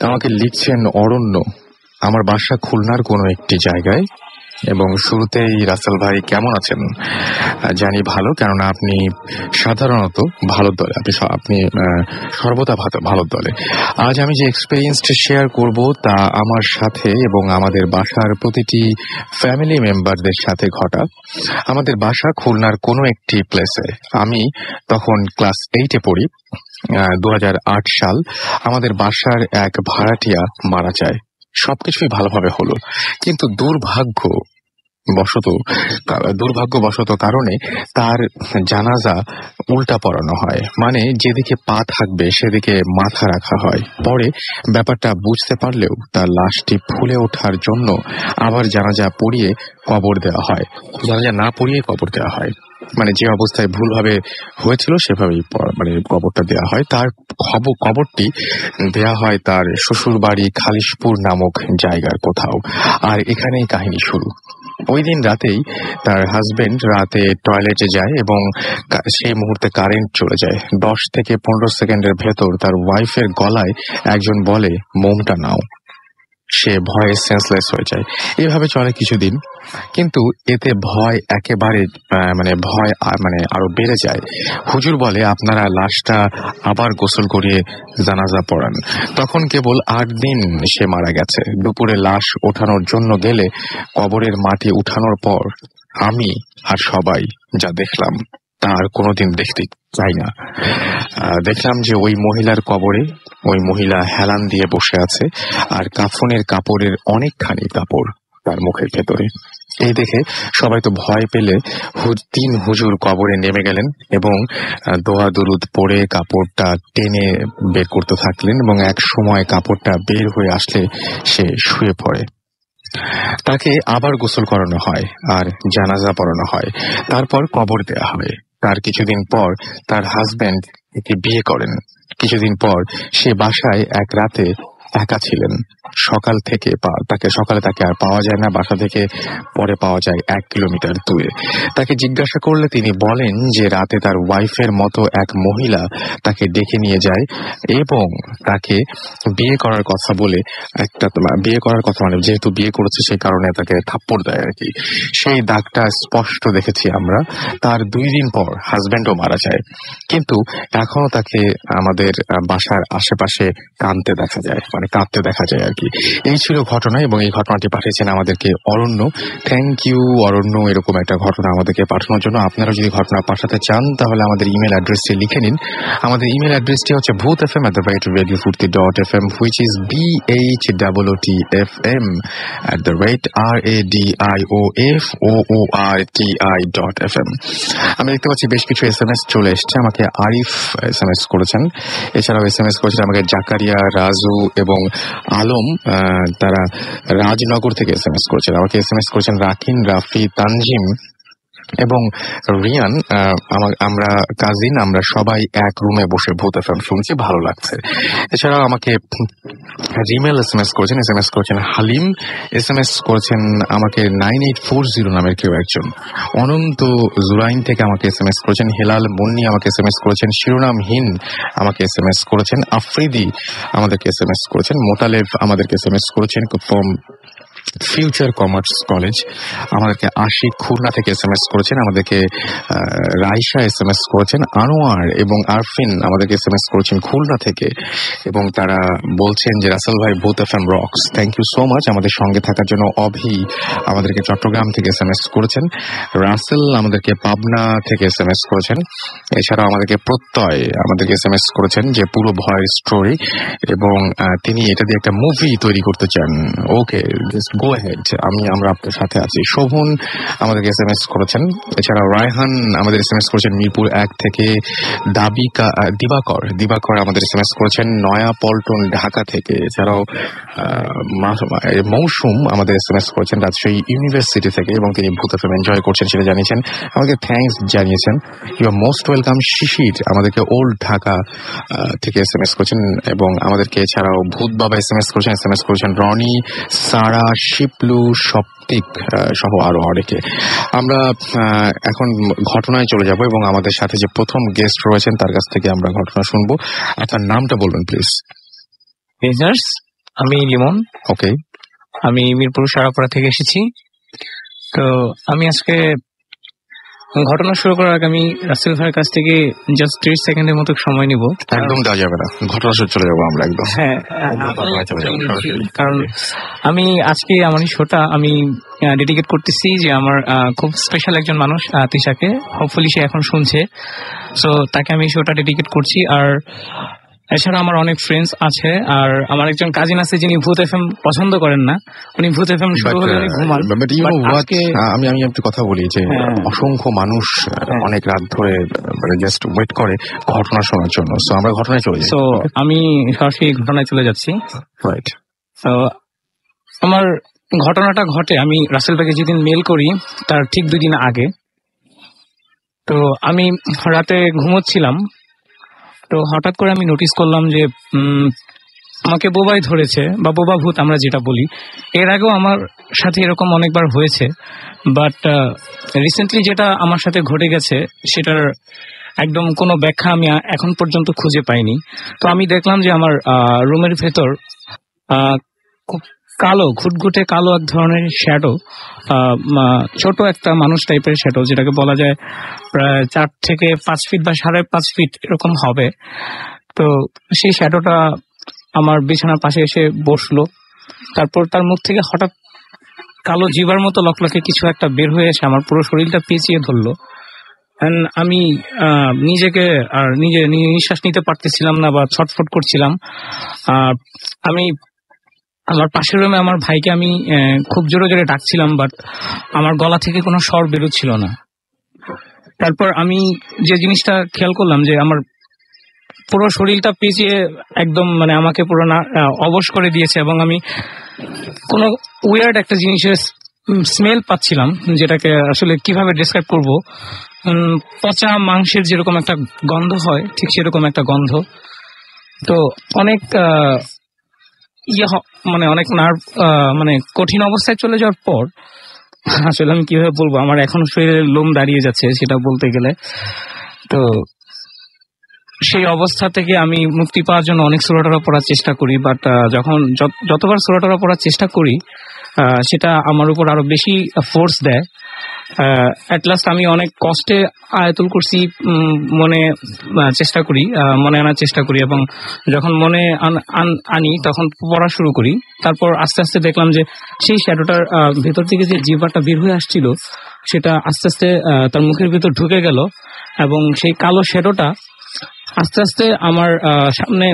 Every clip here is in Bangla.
আমাকে লিখছেন অরণ্য। আমার বাসা খুলনার কোনো একটি জায়গায়, এবং শুরুতেই রাসেল ভাই কেমন আছেন? জানি ভালো, কেননা আপনি সাধারণত ভালো দলে, আপনি সর্বদা ভালো দলে। আজ আমি যে এক্সপেরিয়েন্সটা শেয়ার করব তা আমার সাথে এবং আমাদের বাসার প্রতিটি ফ্যামিলি মেম্বারদের সাথে ঘটা। আমাদের বাসা খুলনার কোনো একটি প্লেসে। আমি তখন ক্লাস 8-এ পড়ি। 2008 সাল। আমাদের বাসার এক ভাড়াটিয়া মারা যায়। সবকিছুই ভালোভাবে হলো, কিন্তু দুর্ভাগ্যবশত কারণে তার জানাজা উল্টা পড়ানো হয়, মানে যেদিকে পা থাকবে সেদিকে মাথা রাখা হয়। পরে ব্যাপারটা বুঝতে পারলেও তার লাশটি ফুলে ওঠার জন্য আবার জানাজা না পড়িয়ে কবর দেওয়া হয়। মানে যে অবস্থায় ভুলভাবে হয়েছিল সেভাবেই মানে কবরটা দেওয়া হয়। তার কবরটি দেয়া হয় তার শ্বশুর বাড়ি খালিশপুর নামক জায়গার কোথাও। আর এখানেই কাহিনী শুরু। ওই দিন রাতেই তার হাজবেন্ড রাতে টয়লেটে যায় এবং সেই মুহূর্তে কারেন্ট চলে যায়। 10 থেকে 15 সেকেন্ডের ভেতর তার ওয়াইফের গলায় একজন বলে, মোমটা নাও। সে ভয়ে সেন্সলেস হয়ে যায়। এভাবে চলে কিছুদিন, কিন্তু এতে ভয় আরো বেড়ে যায়। হুজুর বলে, আপনারা লাশটা আবার গোসল করিয়ে জানাজা পড়ান। তখন কেবল 8 দিন সে মারা গেছে। দুপুরে লাশ ওঠানোর জন্য গেলে কবরের মাটি উঠানোর পর আমি আর সবাই যা দেখলাম তা আর কোনোদিন দেখতে চাই না। দেখলাম যে ওই মহিলার কবরে ওই মহিলা হেলান দিয়ে বসে আছে, আর কাফনের কাপড়ের অনেকখানি কাপড় তার মুখের ভেতরে। এই দেখে সবাই তো ভয় পেলে 3 হুজুর কবরে নেমে গেলেন এবং দোয়া দুরুদ পড়ে কাপড়টা টেনে বের করতে থাকলেন, এবং এক সময় কাপড়টা বের হয়ে আসলে সে শুয়ে পড়ে। তাকে আবার গোসল করানো হয় আর জানাজা পড়ানো হয়, তারপর কবর দেয়া হয়। তার কিছুদিন পর তার হাজবেন্ড একে বিয়ে করেন। কিছুদিন পর সে বাসায় এক রাতে একা ছিলেন। সকালে তাকে আর পাওয়া যায় না। বাসা থেকে পরে পাওয়া যায় 1 কিলোমিটার দূরে। তাকে জিজ্ঞাসা করলে তিনি বলেন যে রাতে তার ওয়াইফের মতো এক মহিলা তাকে ডেকে নিয়ে যায় এবং তাকে বিয়ে করার কথা মানে যেহেতু বিয়ে করেছে সেই কারণে তাকে থাপ্পড় দেয় আর কি। সেই দাগটা স্পষ্ট দেখেছি আমরা। তার 2 দিন পর হাজবেন্ডও মারা যায়, কিন্তু এখনো তাকে আমাদের বাসার আশেপাশে কাঁদতে দেখা যায় আর কি। এই ছিল ঘটনা, এবং এই ঘটনাটি পাঠিয়েছেন আমাদেরকে অরণ্য। থ্যাংক ইউ অরণ্য, এরকম একটা ঘটনা আমাদেরকে পাঠানোর জন্য। আপনারা যদি ঘটনা পাঠাতে চান তাহলে আমাদের ইমেল অ্যাড্রেসটি লিখে নিন। আমাদের ইমেল অ্যাড্রেসটি হচ্ছে bhotfm@radiofurti.fm, which is BHOOTFM@radioforti.fm। আমি দেখতে পাচ্ছি বেশ কিছু SMS চলে এসছে। আমাকে আরিফ SMS করেছেন, এছাড়াও SMS করেছেন আমাকে জাকারিয়া, রাজু এবং আলম। তারা রাজনগর থেকে SMS করেছেন। আমাকে SMS করেছেন রাকিন, রাফি, তানজিম এবং রিয়ান। আমরা কাজিন, আমরা সবাই এক রুমে বসে ভূত এফএম শুনছি, ভালো লাগছে। এছাড়াও আমাকে রিমেল SMS করেছেন হালিম। SMS করেছেন আমাকে 9840 নামের কেউ একজন। অনন্ত জুরাইন থেকে আমাকে SMS করেছেন। হেলাল মুন্নি আমাকে SMS করেছেন। শিরোনামহীন আমাকে SMS করেছেন। আফ্রিদি আমাদেরকে SMS করেছেন। মোতালেব আমাদেরকে SMS করেছেন ফ্রম ফিউচার কমার্স কলেজ। আমাদেরকে আশিক খুলনা থেকে SMS করেছেন। আমাদেরকে রাইসা SMS করেছেন। আনোয়ার এবং আরফিন আমাদেরকে SMS করেছেন খুলনা থেকে, এবং তারা বলছেন যে রাসেল ভাই Bhoot FM rocks. Thank you so much আমাদের সঙ্গে থাকার জন্য। অভি আমাদেরকে চট্টগ্রাম থেকে SMS করেছেন। রাসেল আমাদেরকে পাবনা থেকে SMS করেছেন। এছাড়াও আমাদেরকে প্রত্যয় আমাদেরকে SMS করেছেন যে পুরো ভয়ের স্টোরি, এবং তিনি এটা দিয়ে একটা মুভি তৈরি করতে চান। ওকে, গো হেড, আমরা আপনার সাথে আছি। শোভন আমাদেরকে SMS করেছেন। এছাড়াও রায়হান আমাদের SMS করেছেন মিরপুর 1 থেকে। দিবাকর আমাদের SMS করেছেন নয়া পল্টন ঢাকা থেকে। এছাড়াও মৌসুম আমাদের SMS করেছেন রাজশাহী ইউনিভার্সিটি থেকে, এবং তিনি ভূত এফএম এনজয় করছেন সেটা জানিয়েছেন। আমাকে থ্যাঙ্কস জানিয়েছেন। You are most welcome. Shishir আমাদেরকে ওল্ড ঢাকা থেকে SMS করেছেন, এবং আমাদেরকে এছাড়াও ভূত বাবা SMS করেছেন রনি, সারা, শিপলু, সপ্তিক সহ আরো অনেকে। আমরা এখন ঘটনায় চলে যাব, এবং আমাদের সাথে যে প্রথম গেস্ট রয়েছেন তার কাছ থেকে আমরা ঘটনা শুনবো। আপনার নামটা বলবেন প্লিজ। লিজনার্স, আমি লিমন। ওকে, আমি মিরপুর সারাপাড়া থেকে এসেছি। তো আমি আজকে ঘটনা শুরু করার আগে আমি রাসেল ভাইয়ের কাছ থেকে জাস্ট 30 সেকেন্ডের মতো সময় নিব। একদম দেওয়া যাবে না, ঘটনা শুরু চলে যাবো আমরা একদম। হ্যাঁ, চলে যাবো সরাসরি। কারণ আমি আজকে আমার এই শোটা আমি ডেডিকেট করতেছি যে আমার খুব স্পেশাল একজন মানুষ তিশাকে। হোপফুলি সে এখন শুনছে, সো তাকে আমি শোটা ডেডিকেট করছি। আর এছাড়া আমার অনেক ফ্রেন্ডস আছে, আর আমার একজন কাজিন আছে যিনি ভূত এফএম পছন্দ করেন না। উনি ভূত এফএম শুরু হলে উনি ঘুমান। But you But know what? আজকে আমি একটু কথা বলি যে অসংখ্য মানুষ অনেক রাত ধরে জাস্ট ওয়েট করে ঘটনা শোনার জন্য। সো আমরা ঘটনায় চলে যাই। সো আমি সরাসরি ঘটনায় চলে যাচ্ছি। রাইট। তো আমার ঘটনাটা ঘটে আমি রাসেল ভাইকে যেদিন মেল করি তার ঠিক 2 দিন আগে। তো আমি রাতে ঘুমোচ্ছিলাম, তো হঠাৎ করে আমি নোটিস করলাম যে আমাকে বোবাই ধরেছে বা বোবা ভূত আমরা যেটা বলি। এর আগেও আমার সাথে এরকম অনেকবার হয়েছে, বাট রিসেন্টলি যেটা আমার সাথে ঘটে গেছে সেটার একদম কোনো ব্যাখ্যা আমি এখন পর্যন্ত খুঁজে পাইনি। তো আমি দেখলাম যে আমার রুমের ভেতর খুব কালো, ঘুটঘুটে কালো এক ধরনের শ্যাডো, ছোট একটা মানুষ টাইপের শ্যাডো, যেটাকে বলা যায় প্রায় 4 থেকে 5 ফিট বা 5.5 ফিট এরকম হবে। তো সেই শ্যাডোটা আমার বিছানার পাশে এসে বসলো। তারপর তার মুখ থেকে হঠাৎ কালো জিবার মতো লকলকে কিছু একটা বের হয়ে এসে আমার পুরো শরীরটা পেঁচিয়ে ধরলো। আমি নিজেকে আর নিজে নিঃশ্বাস নিতে পারতেছিলাম না বা ছটফট করছিলাম। আমি আমার পাশের রুমে আমার ভাইকে আমি খুব জোরে জোরে ডাকছিলাম, বাট আমার গলা থেকে কোনো স্বর বেরোচ্ছিল না। তারপর আমি যে জিনিসটা খেয়াল করলাম যে আমার পুরো শরীরটা পেঁচিয়ে একদম মানে আমাকে পুরো অবশ করে দিয়েছে, এবং আমি কোনো উইয়ার্ড একটা জিনিসের স্মেল পাচ্ছিলাম, যেটাকে আসলে কিভাবে ডেসক্রাইব করব। পচা মাংসের যেরকম একটা গন্ধ হয় ঠিক সেরকম একটা গন্ধ। তো অনেক মানে অনেক নার্ভ মানে কঠিন অবস্থায় চলে যাওয়ার পর আসলে আমি কিভাবে বলবো, আমার এখন শরীরের লোম দাঁড়িয়ে যাচ্ছে সেটা বলতে গেলে। তো সেই অবস্থা থেকে আমি মুক্তি পাওয়ার জন্য অনেক সূরা টরা পড়ার চেষ্টা করি, বাট যতবার সূরা টরা পড়ার চেষ্টা করি সেটা আমার উপর আরো বেশি ফোর্স দেয়। অ্যাট লাস্ট আমি অনেক কষ্টে আয়াতুল কুরসি মনে আনার চেষ্টা করি, এবং যখন মনে আনি তখন পড়া শুরু করি। তারপর আস্তে আস্তে দেখলাম যে সেই শ্যাডোটার ভেতর থেকে যে জিহ্বাটা বের হয়ে আসছিল সেটা আস্তে আস্তে তার মুখের ভেতর ঢুকে গেল, এবং সেই কালো শ্যাডোটা আস্তে আস্তে আমার সামনে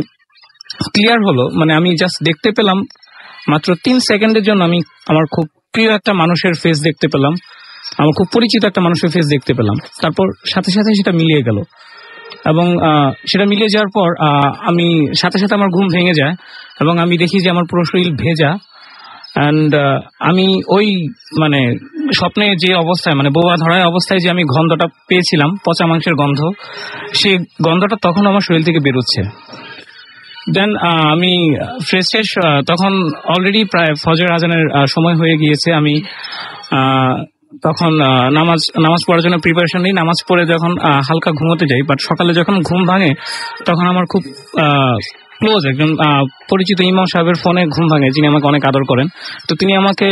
ক্লিয়ার হলো। মানে আমি জাস্ট দেখতে পেলাম মাত্র 3 সেকেন্ডের জন্য আমি আমার খুব প্রিয় একটা মানুষের ফেস দেখতে পেলাম, আমার খুব পরিচিত একটা মানুষের ফেস দেখতে পেলাম। তারপর সাথে সাথে সেটা মিলিয়ে গেল, এবং সেটা মিলিয়ে যাওয়ার পর আমি সাথে সাথে আমার ঘুম ভেঙে যায়, এবং আমি দেখি যে আমার পুরো শরীর ভেজা। অ্যান্ড আমি ওই মানে স্বপ্নে যে অবস্থায় মানে বোবা ধরায় অবস্থায় যে আমি গন্ধটা পেয়েছিলাম, পচা মাংসের গন্ধ, সেই গন্ধটা তখন আমার শরীর থেকে বেরোচ্ছে। দেন আমি ফ্রেশ তখন অলরেডি প্রায় ফজর আজানের সময় হয়ে গিয়েছে। আমি তখন নামাজ পড়ার জন্য প্রিপারেশন নিই। নামাজ পড়ে যখন হালকা ঘুমোতে যাই, বাট সকালে যখন ঘুম ভাঙে তখন আমার খুব ক্লোজ একজন পরিচিত ইমাম সাহেবের ফোনে ঘুম ভাঙে, যিনি আমাকে অনেক আদর করেন। তো তিনি আমাকে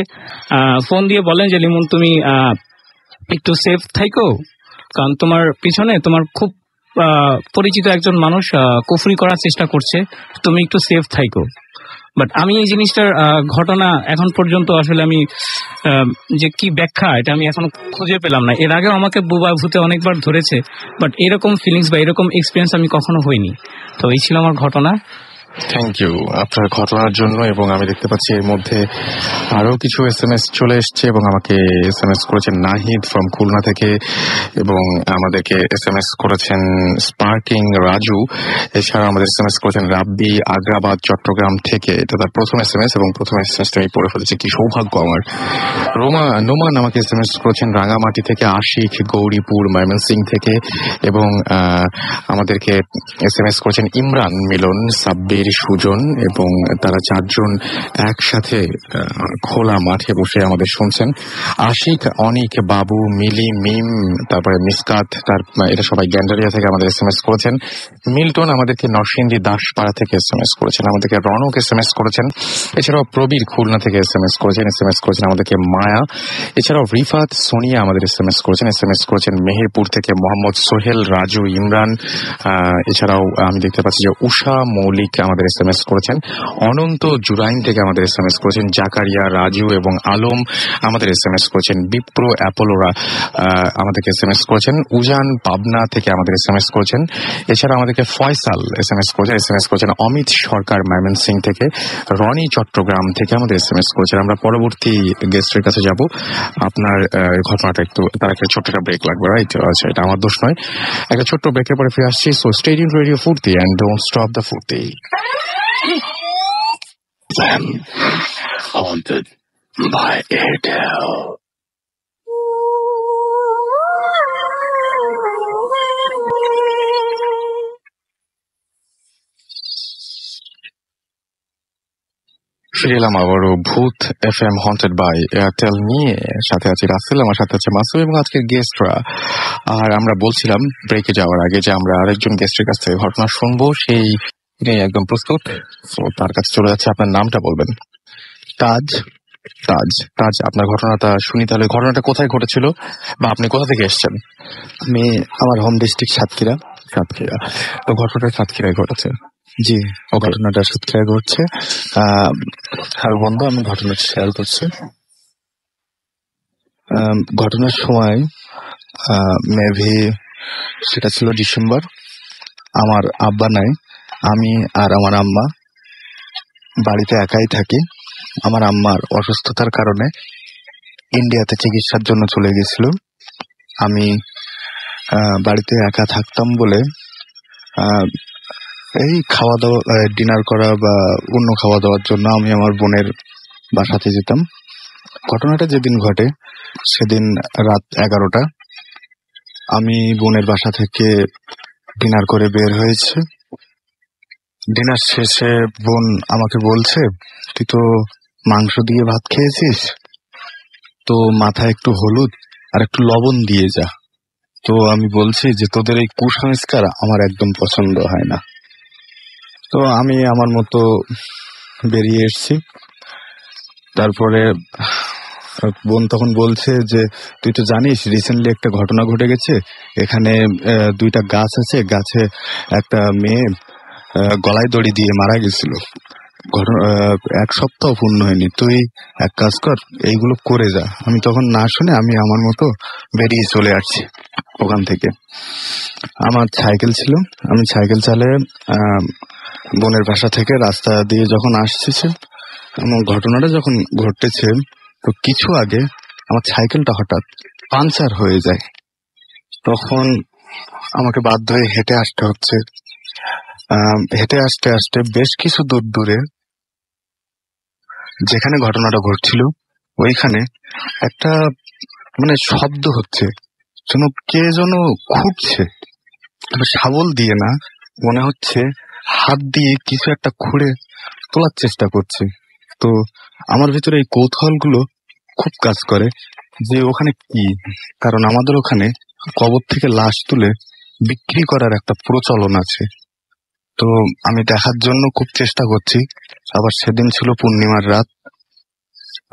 ফোন দিয়ে বলেন যে লিমন, তুমি একটু সেফ থাইকো, কারণ তোমার পিছনে তোমার খুব পরিচিত একজন মানুষ কুফরি করার চেষ্টা করছে, তুমি একটু সেফ থাইকো। বাট আমি এই জিনিসটার ঘটনা এখন পর্যন্ত আসলে আমি যে কি ব্যাখ্যা এটা আমি এখন খুঁজে পেলাম না। এর আগেও আমাকে বুবা ভূতে অনেকবার ধরেছে, বাট এরকম ফিলিংস বা এরকম এক্সপিরিয়েন্স আমি কখনো হইনি। তো এই ছিল আমার ঘটনা। থ্যাংক ইউ আপনার ঘটনার জন্য। এবং আমি দেখতে পাচ্ছি এর মধ্যে আরো কিছু SMS চলে এসছে, এবং আমাকে SMS করেছেন নাহিদ ফ্রম খুলনা থেকে, এবং আমাদেরকে SMS করেছেন স্পার্কিং রাজু। এছাড়া আমাদের SMS করেছেন রাব্বি আগ্রাবাদ চট্টগ্রাম থেকে। এটা তার প্রথম SMS, এবং প্রথম SMSটা আমি পড়ে ফেলেছি, কি সৌভাগ্য আমার। নোমান আমাকে SMS করেছেন রাঙামাটি থেকে, আশিক গৌরীপুর ময়মনসিং থেকে, এবং আমাদেরকে SMS করেছেন ইমরান মিলন, সাব্বির আবির, সুজন এবং তারা চারজন একসাথে খোলা মাঠে বসে আমাদের শুনছেন। আশিক, অনিক, বাবু, মিলি, মিম, তারপরে মিসকাত, এটা সবাই গ্যান্ডারিয়া থেকে আমাদের SMS করেছেন। মিল্টন আমাদেরকে নরসিংদী দাসপাড়া থেকে SMS করেছেন, আমাদেরকে রনক SMS করেছেন, এছাড়াও প্রবীর খুলনা থেকে SMS করেছেন আমাদেরকে মায়া, এছাড়াও রিফাত, সোনিয়া আমাদের SMS করেছেন মেহেরপুর থেকে মোহাম্মদ সোহেল, রাজু, ইমরান, এছাড়াও আমি দেখতে পাচ্ছি যে উষা মৌলিক আমাদের SMS করেছেন, অনন্ত জুরাইন থেকে আমাদের SMS করেছেন, জাকারিয়া, রাজু এবং আলম আমাদের SMS করেছেন, বিপ্র অ্যাপোলোরা আমাদেরকে SMS করেছেন, উজান পাবনা থেকে আমাদের SMS করেছেন, এছাড়া আমাদেরকে ফয়সাল SMS করেছেন, অমিত সরকার ময়মনসিংহ থেকে, রনি চট্টগ্রাম থেকে আমাদের SMS করেছেন। আমরা পরবর্তী গেস্টের কাছে যাব। আপনার ঘটনাটা একটু তার একটা ছোট্ট একটা ব্রেক লাগবে, রাইট? আচ্ছা, এটা আমার দোষ নয়। একটা ছোট্ট ব্রেকের পরে ফিরে আসছি। সো স্টে টিউনড রেডিও ফুর্তি এন্ড ডোন্ট স্টপ দ্য ফুর্তি। Haunted by Airtel. ফিরে এলাম আবারও ভূত FM হন্টেড বাই এয়ারটেল নিয়ে। সাথে আছে রাসেল, আমার সাথে আছে মাসুম এবং আজকের গেস্টরা। আর আমরা বলছিলাম ব্রেকে যাওয়ার আগে যে আমরা আরেকজন গেস্টের কাছ থেকে ঘটনা শুনবো, সেই একদম প্রস্তুত। তো তার কাছে চলে যাচ্ছে। আপনার নামটা বলবেন? তাজ। তাজ, আপনার ঘটনাটা শুনি তাহলে। ঘটনাটা কোথায় ঘটেছিল বা আপনি কোথা থেকে এসেছেন? আমি, আমার হোম ডিস্ট্রিক্ট সাতক্ষীরা। তো ঘটনাটা সাতক্ষীরায় ঘটেছে? জি, ঘটনাটা সাতক্ষীরায় ঘটছে। আর বন্ধু, আমি ঘটনাটা শেয়ার করছি। ঘটনার সময় মেবি সেটা ছিল ডিসেম্বর। আমার আব্বা নাই, আমি আর আমার আম্মা বাড়িতে একাই থাকি। আমার আম্মার অসুস্থতার কারণে ইন্ডিয়াতে চিকিৎসার জন্য চলে গেছিল। আমি বাড়িতে একা থাকতাম বলে এই খাওয়া দাওয়া, ডিনার করা বা অন্য খাওয়া দাওয়ার জন্য আমি আমার বোনের বাসাতে যেতাম। ঘটনাটা যেদিন ঘটে সেদিন রাত 11টা। আমি বোনের বাসা থেকে ডিনার করে বের হয়েছে। ডিনার শেষে বোন আমাকে বলছে, তুই তো মাংস দিয়ে ভাত খেয়েছিস, তো মাথায় একটু হলুদ আর একটু লবণ দিয়ে যা। তো আমি বলছি যে তোদের এই কুসংস্কার আমার একদম পছন্দ হয় না। তো আমি আমার মতো বেরিয়ে এসছি। তারপরে বোন তখন বলছে যে তুই তো জানিস রিসেন্টলি একটা ঘটনা ঘটে গেছে, এখানে 2টা গাছ আছে, গাছে একটা মেয়ে গলায় দড়ি দিয়ে মারা গেছিল। ঘটনা 1 সপ্তাহ পূর্ণ হয়নি, তুই এক কাজ কর, এইগুলো করে যা। আমি তখন না শুনে আমি আমার মতো বেরিয়ে চলে আসছি ওখান থেকে। আমার সাইকেল ছিল, আমি সাইকেল চালিয়ে বোনের বাসা থেকে রাস্তা দিয়ে যখন আসছে, আমার ঘটনাটা যখন ঘটেছে, তো কিছু আগে আমার সাইকেলটা হঠাৎ পাঞ্চার হয়ে যায়। তখন আমাকে বাধ্য হয়ে হেঁটে আসতে হচ্ছে। হেঁটে আসতে আসতে বেশ কিছু দূর দূরে যেখানে ঘটনাটা ঘটছিল ওইখানে একটা মানে শব্দ হচ্ছে, যেন কে যেন খুঁড়ছে, শাবল দিয়ে না, মনে হচ্ছে হাত দিয়ে কিছু একটা খুঁড়ে তোলার চেষ্টা করছে। তো আমার ভিতরে এই কৌতূহলগুলো খুব কাজ করে যে ওখানে কি, কারণ আমাদের ওখানে কবর থেকে লাশ তুলে বিক্রি করার একটা প্রচলন আছে। তো আমি দেখার জন্য খুব চেষ্টা করছি। আবার সেদিন ছিল পূর্ণিমার রাত,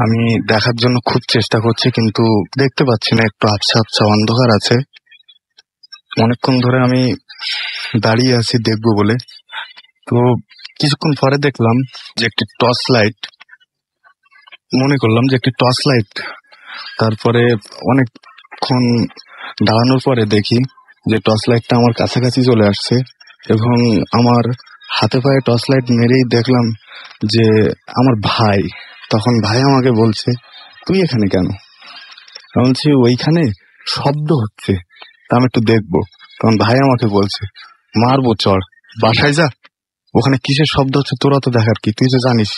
আমি দেখার জন্য খুব চেষ্টা করছি কিন্তু দেখতে পাচ্ছি না, একটু আবছা আবছা অন্ধকার আছে। অনেকক্ষণ ধরে আমি দাঁড়িয়ে আছি দেখবো বলে। তো কিছুক্ষণ পরে দেখলাম যে একটি টর্চ লাইট, মনে করলাম যে একটি টর্চ লাইট। তারপরে অনেকক্ষণ দাঁড়ানোর পরে দেখি যে টর্চ লাইটটা আমার কাছাকাছি চলে আসছে এবং আমার হাতে পায়ে টর্চ লাইট মেরেই দেখলাম যে আমার ভাই। তখন ভাই আমাকে বলছে, তুই এখানে কেন? আমি বলছি ওইখানে শব্দ হচ্ছে, তা আমি একটু দেখবো। তখন ভাই আমাকে বলছে, মারবো, চড় বাসায় যা, ওখানে কিসের শব্দ হচ্ছে তোরা তো দেখার কি, তুই তো জানিস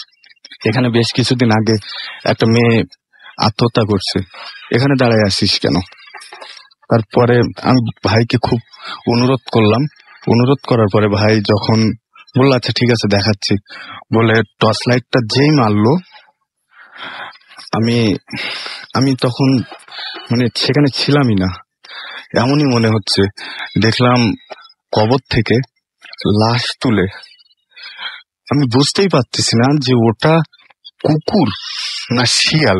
এখানে বেশ কিছুদিন আগে একটা মেয়ে আত্মহত্যা করছে, এখানে দাঁড়ায় আসিস কেন? তারপরে আমি ভাইকে খুব অনুরোধ করলাম। অনুরোধ করার পরে ভাই যখন বললো আচ্ছা ঠিক আছে দেখাচ্ছি বলে টর্চ লাইটটা যেই মারলো, আমি আমি তখন মানে সেখানে ছিলামই না, এমনই মনে হচ্ছে। দেখলাম কবর থেকে লাশ তুলে, আমি বুঝতেই পারতেছি না যে ওটা কুকুর না শিয়াল।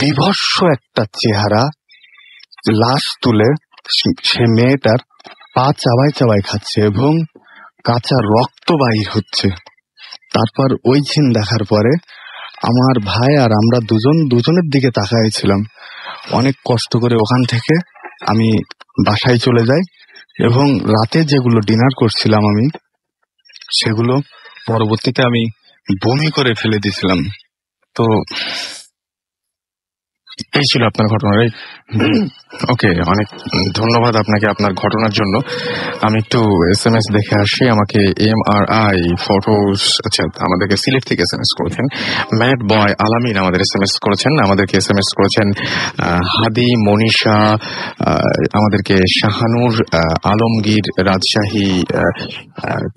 বিভৎস একটা চেহারা, লাশ তুলে সে মেয়েটার পা চাবাই চাবাই খাচ্ছে এবং কাঁচা রক্ত বাহির হচ্ছে। তারপর ওই সিন দেখার পরে আমার ভাই আর আমরা দুজনের দিকে তাকাইছিলাম। অনেক কষ্ট করে ওখান থেকে আমি বাসায় চলে যাই এবং রাতে যেগুলো ডিনার করছিলাম আমি, সেগুলো পরবর্তীতে আমি বমি করে ফেলে দিয়েছিলাম। তো এই ছিল আপনার ঘটনা, রাইট? ওকে, অনেক ধন্যবাদ আপনাকে আপনার ঘটনার জন্য। আমি একটু SMS দেখে আসি। আমাকে MRI ফটোস, আচ্ছা, আমাদেরকে সিলেট থেকে SMS করেছেন। ম্যাড বয় আলামিন আমাদের SMS করেছেন, আমাদেরকে SMS করেছেন হাদি মনীষা, আমাদেরকে শাহানুর আলমগীর রাজশাহী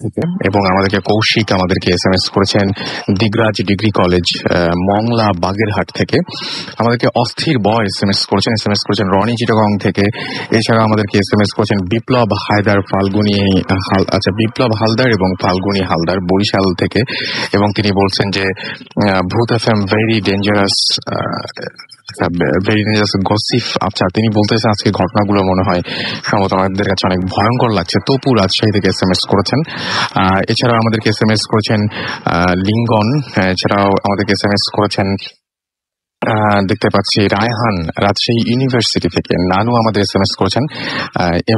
থেকে, এবং আমাদেরকে কৌশিক আমাদেরকে SMS করেছেন দিগরাজ ডিগ্রি কলেজ মংলা বাগেরহাট থেকে। আমাদেরকে অস্থির বয় SMS করেছেন রনি চিটাগং থেকে। এছাড়া আমাদেরকে SMS করেছেন বিপ্লব হায়দার বিপ্লব হালদার এবং ফাল্গুনি হালদার বরিশাল থেকে, এবং তিনি বলছেন যে ভূত FM ভেরি ডেঞ্জারাস গসিপ। আচ্ছা, তিনি বলতেছেন আজকে ঘটনাগুলো মনে হয় সম্ভবত আমাদের কাছে অনেক ভয়ঙ্কর লাগছে। তপু রাজশাহী থেকে SMS করেছেন। এছাড়াও আমাদেরকে SMS করেছেন লিঙ্গন। এছাড়াও আমাদেরকে SMS করেছেন দেখতে পাচ্ছি রায়হান রাজশাহী ইউনিভার্সিটি থেকে। নানু আমাদের SMS করেছেন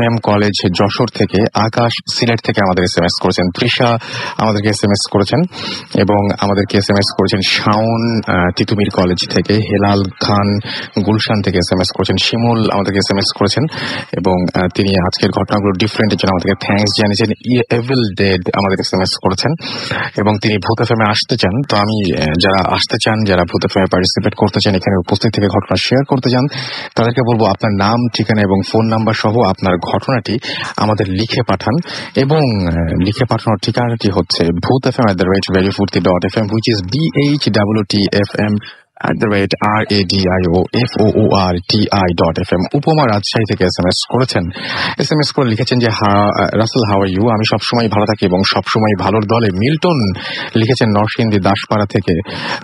MM কলেজ যশোর থেকে। আকাশ সিলেট থেকে আমাদের SMS করেছেন। তৃষা আমাদেরকে SMS করেছেন, এবং আমাদেরকে SMS করেছেন শাওন তিতুমির কলেজ থেকে। হেলাল খান গুলশান থেকে SMS করেছেন। শিমুল আমাদেরকে SMS করেছেন, এবং তিনি আজকের ঘটনাগুলো ডিফারেন্টের জন্য আমাদেরকে থ্যাঙ্কস জানিয়েছেন। এভিল ডেড আমাদের SMS করেছেন, এবং তিনি ভূত FM আসতে চান। তো আমি যারা আসতে চান, যারা ভূত FM পার্টিসিপেট করতে চান, এখানে উপস্থিত থেকে ঘটনা শেয়ার করতে চান, তাদেরকে বলবো আপনার নাম, ঠিকানা এবং ফোন নাম্বার সহ আপনার ঘটনাটি আমাদের লিখে পাঠান। এবং লিখে পাঠানোর ঠিকানাটি হচ্ছে bhutfm@radiofurti.fm, which is BHWTFM @radioforti.fm। উপমা রাজশাহী থেকে SMS করেছেন। SMS করে লিখেছেন যে রাসেল, হাউ আর ইউ? আমি সবসময় ভালো থাকি এবং সবসময় ভালোর দলে। মিল্টন লিখেছেন নরসিংদী দাসপাড়া থেকে,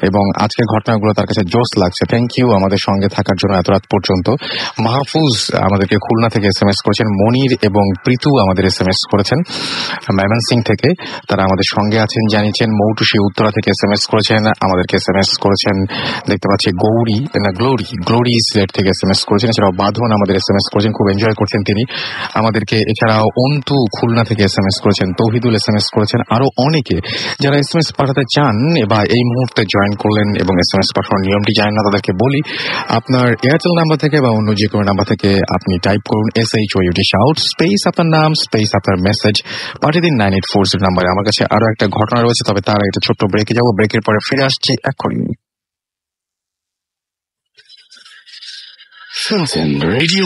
এবং আজকের ঘটনাগুলো তার কাছে জোস লাগছে। থ্যাংক ইউ আমাদের সঙ্গে থাকার জন্য এত রাত পর্যন্ত। মাহফুজ আমাদেরকে খুলনা থেকে SMS করেছেন। মনির এবং প্রীতু আমাদের SMS করেছেন ময়মনসিং থেকে, তারা আমাদের সঙ্গে আছেন জানিয়েছেন। মৌটুসি উত্তরা থেকে SMS করেছেন, আমাদেরকে SMS করেছেন। দেখতে পাচ্ছি গ্লোরি সিলেট থেকে SMS করেছেন। এছাড়াও বাঁধন আমাদের SMS করেছেন, খুব এনজয় করছেন তিনি আমাদেরকে। এছাড়াও অন্তু খুলনা থেকে SMS করেছেন। তৌহিদুল SMS করেছেন। আরো অনেকে যারা SMS পাঠাতে চান বা এই মুহূর্তে জয়েন করলেন এবং SMS পাঠানোর নিয়মটি জানেন না, তাদেরকে বলি আপনার এয়ারটেল নাম্বার থেকে বা অন্য যে কোনো নাম্বার থেকে আপনি টাইপ করুন SHOUT শাউট স্পেস আপনার নাম স্পেস আপনার মেসেজ, পাঠিয়ে দিন 9840 নাম্বারে। আমার কাছে আরো একটা ঘটনা রয়েছে, তবে তার একটা ছোট্ট ব্রেকে যাবো। ব্রেকের পরে ফিরে আসছি এক্ষুনি। Radio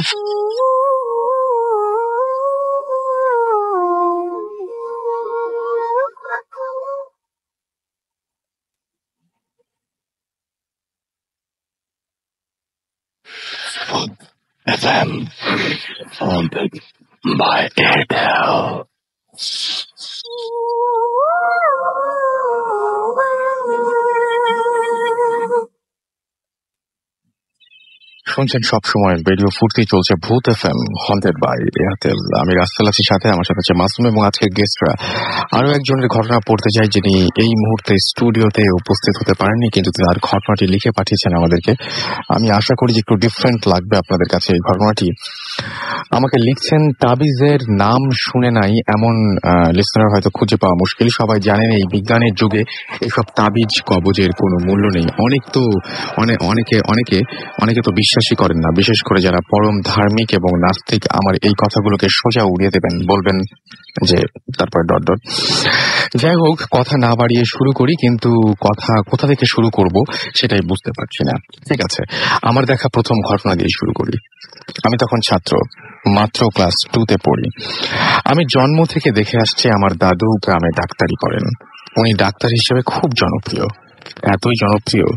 FM haunted by Airtel. শুনছেন সবসময় রেডিও ফুর্তি, চলছে ভূত FM হন্টেড বাই এয়ারটেল। আমি রাস্তাল আছি, সাথে আমার সাথে আছে মাসুম এবং আজকের গেস্টরা। আরো একজনের ঘটনা পড়তে চাই, যিনি এই মুহূর্তে স্টুডিওতে উপস্থিত হতে পারেননি, কিন্তু তার ঘটনাটি লিখে পাঠিয়েছেন আমাদেরকে। আমি আশা করি যে একটু ডিফারেন্ট লাগবে আপনাদের কাছে এই ঘটনাটি। আমাকে লিখছেন তাবিজের নাম শুনে নাই এমন লিসনার হয়তো খুঁজে পাওয়া মুশকিল। সবাই জানেন এই বিজ্ঞানের যুগে এইসব তাবিজ কবজের কোনো মূল্য নেই। অনেকে তো বিশ্বাসই করেন না, বিশেষ করে যারা পরম ধার্মিক এবং নাস্তিক। আমার এই কথাগুলোকে সোজা উড়িয়ে দেবেন, বলবেন যে তারপর ডট ডট। যাই হোক, কথা না বাড়িয়ে শুরু করি, কিন্তু কথা কোথা থেকে শুরু করব সেটাই বুঝতে পারছি না। ঠিক আছে, আমার দেখা প্রথম ঘটনা দিয়ে শুরু করি। আমি তখন ছাত্র, মাত্র ক্লাস 2-তে পড়ি। আমি জন্ম থেকে দেখে আসছি আমার দাদু গ্রামে ডাক্তারি করেন। উনি ডাক্তার হিসেবে খুব জনপ্রিয়, এতই জনপ্রিয়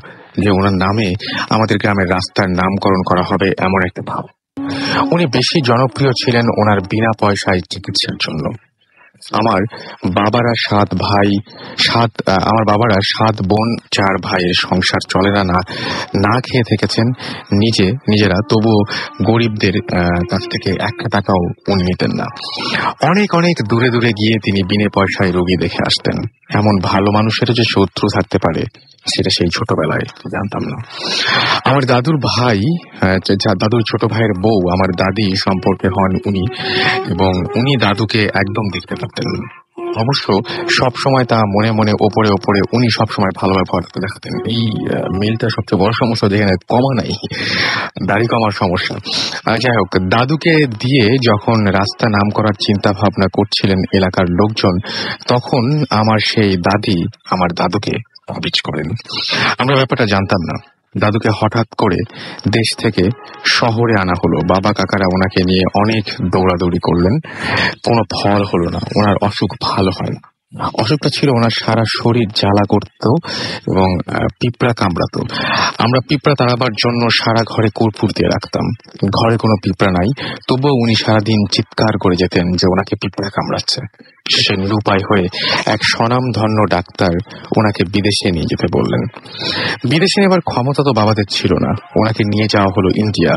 যে ওনার নামে আমাদের গ্রামের রাস্তার নামকরণ করা হবে এমন একটা ভাব। উনি বেশি জনপ্রিয় ছিলেন ওনার বিনা পয়সায় চিকিৎসার জন্য। আমার বাবারা 7 বোন 4 ভাইয়ের সংসার চলে না খেয়ে থেকেছেন নিজেরা, তবুও গরিবদের কাছ থেকে 1 টাকাও উনি নিতেন না। অনেক অনেক দূরে দূরে গিয়ে তিনি বিনে পয়সায় রোগী দেখে আসতেন। এমন ভালো মানুষের যে শত্রু থাকতে পারে সেটা সেই ছোটবেলায় জানতাম না। আমার দাদুর ছোট ভাইয়ের বউ আমার দাদি সম্পর্কে হন উনি, এবং উনি দাদুকে একদম দেখতে পারতেন না। অবশ্য সবসময় তা মনে মনে ওপরে উনি সবসময় ভালো ব্যবহার দেখাতেন। এই মিলটা সবচেয়ে বড় সমস্যা, যেখানে কমা নাই, দাড়ি কমার সমস্যা। যাই হোক, দাদুকে দিয়ে যখন রাস্তা নাম করার চিন্তা ভাবনা করছিলেন এলাকার লোকজন, তখন আমার সেই দাদি আমার দাদুকে তাবিজ করেন। আমরা ব্যাপারটা জানতাম না। দাদুকে হঠাৎ করে দেশ থেকে শহরে আনা হলো। বাবা কাকারা ওনাকে নিয়ে অনেক দৌড়াদৌড়ি করলেন, কোনো ফল হলো না। ওনার অসুখ ভালো হয় না। অসুখটা ছিল ওনার সারা শরীর জ্বালা করত এবং পিঁপড়া কামড়াতো। আমরা পিঁপড়া তাড়াবার জন্য সারা ঘরে কর্পূর দিয়ে রাখতাম। ঘরে কোনো পিঁপড়া নাই, তবুও উনি সারাদিন চিৎকার করে যেতেন যে ওনাকে পিঁপড়া কামড়াচ্ছে। শেষে নিরুপায় হয়ে এক স্বনামধন্য ডাক্তার ওনাকে বিদেশে নিয়ে যেতে বললেন। বিদেশে নেবার ক্ষমতা তো বাবাদের ছিল না। ওনাকে নিয়ে যাওয়া হলো ইন্ডিয়া।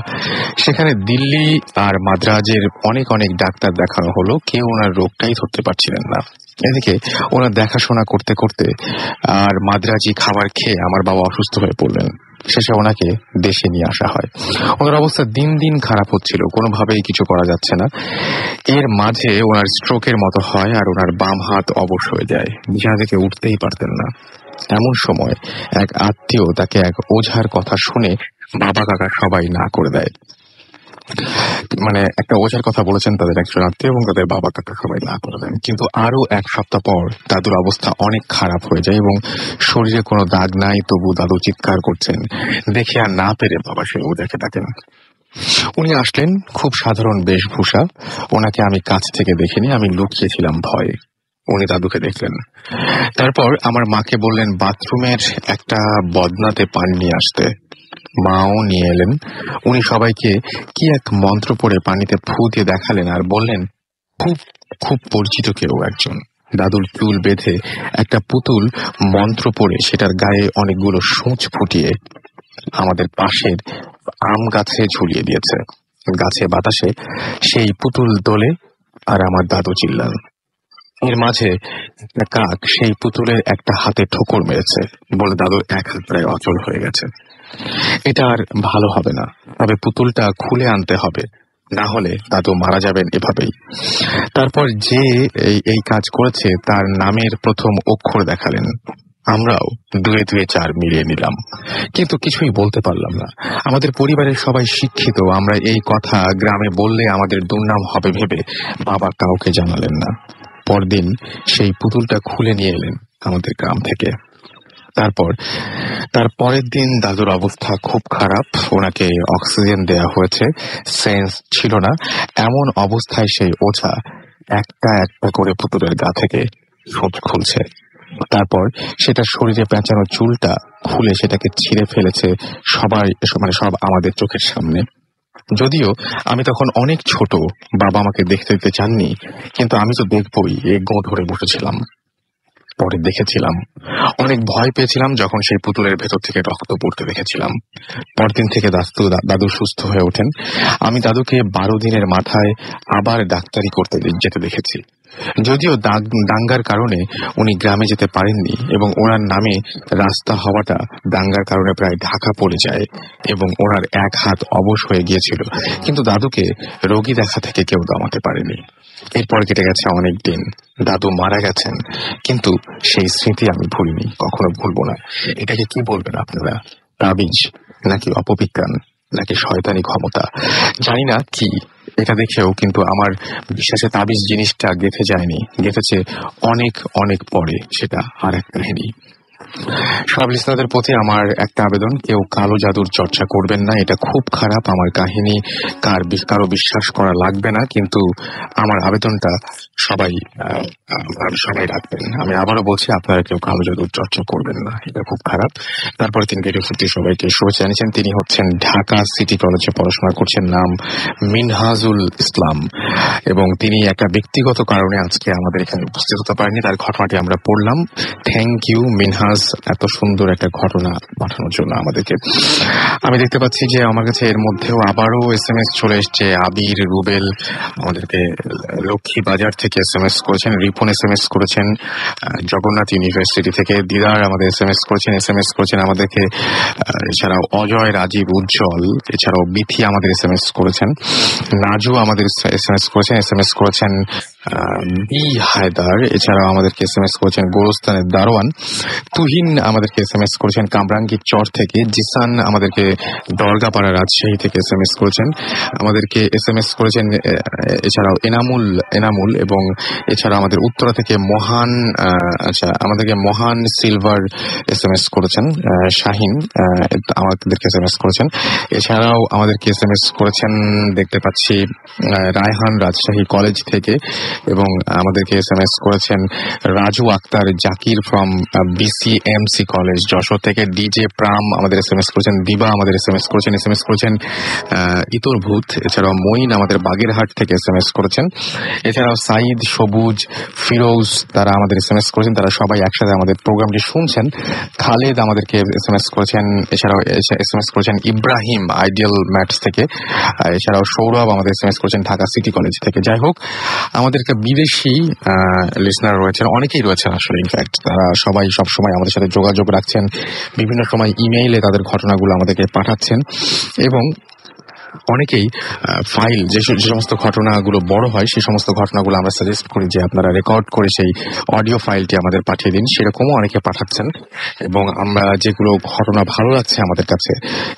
সেখানে দিল্লি আর মাদ্রাজের অনেক অনেক ডাক্তার দেখানো হলো, কেউ ওনার রোগটাই ধরতে পারছিলেন না। এদিকে ওনার দেখাশোনা করতে করতে আর মাদ্রাজি খাবার খেয়ে আমার বাবা অসুস্থ হয়ে পড়লেন। শেষে ওনাকে দেশে নিয়ে আসা হয়। ওনার অবস্থা দিন দিন খারাপ হচ্ছিল, কোনোভাবেই কিছু করা যাচ্ছে না। এর মাঝে ওনার স্ট্রোকের মতো হয় আর ওনার বাম হাত অবশ হয়ে যায়, বিছানা থেকে উঠতেই পারতেন না। এমন সময় এক আত্মীয় তাকে এক ওঝার কথা শুনে বাবা কাকা সবাই না করে দেয়। মানে একটা ওঝার কথা বলেছেন তাদের একজন আত্মীয়, এবং তাদের বাবা কাকা সবাই না করে দেন। কিন্তু আরো 1 সপ্তাহ পর দাদুর অবস্থা অনেক খারাপ হয়ে যায় এবং শরীরে কোনো দাগ নাই, তবু দাদু চিৎকার করছেন। দেখে আর না পেরে বাবা সেই ওঝাকে ডাকেন। উনি আসলেন, খুব সাধারণ বেশভূষা। ওনাকে আমি কাছ থেকে দেখিনি, আমি লুকিয়েছিলাম ভয়ে। উনি দাদুকে দেখলেন। তারপর আমার মাকে বললেন বাথরুমের একটা বদনাতে পানি নিয়ে আসতে। মাও নিয়ে এলেন। উনি সবাইকে কি এক মন্ত্র পড়ে পানিতে ফু দিয়ে দেখালেন আর বললেন, খুব খুব পরিচিত কেউ একজন। দাদুর চুল বেঁধে একটা পুতুল মন্ত্র পড়ে সেটার গায়ে অনেকগুলো সূঁচ ফুটিয়ে আমাদের পাশের আম গাছে ঝুলিয়ে দিয়েছে। গাছে বাতাসে সেই পুতুল দোলে আর আমার দাদু চিল্লান। এর মাঝে একটা কাক সেই পুতুলের একটা হাতে ঠোকর মেরেছে বলে দাদুর 1 হাত প্রায় অচল হয়ে গেছে। এটা আর ভালো হবে না, তবে পুতুলটা খুলে আনতে হবে, না হলে দাদু মারা যাবেন এভাবেই। তারপর যে এই কাজ করেছে তার নামের প্রথম অক্ষর দেখালেন। আমরাও 2-2 4 মিলিয়ে নিলাম, কিন্তু কিছুই বলতে পারলাম না। আমাদের পরিবারের সবাই শিক্ষিত, আমরা এই কথা গ্রামে বললে আমাদের দুর্নাম হবে ভেবে বাবা কাউকে জানালেন না। পরদিন সেই পুতুলটা খুলে নিয়ে এলেন আমাদের গ্রাম থেকে। তার পরের দিন দাদুর অবস্থা খুব খারাপ। ওনাকে অক্সিজেন দেয়া হয়েছে, সেন্স ছিল না। এমন অবস্থায় সেই ওঝা একটা একটা করে পুতুলের গা থেকে সূচ খুলছে। তারপর সেটা শরীরে পেঁচানো চুলটা খুলে সেটাকে ছিঁড়ে ফেলেছে সব আমাদের চোখের সামনে। যদিও আমি তখন অনেক ছোট, বাবা আমাকে দেখতে দিতে চাননি, কিন্তু আমি তো দেখবই, গো ধরে বসেছিলাম। পরে দেখেছিলাম, অনেক ভয় পেয়েছিলাম যখন সেই পুতুলের ভেতর থেকে রক্ত পড়তে দেখেছিলাম। পরদিন থেকে দাদু সুস্থ হয়ে ওঠেন। আমি দাদুকে 12 দিনের মাথায় আবার ডাক্তারি করতে যেতে দেখেছি। যদিও দাঙ্গার কারণে উনি গ্রামে যেতে পারেননি এবং ওনার নামে রাস্তা হওয়াটা দাঙ্গার কারণে প্রায় ঢাকা পড়ে যায় এবং ওনার 1 হাত অবশ হয়ে গিয়েছিল, কিন্তু দাদুকে রোগী দেখা থেকে কেউ দমাতে পারেনি। এরপর কেটে গেছে অনেক দিন। দাদু মারা গেছেন, কিন্তু সেই স্মৃতি আমি ভুলিনি, কখনো ভুলবো না। এটাকে কি বলবেন আপনারা? তাবিজ নাকি অপবিজ্ঞান নাকি শয়তানি ক্ষমতা, জানি না কি। এটা দেখেও কিন্তু আমার বিশ্বাসে তাবিজ জিনিসটা গেঁথে যায়নি, গেঁথেছে অনেক অনেক পরে, সেটা আর এক কাহিনী। সব লিসনারদের প্রতি আমার একটা আবেদন, কেউ কালো জাদুর চর্চা করবেন না, এটা খুব খারাপ। আমার কাহিনী কারো বিশ্বাস করা লাগবে না, কিন্তু আমার আবেদনটা সবাই সবাই রাখবেন। আমি আবারও বলছি, আপনারা কেউ কালো জাদুর চর্চা করবেন না, এটা খুব খারাপ। তারপরে তিনি রেডিও ফুর্তি সবাইকে শুভেচ্ছা জানিয়েছেন। তিনি হচ্ছেন ঢাকা সিটি কলেজে পড়াশোনা করছেন, নাম মিনহাজুল ইসলাম, এবং তিনি একটা ব্যক্তিগত কারণে আজকে আমাদের এখানে উপস্থিত হতে পারেননি। তার ঘটনাটি আমরা পড়লাম। থ্যাংক ইউ মিনহাজ, এত সুন্দর একটা ঘটনা পাঠানোর জন্য আমাদেরকে। আমি দেখতে পাচ্ছি যে আমার কাছে এর মধ্যেও আবারও SMS চলে এসছে। আবির, রুবেল আমাদেরকে লক্ষ্মী বাজার থেকে SMS করেছেন, রিপন SMS করেছেন জগন্নাথ ইউনিভার্সিটি থেকে, দিদার আমাদের SMS করেছেন আমাদেরকে, এছাড়াও অজয়, রাজীব, উজ্জ্বল, এছাড়াও বিথি আমাদের SMS করেছেন, নাজু আমাদের SMS করেছেন বি হায়দার, এছাড়াও আমাদেরকে SMS করেছেন গোরস্তানের দারোয়ান, তুহিন আমাদেরকে SMS করেছেন কামরাঙ্গীর চর থেকে, জিসান আমাদেরকে দরগাপাড়া রাজশাহী থেকে SMS করেছেন, আমাদেরকে SMS করেছেন এছাড়াও এনামুল, এবং এছাড়া আমাদের উত্তরা থেকে আমাদেরকে মহান সিলভার SMS করেছেন, শাহিন আমাদেরকে SMS করেছেন, এছাড়াও আমাদেরকে SMS করেছেন দেখতে পাচ্ছি রায়হান রাজশাহী কলেজ থেকে, এবং আমাদেরকে SMS করেছেন Raju Akter Zakir from BCMC college Jessore থেকে, ডিজে প্রাম আমাদের SMS করেছেন, দিবা আমাদের SMS করেছেন ইতর ভূত, এছাড়াও মঈন আমাদের বাগেরহাট থেকে SMS করেছেন, এছাড়াও সাইদ, সবুজ, ফিরোজ তারা আমাদের SMS করেছেন, তারা সবাই একসাথে আমাদের প্রোগ্রামটি শুনছেন। খালেদ আমাদেরকে SMS করেছেন, এছাড়াও SMS করেছেন ইব্রাহিম আইডিয়াল ম্যাটস থেকে, এছাড়াও সৌরভ আমাদের SMS করেছেন ঢাকা সিটি কলেজ থেকে। যাই হোক, আমাদেরকে বিদেশি লিসনার রয়েছেন, অনেকেই রয়েছেন আসলে, ইনফ্যাক্ট তারা সবাই সবসময় আমাদের সাথে যোগাযোগ রাখছেন, বিভিন্ন সময় ইমেইলে তাদের ঘটনাগুলো আমাদেরকে পাঠাচ্ছেন, এবং অনেকেই ফাইল যে সমস্ত ঘটনাগুলো বড় হয় সেই সমস্ত ঘটনাগুলো আমরা সাজেস্ট করি যে আপনারা রেকর্ড করে সেই অডিও ফাইলটি আমাদের পাঠিয়ে দিন, সেরকমও অনেকে পাঠাচ্ছেন, এবং আমরা যেগুলো ঘটনা ভালো লাগছে আমাদের কাছে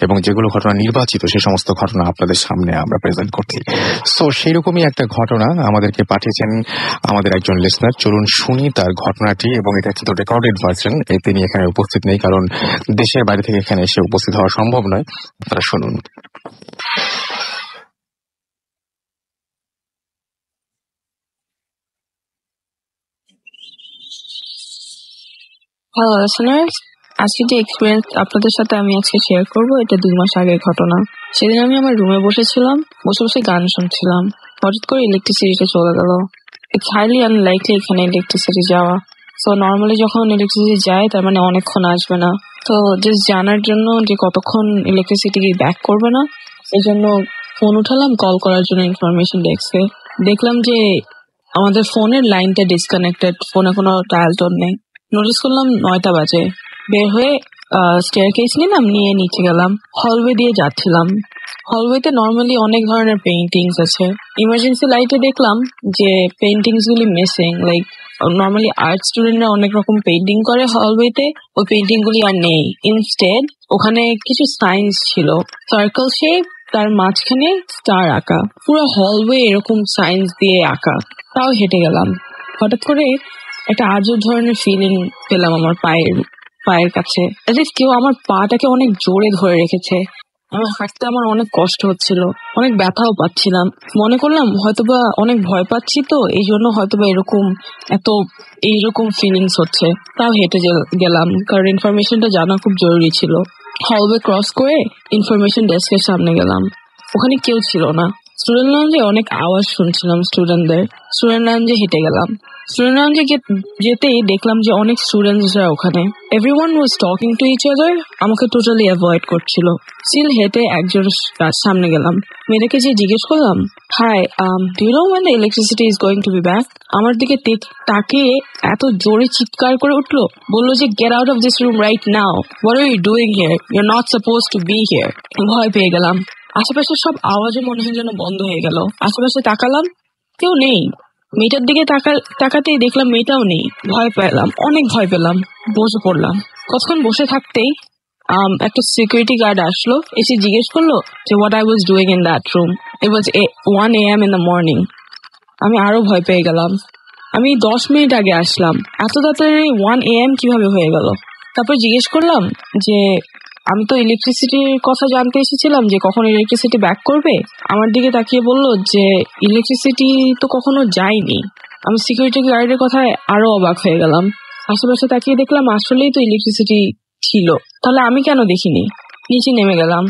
এবং যেগুলো ঘটনা নির্বাচিত সেই সমস্ত ঘটনা আপনাদের সামনে আমরা প্রেজেন্ট করছি। সো সেইরকমই একটা ঘটনা আমাদেরকে পাঠিয়েছেন আমাদের একজন লিসনার। চলুন শুনি তার ঘটনাটি, এবং এটা কিন্তু রেকর্ডেড ভার্সন, তিনি এখানে উপস্থিত নেই কারণ দেশের বাইরে থেকে এখানে এসে উপস্থিত হওয়া সম্ভব নয়। আপনারা শুনুন। হ্যালো লিসেনার্স, আজকে যে এক্সপিরিয়েন্স আপনাদের সাথে আমি আজকে শেয়ার করব এটা 2 মাস আগের ঘটনা। সেদিন আমি আমার রুমে বসেছিলাম, বসে গান শুনছিলাম। হঠাৎ করে ইলেকট্রিসিটিটা চলে গেল। ইটস হাইলি আনলাইকলি এখানে ইলেকট্রিসিটি যাওয়া। সো নর্মালি যখন ইলেকট্রিসিটি যায় তার মানে অনেকক্ষণ আসবে না। তো জাস্ট জানার জন্য যে কতক্ষণ ইলেকট্রিসিটি ব্যাক করবে না, এই জন্য ফোন উঠালাম কল করার জন্য ইনফরমেশন ডেস্কে। দেখলাম যে আমাদের ফোনের লাইনটা ডিসকানেক্টেড, ফোনে কোনো ডায়াল টোন নেই। নোটিস করলাম 9টা বাজে। বের হয়ে স্টেয়ারকেস নিয়ে নিচে গেলাম। হলওয়ে দিয়ে যাচ্ছিলাম। হলওয়েতে নর্মালি অনেক ধরনের পেইন্টিংস আছে। ইমার্জেন্সি লাইটে দেখলাম যে পেইন্টিংস গুলি মিসিং। লাইক নর্মালি আর্ট স্টুডেন্টরা অনেক রকম পেইন্টিং করে হলওয়েতে, ওই পেইন্টিং গুলি আর নেই। ইনস্টেড ওখানে কিছু সাইন্স ছিল, সার্কেল শেপ, তার মাঝখানে স্টার আঁকা, পুরো হলওয়ে এরকম সাইন্স দিয়ে আঁকা। তাও হেঁটে গেলাম। হঠাৎ করে একটা আজব ধরনের ফিলিং পেলাম আমার পায়ের কাছে, কেউ আমার পাটাকে অনেক জোরে ধরে রেখেছে। আমার হাঁটতে আমার অনেক কষ্ট হচ্ছিল, অনেক ব্যথাও পাচ্ছিলাম। মনে করলাম হয়তোবা অনেক ভয় পাচ্ছি, তো এই জন্য হয়তোবা এইরকম ফিলিংস হচ্ছে। তাও হেঁটে গেলাম কারণ ইনফরমেশনটা জানা খুব জরুরি ছিল। হলওয়ে ক্রস করে ইনফরমেশন ডেস্কের সামনে গেলাম। ওখানে কেউ ছিল না। স্টুডেন্ট লাউঞ্জে অনেক আওয়াজ শুনছিলাম স্টুডেন্টদের। স্টুডেন্ট লাউঞ্জে হেঁটে গেলাম। স্টুডেন্ট লাউঞ্জে যেতেই দেখলাম যে অনেক স্টুডেন্টসরা ওখানে। Everyone was talking to each other, আমাকে টোটালি অ্যাভয়েড করছিল। স্টিল হেঁটে একজন সামনে গেলাম। মেয়েটাকে যে জিজ্ঞেস করলাম, hi, do you know when the electricity is going to be back? আমার দিকে তাকিয়ে এত জোরে চিৎকার করে উঠলো, বললো যে get out of this room right now, what are you doing here, you are not supposed to be here. ভয় পেয়ে গেলাম। আশেপাশে সব আওয়াজও মনে হয় যেন বন্ধ হয়ে গেল। আশেপাশে তাকালাম, কেউ নেই। মেয়েটার দিকে তাকাতেই দেখলাম মেয়েটাও নেই। ভয় পেলাম, অনেক ভয় পেলাম। বসে পড়লাম। কতক্ষণ বসে থাকতেই একটা সিকিউরিটি গার্ড আসলো, এসে জিজ্ঞেস করলো যে what I was doing in that room. It was 1 AM in the morning. আমি আরো ভয় পেয়ে গেলাম। আমি 10 মিনিট আগে আসলাম, এত তাড়াতাড়ি 1 AM কিভাবে হয়ে গেল? তারপর জিজ্ঞেস করলাম যে আমি তো ইলেকট্রিসিটির কথা জানতে এসেছিলাম যে কখন ইলেকট্রিসিটি ব্যাক করবে। আমার দিকে তাকিয়ে বলল যে ইলেকট্রিসিটি তো কখনো যায়নি। আমি সিকিউরিটি গার্ডের কথায় আরো অবাক হয়ে গেলাম। আশেপাশে তাকিয়ে দেখলাম আসলেই তো ইলেকট্রিসিটি ছিল, তাহলে আমি কেন দেখিনি। নিচে নেমে গেলাম,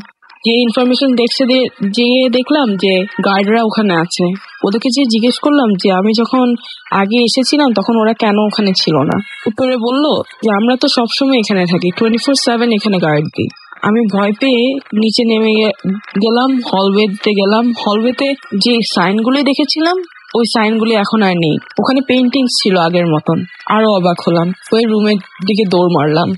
যে ইনফরমেশন যে দেখলাম যে গার্ডরা ওখানে আছে। ওদেরকে যে জিজ্ঞেস করলাম যে আমি যখন আগে এসেছিলাম তখন ওরা কেন ওখানে ছিল না। উত্তরে বলল যে আমরা তো সবসময় এখানে থাকি, 24/7 এখানে গার্ড দিই। আমি ভয় পেয়ে নিচে নেমে গেলাম, হলওয়েতে গেলাম। হলওয়েতে যে সাইনগুলো দেখেছিলাম ওই সাইনগুলো এখন আর নেই, ওখানে পেইন্টিংস ছিল আগের মতন। আরো অবাক হলাম, ওই রুমের দিকে দৌড় মারলাম।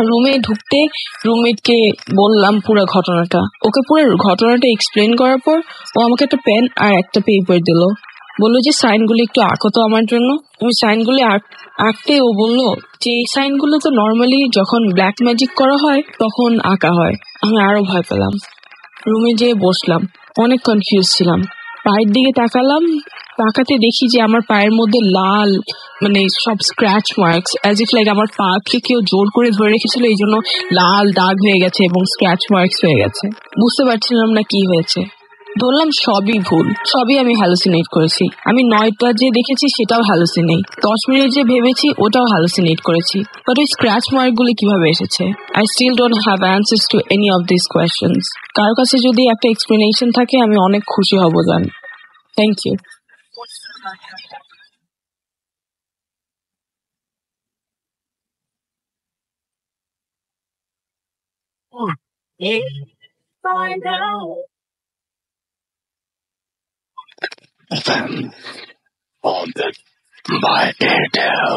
রুমে ঢুকতে রুমমেটকে বললাম পুরো ঘটনাটা। ওকে পুরো ঘটনাটা এক্সপ্লেন করার পর ও আমাকে একটা পেন আর একটা পেপার দিল, বললো যে সাইনগুলো একটু আঁকো তো আমার জন্য। আমি সাইনগুলো আঁকতে ও বললো যে এই সাইনগুলো তো নর্মালি যখন ব্ল্যাক ম্যাজিক করা হয় তখন আঁকা হয়। আমি আরো ভয় পেলাম, রুমে যেয়ে বসলাম, অনেক কনফিউজ ছিলাম। পায়ের দিকে তাকাতে দেখি যে আমার পায়ের মধ্যে লাল মানে সব scratch marks, as if like আমার পাকে কেউ জোর করে ধরে রেখেছিল, এই জন্য লাল দাগ হয়ে গেছে এবং স্ক্র্যাচ মার্কস হয়ে গেছে। বুঝতে পারছিলাম না কি হয়েছে। ধরলাম সবই ভুল, সবই আমি হ্যালুসিনেট করেছি। আমি 9টা যে দেখেছি সেটাও হ্যালুসিনেট, 10 মিনিট যে ভেবেছি ওটাও হ্যালুসিনেট করেছি। বাট ওই স্ক্র্যাচ মার্ক গুলি কিভাবে এসেছে? I still don't have answers to any of this questions. কারো কাছে যদি একটা এক্সপ্লেনেশন থাকে আমি অনেক খুশি হব জান। Thank you. On the my Airtel.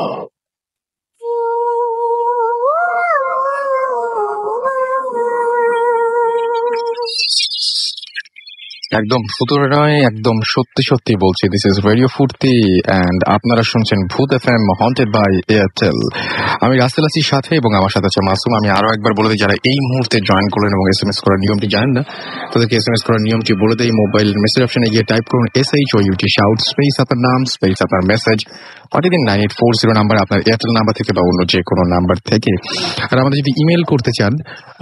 একদম ফুতুরে নয়, একদম সত্যি সত্যি বলছি। দিস ইজ রেডিও ফুর্তি অ্যান্ড আপনারা শুনছেন ভূত এফএম হন্টেড বাই এয়ারটেল। আমি রাসেল আছি সাথে এবং আমার সাথে আছে মাসুম। আমি আরো একবার বলে দিই, যারা এই মুহূর্তে জয়েন করলেন এবং এসএমএস করার নিয়মটি জানেন না তাদেরকে এসএমএস করার নিয়মটি বলে দেই। মোবাইল মেসেজ অপশনে গিয়ে টাইপ করুন SHOUT শাউট স্পেস আপনার নাম স্পেস আপনার মেসেজ, পাঠিয়ে দিন 9840 নাম্বার, আপনার এয়ারটেল নাম্বার থেকে বা অন্য যে কোনো নাম্বার থেকে। আর আমাদের যদি ইমেল করতে চান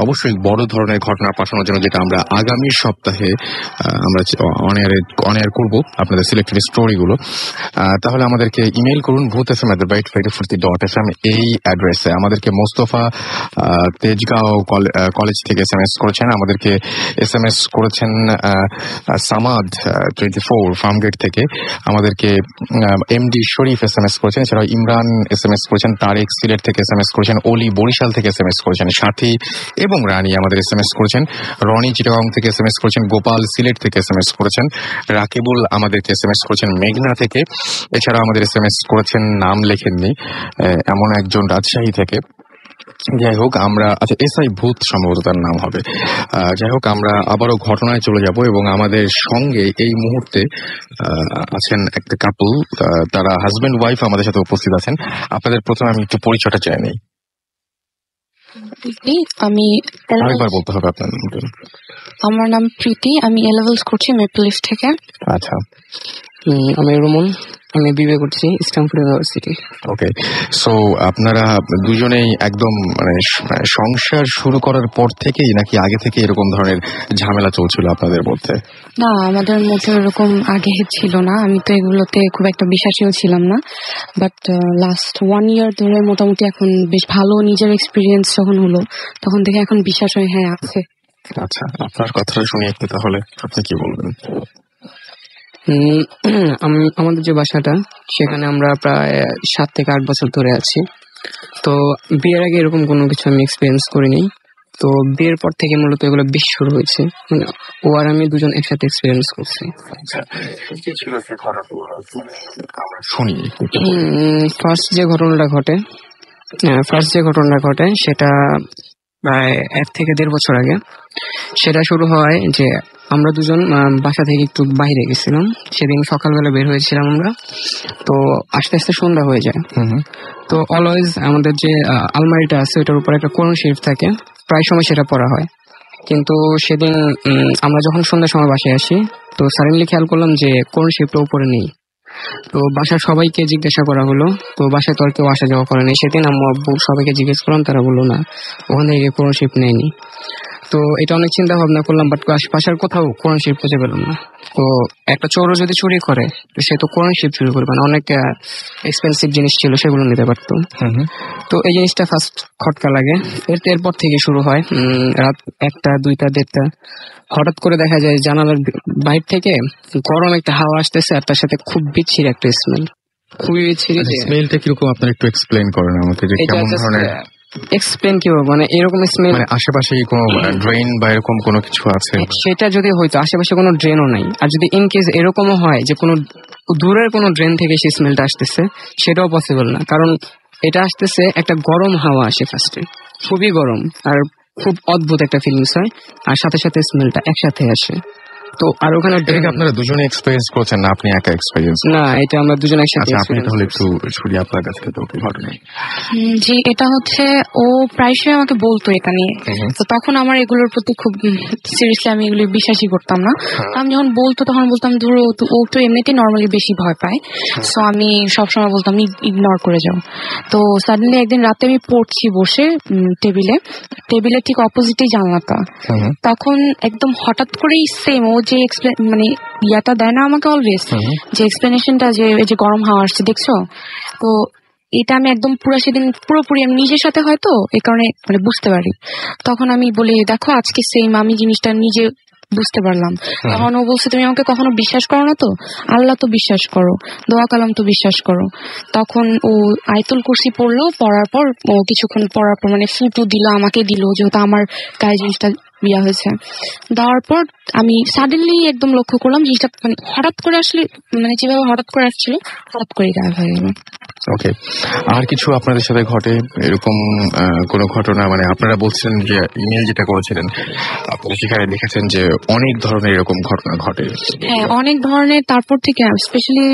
অবশ্যই বড় ধরনের ঘটনা পাঠানোর জন্য, যেটা আমরা আগামী সপ্তাহে আমরা অন-এয়ার করবো আপনাদের সিলেক্টেড স্টোরিগুলো, তাহলে আমাদেরকে ইমেল করুন bhuthfm@radiofurti.fm এই অ্যাড্রেসে। আমাদেরকে মোস্তফা তেজগাঁও কলেজ থেকে এসএমএস করেছেন, আমাদেরকে এসএমএস করেছেন সামাদ 24 ফার্মগেট থেকে, আমাদেরকে এমডি শরীফ এসএমএস করেছেন, এছাড়াও ইমরান এসএমএস করেছেন, তারেক সিলেট থেকে এসএমএস করেছেন, অলি বরিশাল থেকে এসএমএস করেছেন, সাথী এবং রানী আমাদের এসএমএস করেছেন, রনি চিটাগাং থেকে এসএমএস করেছেন, গোপাল সিলেট থেকে এসএমএস করেছেন, রাকিবুল আমাদেরকে এসএমএস করেছেন মেঘনা থেকে, এছাড়া আমাদের এসএমএস করেছেন নাম লেখেননি এমন একজন রাজশাহী থেকে। যাই হোক, আমরা আচ্ছা এসআই ভূত সম্ভবত তার নাম হবে। যাই হোক, আমরা আবারও ঘটনায় চলে যাব এবং আমাদের সঙ্গে এই মুহূর্তে আছেন একটা কাপল, তারা হাজবেন্ড ওয়াইফ আমাদের সাথে উপস্থিত আছেন। আপনাদের প্রথমে আমি একটু পরিচয়টা চাই নেই। আমি আরেকবার বলতে হবে আপনার নাম। আমার নাম প্রীতি, আমি এ-লেভেলস করছি মেপল লিফ থেকে। আচ্ছা, আমি রুমন, আমি বিবিএ করছি স্ট্যানফোর্ড ইউনিভার্সিটি। ওকে, সো আপনারা দুজনেই একদম মানে সংসার শুরু করার পর থেকেই নাকি আগে থেকে এরকম ধরনের ঝামেলা চলছিল আপনাদের মধ্যে? না, আমাদের মধ্যে এরকম আগে ছিল না। আমি তো এগুলোতে খুব একটা বিশ্বাসীও ছিলাম না, বাট লাস্ট 1 year ধরে মোটামুটি এখন বেশ ভালো নিজের এক্সপিরিয়েন্স যখন হলো তখন থেকে এখন বিশ্বাস হয় হ্যাঁ আছে। আচ্ছা, আপনার কথাটা শুনি একটু, তাহলে আপনি কি বলবেন? আমাদের যে বাসাটা সেখানে আমরা প্রায় 7 থেকে 8 বছর ধরে আছি। তো বিয়ের আগে এরকম কোনো কিছু আমি এক্সপিরিয়েন্স করিনি। তো বিয়ের পর থেকে মূলত এগুলো বেশি শুরু হয়েছে, ও আর আমি দুজন একসাথে এক্সপিরিয়েন্স করছি। ফার্স্ট যে ঘটনাটা ঘটে সেটা প্রায় 1 থেকে 1.5 বছর আগে। সেটা শুরু হয় যে আমরা দুজন বাসা থেকে একটু বাইরে গেছিলাম। সেদিন সকালবেলা বের হয়েছিলাম আমরা, তো আস্তে আস্তে সন্ধ্যা হয়ে যায়। তো অলওয়েজ আমাদের যে আলমারিটা আছে ওটার উপর একটা কোরআন শরীফ থাকে, প্রায় সময় সেটা পড়া হয়। কিন্তু সেদিন আমরা যখন সন্ধ্যার সময় বাসায় আসি তো সাডেনলি খেয়াল করলাম যে কোরআন শরীফটা উপরে নেই। তো বাসার সবাইকে জিজ্ঞাসা করা হলো, তো বাসায় তো আর কেউ আসা যাওয়া করেনি। সেদিন আম্মু আব্বু সবাইকে জিজ্ঞেস করলাম, তারা বললো না, ওখান থেকে কোরআন শরীফ নেয়নি। তো এটা অনেক চিন্তা ভাবনা করলাম, বাট আশেপাশের কোথাও কোরআন শরীফ খুঁজে পেলাম না। তো একটা চোরও যদি চুরি করে তো সে তো কোরআন শরীফ চুরি করবে না, অনেক এক্সপেন্সিভ জিনিস ছিল সেগুলো নিতে পারতো। তো এই জিনিসটা ফার্স্ট খটকা লাগে। এরপর থেকে শুরু হয় রাত 1টা 2টা 1:30। হঠাৎ করে দেখা যায় জানালার বাইর থেকে গরম একটা হাওয়া আসতেছে, আর তার সাথে খুব বিচ্ছিরি একটা স্মেল, খুবই বিচ্ছিরি। স্মেলটা কিরকম আপনারা একটু এক্সপ্লেইন করেন আমাকে, যে এটা কেমন ধরনের? এক্সপ্লেন কি বলবো, মানে এরকম স্মেল। মানে আশেপাশে কি কোনো ড্রেন বা এরকম কোনো কিছু আছে? সেটা যদি হয়তো আশেপাশে কোনো ড্রেনও নাই, আর যদি ইন কেস এরকমও হয় যে কোনো দূরের কোনো ড্রেন থেকে সেই স্মেলটা আসতেছে, সেটাও পসিবল না। কারণ এটা আসতেছে একটা গরম হাওয়া আসে ফার্স্টে, খুবই গরম, আর খুব অদ্ভুত একটা ফিলিংস হয়, আর সাথে সাথে স্মেলটা একসাথে আসে। তো আর ওখানে এটাকে আপনারা দুজনে এক্সপেরিয়েন্স করছেন না আপনি একা এক্সপেরিয়েন্স? না, এটা আমরা দুজন একসাথে। আচ্ছা, আপনি তাহলে একটু শুনি আপনার কাছ থেকে ঘটনা। জি, এটা হচ্ছে ও প্রায়শই আমাকে বলতো এটা নিয়ে। তো তখন আমার এগুলোর প্রতি খুব সিরিয়াসলি আমি এগুলো বিশ্বাসই করতাম না। আমি যখন বলতো তখন বলতাম ধরো ও তো এমনিতেই নর্মালি বেশি ভয় পায়, সো আমি সবসময় বলতাম ইগনোর করে যাও। তো সাডেনলি একদিন রাতে আমি পড়ছি বসে টেবিলের ঠিক অপোজিটেই জানলাটা, তখন একদম হঠাৎ করেই সেম ও যে মানে ইয়াটা দেয় না আমাকে অলওয়েজ, যে এক্সপ্লেনেশনটা যে গরম হাওয়া আসছে দেখছো, তো এটা আমি একদম সেদিন পুরোপুরি আমি নিজের সাথে হয়তো এই কারণে মানে বুঝতে পারি। তখন আমি বলি দেখো আজকে সেম আমি জিনিসটা নিজে বুঝতে পারলাম। তখন ও বলছে তুমি আমাকে কখনো বিশ্বাস করো না তো, আল্লাহ তো বিশ্বাস করো, দোয়া কালাম তো বিশ্বাস করো। তখন ও আয়াতুল কুরসি পড়লো, পড়ার পর ও কিছুক্ষণ পড়ার পর মানে ফুটু দিল, আমাকে দিল, যেহেতু আমার গায়ে জিনিসটা বিয়া হয়েছে। দেওয়ার পর আমি সাডেনলি একদম লক্ষ্য করলাম জিনিসটা মানে হঠাৎ করে আসলে মানে যেভাবে হঠাৎ করে আসছিল হঠাৎ করে গায়েব হয়ে গেল। ওকে, আর কিছু আপনাদের সাথে ঘটে এরকম কোনো ঘটনা? মানে আপনারা বলছেন যে ইমেল যেটা করেছিলেন আপনারা সেখানে লিখেছেন যে অনেক ধরনের এরকম ঘটনা ঘটে। হ্যাঁ, অনেক ধরনের। তারপর থেকে স্পেশালি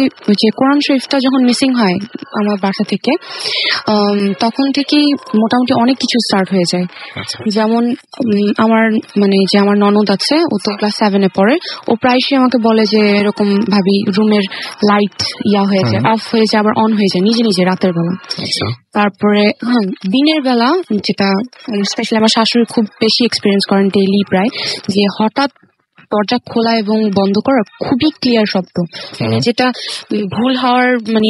যে কোরআন শরীফটা যখন মিসিং হয় আমার বাসা থেকে, তখন থেকেই মোটামুটি অনেক কিছু স্টার্ট হয়ে যায়। যেমন আমার মানে যে আমার ননদ আছে, ও তো ক্লাস 7-এ পড়ে, ও প্রায়শই আমাকে বলে যে এরকম ভাবি রুমের লাইট হয়ে যায়, অফ হয়ে যায়, আবার অন হয়ে যায় নিজে নিজে রাতের বেলা। তারপরে দিনের বেলা, যেটা স্পেশালি আমার শাশুড়ি খুব বেশি এক্সপিরিয়েন্স করেন ডেইলি প্রায়, যে হঠাৎ দরজা খোলা এবং বন্ধ করা খুবই ক্লিয়ার শব্দ, মানে যেটা ভুল হওয়ার মানে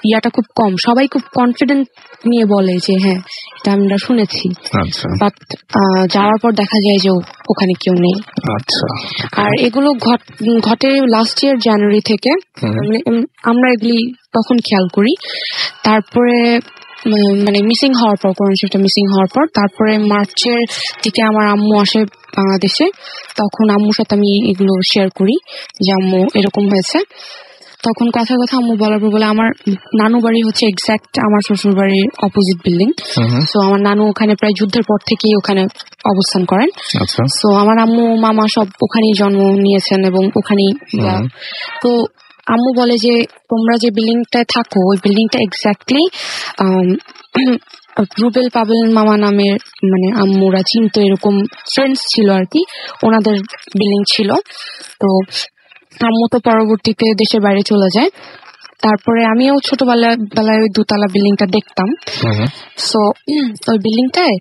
ইয়াটা খুব কম। সবাই খুব কনফিডেন্ট নিয়ে বলে যে হ্যাঁ এটা আমরা শুনেছি, বাট যাওয়ার পর দেখা যায় যে ওখানে কেউ নেই। আর এগুলো ঘটে লাস্ট ইয়ার জানুয়ারি থেকে, আমরা এগুলি তখন খেয়াল করি। তারপরে মানে মিসিং হওয়ার পর, কোরআন শরীফটা মিসিং হওয়ার পর, তারপরে মার্চের দিকে আমার আম্মু আসে বাংলাদেশে। তখন আম্মুর সাথে আমি এগুলো শেয়ার করি যে আম্মু এরকম হয়েছে। তখন কথা আম্মু বলার পর বলে, আমার নানু বাড়ি হচ্ছে এক্সাক্ট আমার শ্বশুর বাড়ির অপোজিট বিল্ডিং। সো আমার নানু ওখানে প্রায় যুদ্ধের পর থেকেই ওখানে অবস্থান করেন। সো আমার আম্মু মামা সব ওখানেই জন্ম নিয়েছেন এবং ওখানেই। তো আম্মু বলে যে তোমরা যে বিল্ডিংটায় থাকো ওই বিল্ডিংটা এক্স্যাক্টলি রুবেল পাবেল মামা নামের মানে আম্মুরা চিনতো, এরকম ফ্রেন্ডস ছিল আর কি, ওনাদের বিল্ডিং ছিল। তো আম্মু তো পরবর্তীতে দেশের বাইরে চলে যায়। তারপরে আমিও ছোটবেলায় ওই 2তলা বিল্ডিংটা দেখতাম। সো ওই বিল্ডিংটায়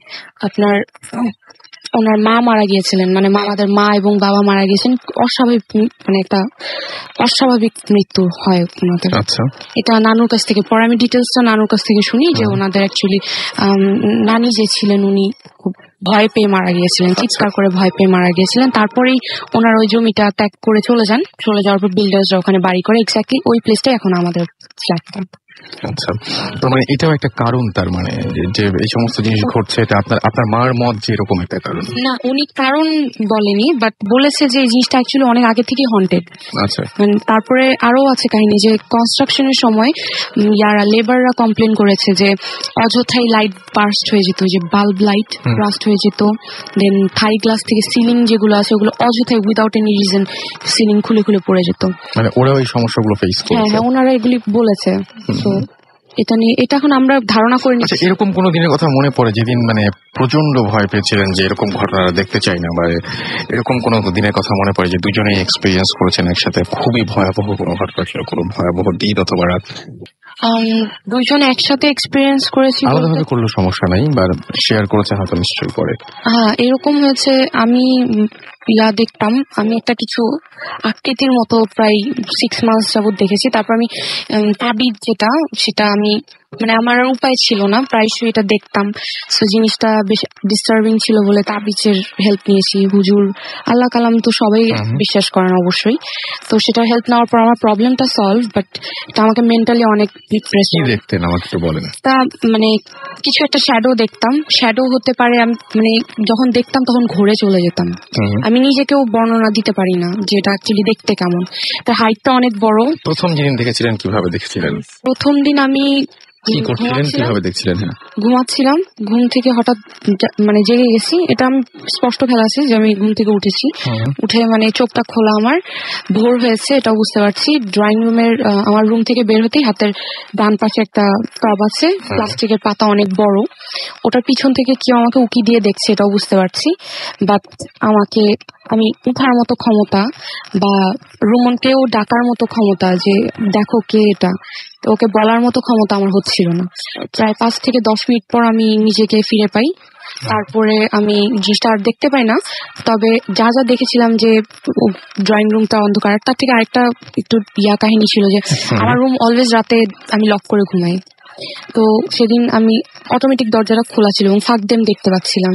আপনার ওনার মা মারা গিয়েছিলেন, মানে আমাদের মা এবং বাবা মারা গিয়েছেন। অস্বাভাবিক মানে একটা অস্বাভাবিক মৃত্যু হয় ওনাদের। এটা নানুর কাছ থেকে, পরে আমি ডিটেলসটা নানুর কাছ থেকে শুনি যে ওনাদের অ্যাকচুয়ালি নানি যে ছিলেন উনি খুব ভয় পেয়ে মারা গিয়েছিলেন, চিৎকার করে ভয় পেয়ে মারা গিয়েছিলেন। তারপরেই ওনার ওই জমিটা ত্যাগ করে চলে যাওয়ার পর বিল্ডার্সরা ওখানে বাড়ি করে, এক্স্যাক্টলি ওই প্লেসটাই এখন আমাদের ফ্ল্যাটটা। আচ্ছা, তো মানে এটাও একটা কারণ, তার মানে যে এই সমস্ত জিনিস ঘটছে এটা আপনার মার মত যে এরকম একটা কারণ? না, উনি কারণ বলেনি, বাট বলেছে যে এই জিনিসটা অ্যাকচুয়ালি অনেক আগে থেকেই হন্টেড। আচ্ছা, তারপরে আরো আছে কাহিনী যে কনস্ট্রাকশনের সময় লেবাররা কমপ্লেন করেছে যে অযথাই লাইট বার্স্ট হয়ে যেত, যে বাল্ব লাইট বার্স্ট হয়ে যেত। দেন থাই গ্লাস থেকে সিলিং যেগুলো আছে ওগুলো অযথাই উইদাউট এনি রিজন সিলিং খুলে পড়ে যেত। মানে ওরা ওই সমস্যাগুলো ফেস করে? হ্যাঁ, ওনারা এগুলি বলেছে। তো এটা নিয়ে এটা এখন আমরা ধারণা করে আচ্ছা, নিচ্ছি। এরকম কোনো দিনের কথা মনে পড়ে যেদিন মানে প্রচন্ড ভয় পেয়েছিলেন যে এরকম ঘটনা দেখতে চাই না, বা এরকম কোনো দিনের কথা মনে পড়ে যে দুজনেই এক্সপিরিয়েন্স করেছেন একসাথে, খুবই ভয়াবহ কোনো ঘটনা ছিল, কোনো ভয়াবহ দিন অথবা রাত? দুইজন একসাথে এক্সপিরিয়েন্স করেছি বলতে আলাদাভাবে করলেও সমস্যা নাই, বা শেয়ার করেছে হয়তো নিশ্চয়ই পরে। হ্যাঁ, এরকম হয়েছে। আমি দেখতাম, আমি একটা কিছু আকৃতির মতো প্রায় 6 মাস যাবত দেখেছি। তারপর আমি তাবিজ যেটা, সেটা আমি মানে আমার আর উপায় ছিল না, প্রায়শই এটা দেখতাম। সো জিনিসটা বেশ ডিস্টার্বিং ছিল বলে তাবিজের হেল্প নিয়েছি। হুজুর, আল্লাহ কালাম তো সবাই বিশ্বাস করেন অবশ্যই, তো সেটা হেল্প নেওয়ার পর আমার প্রবলেমটা সলভ, বাট এটা আমাকে মেন্টালি অনেক ডিপ্রেস। কি দেখতেন আমাকে একটু বলেন। তা মানে কিছু একটা শ্যাডো দেখতাম, শ্যাডো হতে পারে, আমি মানে যখন দেখতাম তখন ঘুরে চলে যেতাম। আমি নিজেকেও বর্ণনা দিতে পারি না যে এটা অ্যাকচুয়ালি দেখতে কেমন। তার হাইটটা অনেক বড়। প্রথম যেদিন দেখেছিলেন কিভাবে দেখেছিলেন, প্রথম দিন আমি কি করছিলেন, কিভাবে দেখছিলেন? হ্যাঁ, ঘুমাচ্ছিলাম, ঘুম থেকে হঠাৎ মানে জেগে গেছি। এটা আমি স্পষ্ট খেয়াল আছে যে আমি ঘুম থেকে উঠেছি, উঠে মানে চোখটা খোলা, আমার ভোর হয়েছে এটা বুঝতে পারছি। ড্রয়িং রুমের আমার রুম থেকে বের হতেই হাতের ডান পাশে একটা টব আছে, প্লাস্টিকের পাতা অনেক বড়, ওটার পিছন থেকে কেউ আমাকে উকি দিয়ে দেখছে এটাও বুঝতে পারছি। বাট আমাকে আমি উঠার মতো ক্ষমতা বা রুমনকেও ডাকার মতো ক্ষমতা যে দেখো কে এটা, ওকে বলার মতো ক্ষমতা আমার হচ্ছিল না। প্রায় 5 থেকে 10 মিনিট পর আমি নিজেকে ফিরে পাই। তারপরে আমি জিনিসটা আর দেখতে পাই না, তবে যা যা দেখেছিলাম যে ড্রয়িং রুমটা অন্ধকার, তার থেকে আরেকটা একটু কাহিনী ছিল যে আমার রুম অলওয়েজ রাতে আমি লক করে ঘুমাই। তো সেদিন আমি অটোমেটিক দরজাটা খোলা ছিল এবং ফাঁক দিয়ে আমি দেখতে পাচ্ছিলাম।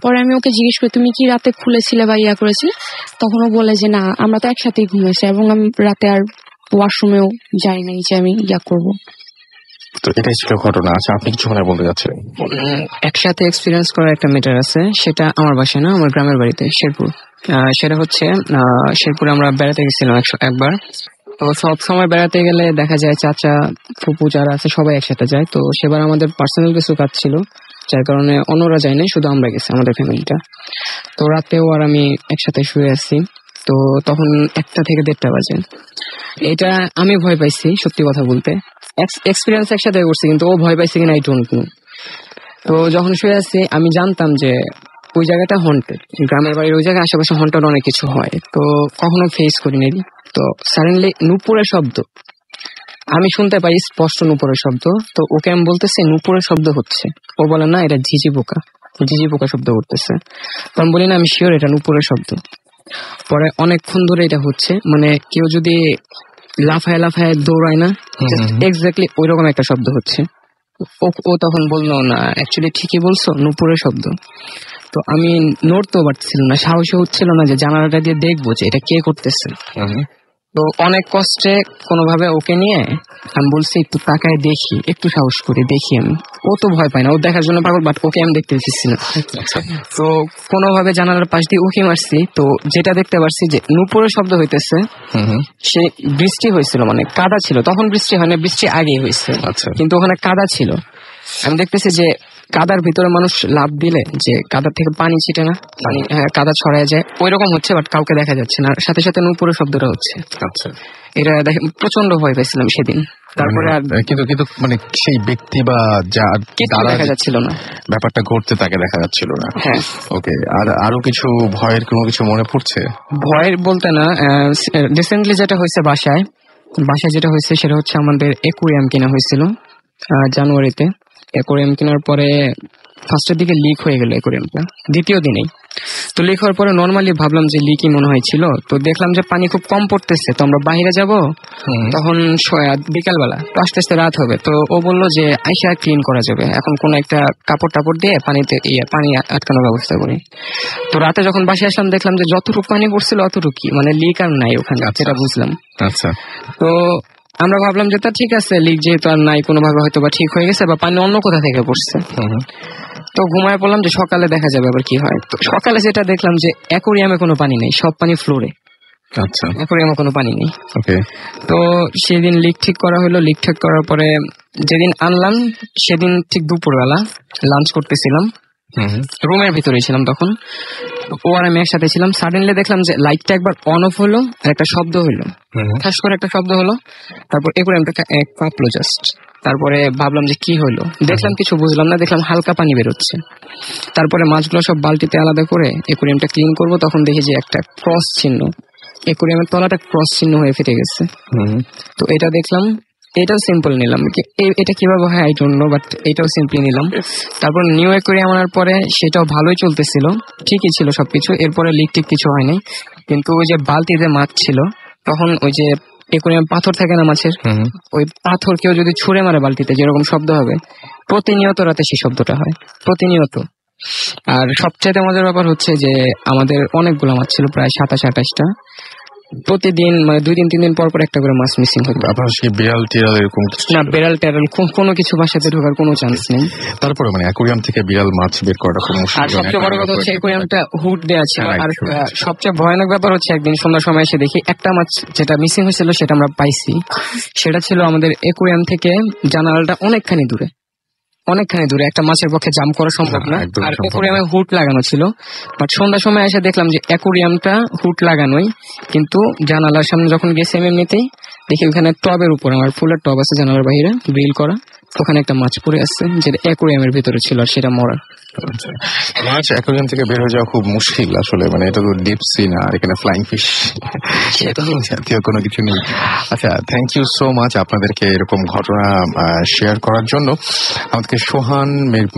পরে আমি ওকে জিজ্ঞেস করি তুমি কি রাতে খুলেছিলে বা করেছিলে, তখন ও বলে যে না, আমরা তো একসাথেই ঘুমিয়েছি এবং আমি রাতে আর ওয়াশরুমেও যাই নাই যে আমি করব। তো এটাই ছিল ঘটনা। আচ্ছা, আপনি কিছু মনে বলতে যাচ্ছিলেন? একসাথে এক্সপিরিয়েন্স করার একটা ম্যাটার আছে, সেটা আমার বাসায় না, আমার গ্রামের বাড়িতে শেরপুর। সেটা হচ্ছে শেরপুরে আমরা বেড়াতে গেছিলাম একবার। তো সব সময় বেড়াতে গেলে দেখা যায় চাচা ফুপু যারা আছে সবাই একসাথে যায়। তো সেবার আমাদের পার্সোনাল কিছু কাজ ছিল, যার কারণে অন্যরা যায় নাই, শুধু আমরা গেছি আমাদের ফ্যামিলিটা। তো রাতেও আর আমি একসাথে শুয়ে আছি। তো তখন 1টা থেকে 1:30 বাজে। এটা আমি ভয় পাইছি, সত্যি কথা বলতে। এক্সপিরিয়েন্স একসাথে করছি, কিন্তু ও ভয় পাইছে কিনা আই ডোন্ট নো। তো যখন শুয়ে আছি আমি জানতাম যে ওই জায়গাটা হন্টেড, গ্রামের বাড়ির ওই জায়গায় আশেপাশে হন্টেড অনেক কিছু হয়, তো কখনো ফেস করিনি। তো সাডেনলি নুপুরের শব্দ আমি শুনতে পাই, স্পষ্ট নুপুরের শব্দ। তো ওকে আমি বলতেছি নুপুরের শব্দ হচ্ছে, ও বলে না এটা ঝিঝি পোকা শব্দ করতেছে। তো আমি বলি না, আমি শিওর এটা নুপুরের শব্দ। পরে অনেকক্ষণ ধরে এটা হচ্ছে, মানে কেউ যদি লাফায় লাফায় দৌড়ায় না, এক্স্যাক্টলি ওই রকম একটা শব্দ হচ্ছে। ও তখন বললো না অ্যাকচুয়ালি ঠিকই বলছো, নুপুরের শব্দ। তো আমি নড়তেও পারছিল না, সাহসও হচ্ছিল না যে জানালাটা দিয়ে দেখবো যে এটা কে করতেছে। তো অনেক কষ্টে কোনোভাবে ওকে নিয়ে আমি বলছি একটু তাকায় দেখি, একটু সাহস করে দেখি আমি। ও তো ভয় পায় না, ও দেখার জন্য পাগল, বাট ওকে আমি দেখতে দিচ্ছি না। তো কোনোভাবে জানালার পাশ দিয়ে উঁকি মারছি, তো যেটা দেখতে পারছি যে নুপুরের শব্দ হইতেছে। সে বৃষ্টি হয়েছিল, মানে কাদা ছিল, তখন বৃষ্টি হয় না, বৃষ্টি আগেই হয়েছে, কিন্তু ওখানে কাদা ছিল। আমি দেখতেছি যে কাদার ভিতরে মানুষ লাফ দিলে যে কাদার থেকে পানি ছিটে না, পানি কাদা ছড়ায় যায়, ওই রকম হচ্ছে, বাট কাউকে দেখা যাচ্ছে না। সাথে সাথে নুপুরের শব্দটা হচ্ছে। আচ্ছা, এটা দেখে প্রচন্ড ভয় পাইছিলাম সেদিন। তারপরে কিন্তু মানে সেই ব্যক্তি বা দেখা যাচ্ছিল না, ব্যাপারটা ঘটতে তাকে দেখা যাচ্ছিল না। হ্যাঁ, ওকে। আর আরো কিছু ভয়ের কোনো কিছু মনে পড়ছে? ভয়ের বলতে না, রিসেন্টলি যেটা হয়েছে বাসায় যেটা হয়েছে সেটা হচ্ছে আমাদের অ্যাকুয়ারিয়াম কেনা হয়েছিল জানুয়ারিতে। অ্যাকুয়ারিয়াম কেনার পরে ফার্স্টের দিকে লিক হয়ে গেল অ্যাকুয়ারিয়ামটা, দ্বিতীয় দিনেই। তো লিক হওয়ার পরে নর্মালি ভাবলাম যে লিকই মনে হয়েছিল। তো দেখলাম যে পানি খুব কম পড়তেছে, তো আমরা বাইরে যাব, তখন বিকালবেলা, তো আস্তে আস্তে রাত হবে। তো ও বললো যে আইসা ক্লিন করা যাবে, এখন কোন একটা কাপড় টাপড় দিয়ে পানিতে পানি আটকানোর ব্যবস্থা করি। তো রাতে যখন বাসায় আসলাম দেখলাম যে যতটুকু পানি পড়ছিল অতটুকুই, মানে লিক আর নাই ওখানে, সেটা বুঝলাম। আচ্ছা। তো আমরা ভাবলাম যে তা ঠিক আছে, লিক যেহেতু আর নাই, কোনোভাবে হয়তো বা ঠিক হয়ে গেছে, বা পানি অন্য কোথা থেকে পড়ছে। তো ঘুমায় পড়লাম যে সকালে দেখা যাবে আবার কি হয়। তো সকালে যেটা দেখলাম যে অ্যাকুয়ারিয়ামে কোনো পানি নেই, সব পানি ফ্লোরে। আচ্ছা, অ্যাকুয়ারিয়ামে কোনো পানি নেই। ওকে। তো সেদিন লিক ঠিক করা হলো। লিক ঠিক করার পরে যেদিন আনলাম সেদিন ঠিক দুপুরবেলা লাঞ্চ করতেছিলাম, রুমের ভিতরেই ছিলাম তখন। ও আর আমি একসাথে ছিলাম। সাডেনলি দেখলাম যে লাইটটা একবার অন অফ হলো, আর একটা শব্দ হইলো, ঠাস করে একটা শব্দ হলো। তারপর অ্যাকুয়ারিয়ামটা কাঁপলো জাস্ট। তারপরে ভাবলাম যে কি হলো, দেখলাম কিছু বুঝলাম না, দেখলাম হালকা পানি বেরোচ্ছে। তারপরে মাছগুলো সব বালতিতে আলাদা করে অ্যাকুরিয়ামটা ক্লিন করব, তখন দেখি যে একটা ক্রস চিহ্ন, অ্যাকুরিয়ামের তলাটা ক্রস চিহ্ন হয়ে ফেটে গেছে। তো এটা দেখলাম, এটাও সিম্পল নিলাম, এটা কিভাবে হয় আই ডোন্ট নো, বাট এটাও সিম্পলি নিলাম। তারপর নিউ অ্যাকুরিয়াম আনার পরে সেটাও ভালোই চলতেছিল, ঠিকই ছিল সবকিছু, এরপরে লিক টিক কিছু হয়নি। কিন্তু ওই যে বালতিতে মাছ ছিল, তখন ওই যে অ্যাকুরিয়াম পাথর থাকে না মাছের, ওই পাথর কেউ যদি ছুঁড়ে মারে বালতিতে যেরকম শব্দ হবে, প্রতিনিয়ত রাতে সেই শব্দটা হয়, প্রতিনিয়ত। আর সবচেয়ে মজার ব্যাপার হচ্ছে যে আমাদের অনেকগুলো মাছ ছিল, প্রায় 27-28টা। প্রতিদিন মানে 2-3 দিন পর পর একটা করে মাছ মিসিং হতো। আপনার সেই বিড়াল টিড়াল এরকম না, বেড়াল টেরাল কোনো কিছু বাসাতে ঢোকার কোনো চান্স নেই। তারপরে মানে অ্যাকুরিয়াম থেকে বিড়াল মাছ বের করাটা কোনো আর সবচেয়ে বড় কথা হচ্ছে অ্যাকুরিয়ামটা হুড দেওয়া ছিল। আর সবচেয়ে ভয়ানক ব্যাপার হচ্ছে একদিন সন্ধ্যার সময় এসে দেখি একটা মাছ যেটা মিসিং হয়েছিল সেটা আমরা পাইছি। সেটা ছিল আমাদের অ্যাকুরিয়াম থেকে জানালাটা অনেকখানি দূরে, একটা মাছের পক্ষে জাম্প করা সম্ভব না। আর অ্যাকুরিয়ামে হুড লাগানো ছিল, বাট সন্ধ্যার সময় এসে দেখলাম যে অ্যাকুরিয়ামটা হুড লাগানোই, কিন্তু জানালার সামনে যখন গেছে এমনিতেই দেখি ওখানে টবের উপর, আমার ফুলের টব আছে জানালার বাইরে গ্রিল করা, ওখানে একটা মাছ পড়ে আছে যেটা অ্যাকুরিয়ামের ভিতরে ছিল, আর সেটা মরা। মাছ অ্যাকুরিয়াম থেকে বের হয়ে যাওয়া খুব মুশকিল আসলে, মানে এটা তো ডিপ সি না, আর এখানে ফ্লাইং ফিশ জাতীয় কোনো কিছু নেই। আচ্ছা, থ্যাংক ইউ সো মাচ আপনাদেরকে এরকম ঘটনা শেয়ার করার জন্য। আমাদেরকে সোহান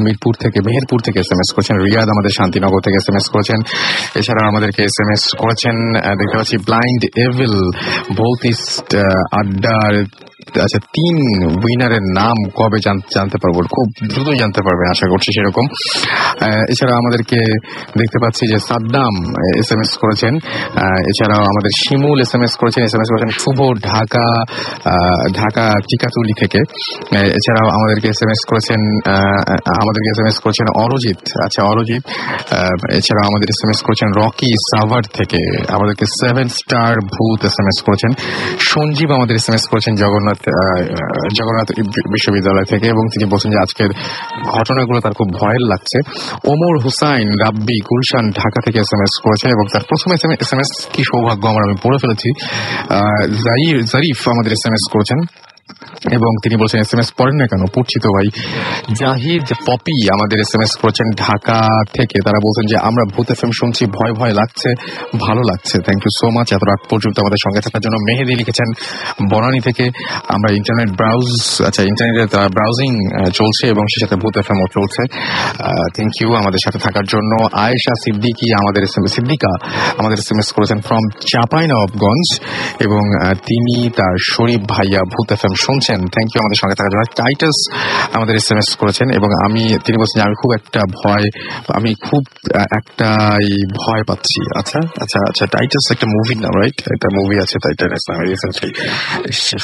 মেহেরপুর থেকে SMS করেছেন, রিয়াদ আমাদের শান্তিনগর থেকে SMS করেছেন, এছাড়া আমাদেরকে SMS করেছেন দেখতে পাচ্ছি ব্লাইন্ড এভিল, ভৌতিস্ট আড্ডার। আচ্ছা, 3 উইনারের নাম কবে জানতে পারবো? খুব দ্রুত জানতে পারবে আশা করছি সেরকম। এছাড়া আমাদেরকে দেখতে পাচ্ছি যে সাদ্দাম SMS করেছেন, এছাড়াও আমাদের শিমুল SMS করেছেন শুভ ঢাকা টিকাতুলি থেকে। এছাড়াও আমাদেরকে SMS করেছেন অরজিৎ। আচ্ছা, অরজিৎ। এছাড়াও আমাদের SMS করেছেন রকি সাভার থেকে, আমাদেরকে 7 স্টার ভূত SMS করেছেন। সঞ্জীব আমাদের SMS করেছেন জগন্নাথ বিশ্ববিদ্যালয় থেকে, এবং তিনি বলছেন যে আজকের ঘটনাগুলো তার খুব ভয়ের লাগছে। ওমর হুসাইন রাব্বি গুলশান ঢাকা থেকে SMS করেছেন, এবং তার প্রথম SMS কি সৌভাগ্য আমার, আমি পড়ে ফেলেছি। জারিফ আমাদের SMS করেছেন, এবং তিনি বলছেন SMS পড়েন না কেন? পড়ছি তো ভাই। জাহিদ পপি আমাদের SMS করেছেন ঢাকা থেকে, তারা বলছেন যে আমরা ভূত FM শুনছি, ভয় লাগছে, ভালো লাগছে। থ্যাংক ইউ সো মাচ এত রাত পর্যন্ত আমাদের সঙ্গে থাকার জন্য। মেহেদি লিখেছেন বনানী থেকে, আমরা ইন্টারনেটের ব্রাউজিং চলছে এবং সে সাথে ভূত FM ও চলছে। থ্যাংক ইউ আমাদের সাথে থাকার জন্য। আয়েশা সিদ্দিকা আমাদের SMS করেছেন ফ্রম চাঁপাইনবাবগঞ্জ, এবং তিনি তার শরীফ ভাইয়া ভূত FM শুনছেন। থ্যাংক ইউ আমাদের সঙ্গে থাকার জন্য। টাইটাস আমাদের SMS করেছেন, এবং তিনি বলছেন যে আমি খুব ভয় পাচ্ছি। আচ্ছা, টাইটাস একটা মুভি না, রাইট? একটা মুভি আছে টাইটাস,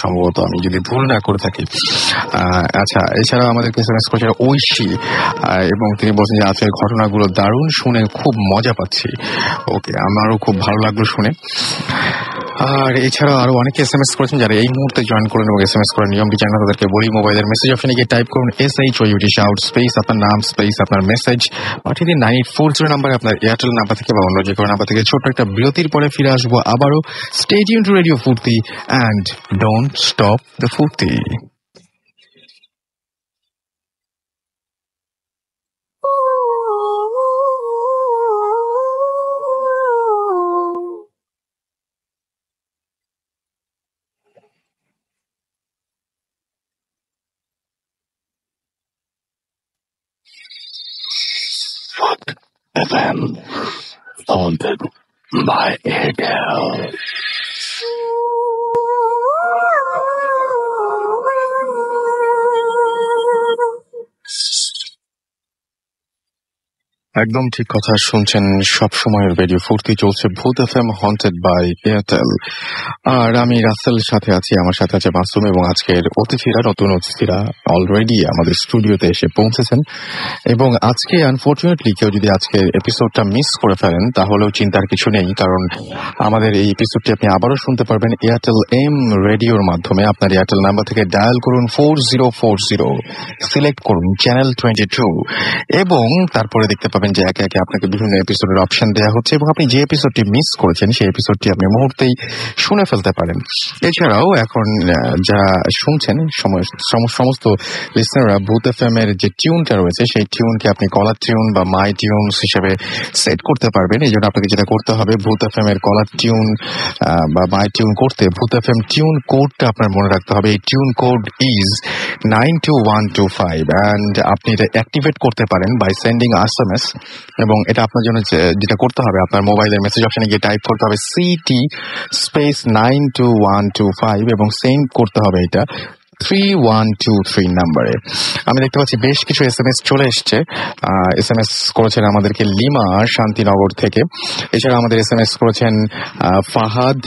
সম্ভবত, আমি যদি ভুল না করে থাকি। আচ্ছা, এছাড়া আমাদেরকে SMS করেছেন ঐশী, এবং তিনি বলছেন যে আজকের ঘটনাগুলো দারুণ, শুনে খুব মজা পাচ্ছি। ওকে, আমারও খুব ভালো লাগলো শুনে। আর এছাড়া আরো অনেকে SMS করেছেন, যারা এই মুহূর্তে জয়েন করেন এবং SMS করার নিয়মটি জানেন না, তাদেরকে বলি মোবাইলের মেসেজ অপশনে গিয়ে টাইপ করুন SHOUT শাউট স্পেস আপনার নাম স্পেস আপনার মেসেজ, পাঠিয়ে দিন 9840 নাম্বারে, আপনার এয়ারটেল নাম্বার থেকে বা অন্য যে কোনো নাম্বার থেকে। ছোট্ট একটা বিরতির পরে ফিরে আসবো আবারও। স্টে টিউন টু রেডিও ফুর্তি অ্যান্ড ডোন্ট স্টপ দ্য ফুর্তি। FM haunted by Airtel. একদম ঠিক কথা শুনছেন, সব সময়ের রেডিও ফুর্তি চলছে ভূত FM হন্টেড বাই এয়ারটেল। আর আমি রাসেল সাথে আছি, আমার সাথে আছে মাসুম, এবং আজকের নতুন অতিথিরা অলরেডি আমাদের স্টুডিওতে এসে পৌঁছেছেন। এবং আজকে আনফরচুনেটলি কেউ যদি আজকের এপিসোডটা মিস করে ফেলেন তাহলেও চিন্তার কিছু নেই, কারণ আমাদের এই এপিসোডটি আপনি আবারও শুনতে পারবেন এয়ারটেল এম রেডিওর মাধ্যমে। আপনার এয়ারটেল নাম্বার থেকে ডায়াল করুন 4040, সিলেক্ট করুন চ্যানেল 22, এবং তারপরে দেখতে পাবেন পাবেন যে একে একে আপনাকে বিভিন্ন এপিসোডের অপশন দেওয়া হচ্ছে এবং আপনি যে এপিসোডটি মিস করেছেন সেই এপিসোডটি আপনি মুহূর্তেই শুনে ফেলতে পারেন। এছাড়াও এখন যা শুনছেন সমস্ত লিসনাররা ভূত এফএম এর যে টিউনটা রয়েছে সেই টিউনকে আপনি কলার টিউন বা মাই টিউনস হিসেবে সেট করতে পারবেন। এই জন্য আপনাকে যেটা করতে হবে, ভূত এফএম এর কলার টিউন বা মাই টিউন করতে ভূত এফএম টিউন কোডটা আপনার মনে রাখতে হবে। এই টিউন কোড ইজ 92125 অ্যান্ড আপনি এটা অ্যাক্টিভেট করতে পারেন বাই সেন্ডিং SMS এবং এটা আপনার জন্য যেটা করতে হবে, আপনার মোবাইলের মেসেজ অপশনে গিয়ে টাইপ করতে হবে CT স্পেস 92125 এবং সেন্ড করতে হবে এটা 3123 নাম্বারে। আমি দেখতে পাচ্ছি বেশ কিছু SMS চলে এসছে। SMS করেছেন আমাদেরকে লিমা শান্তিনগর থেকে। এছাড়া আমাদের SMS করেছেন ফাহাদ,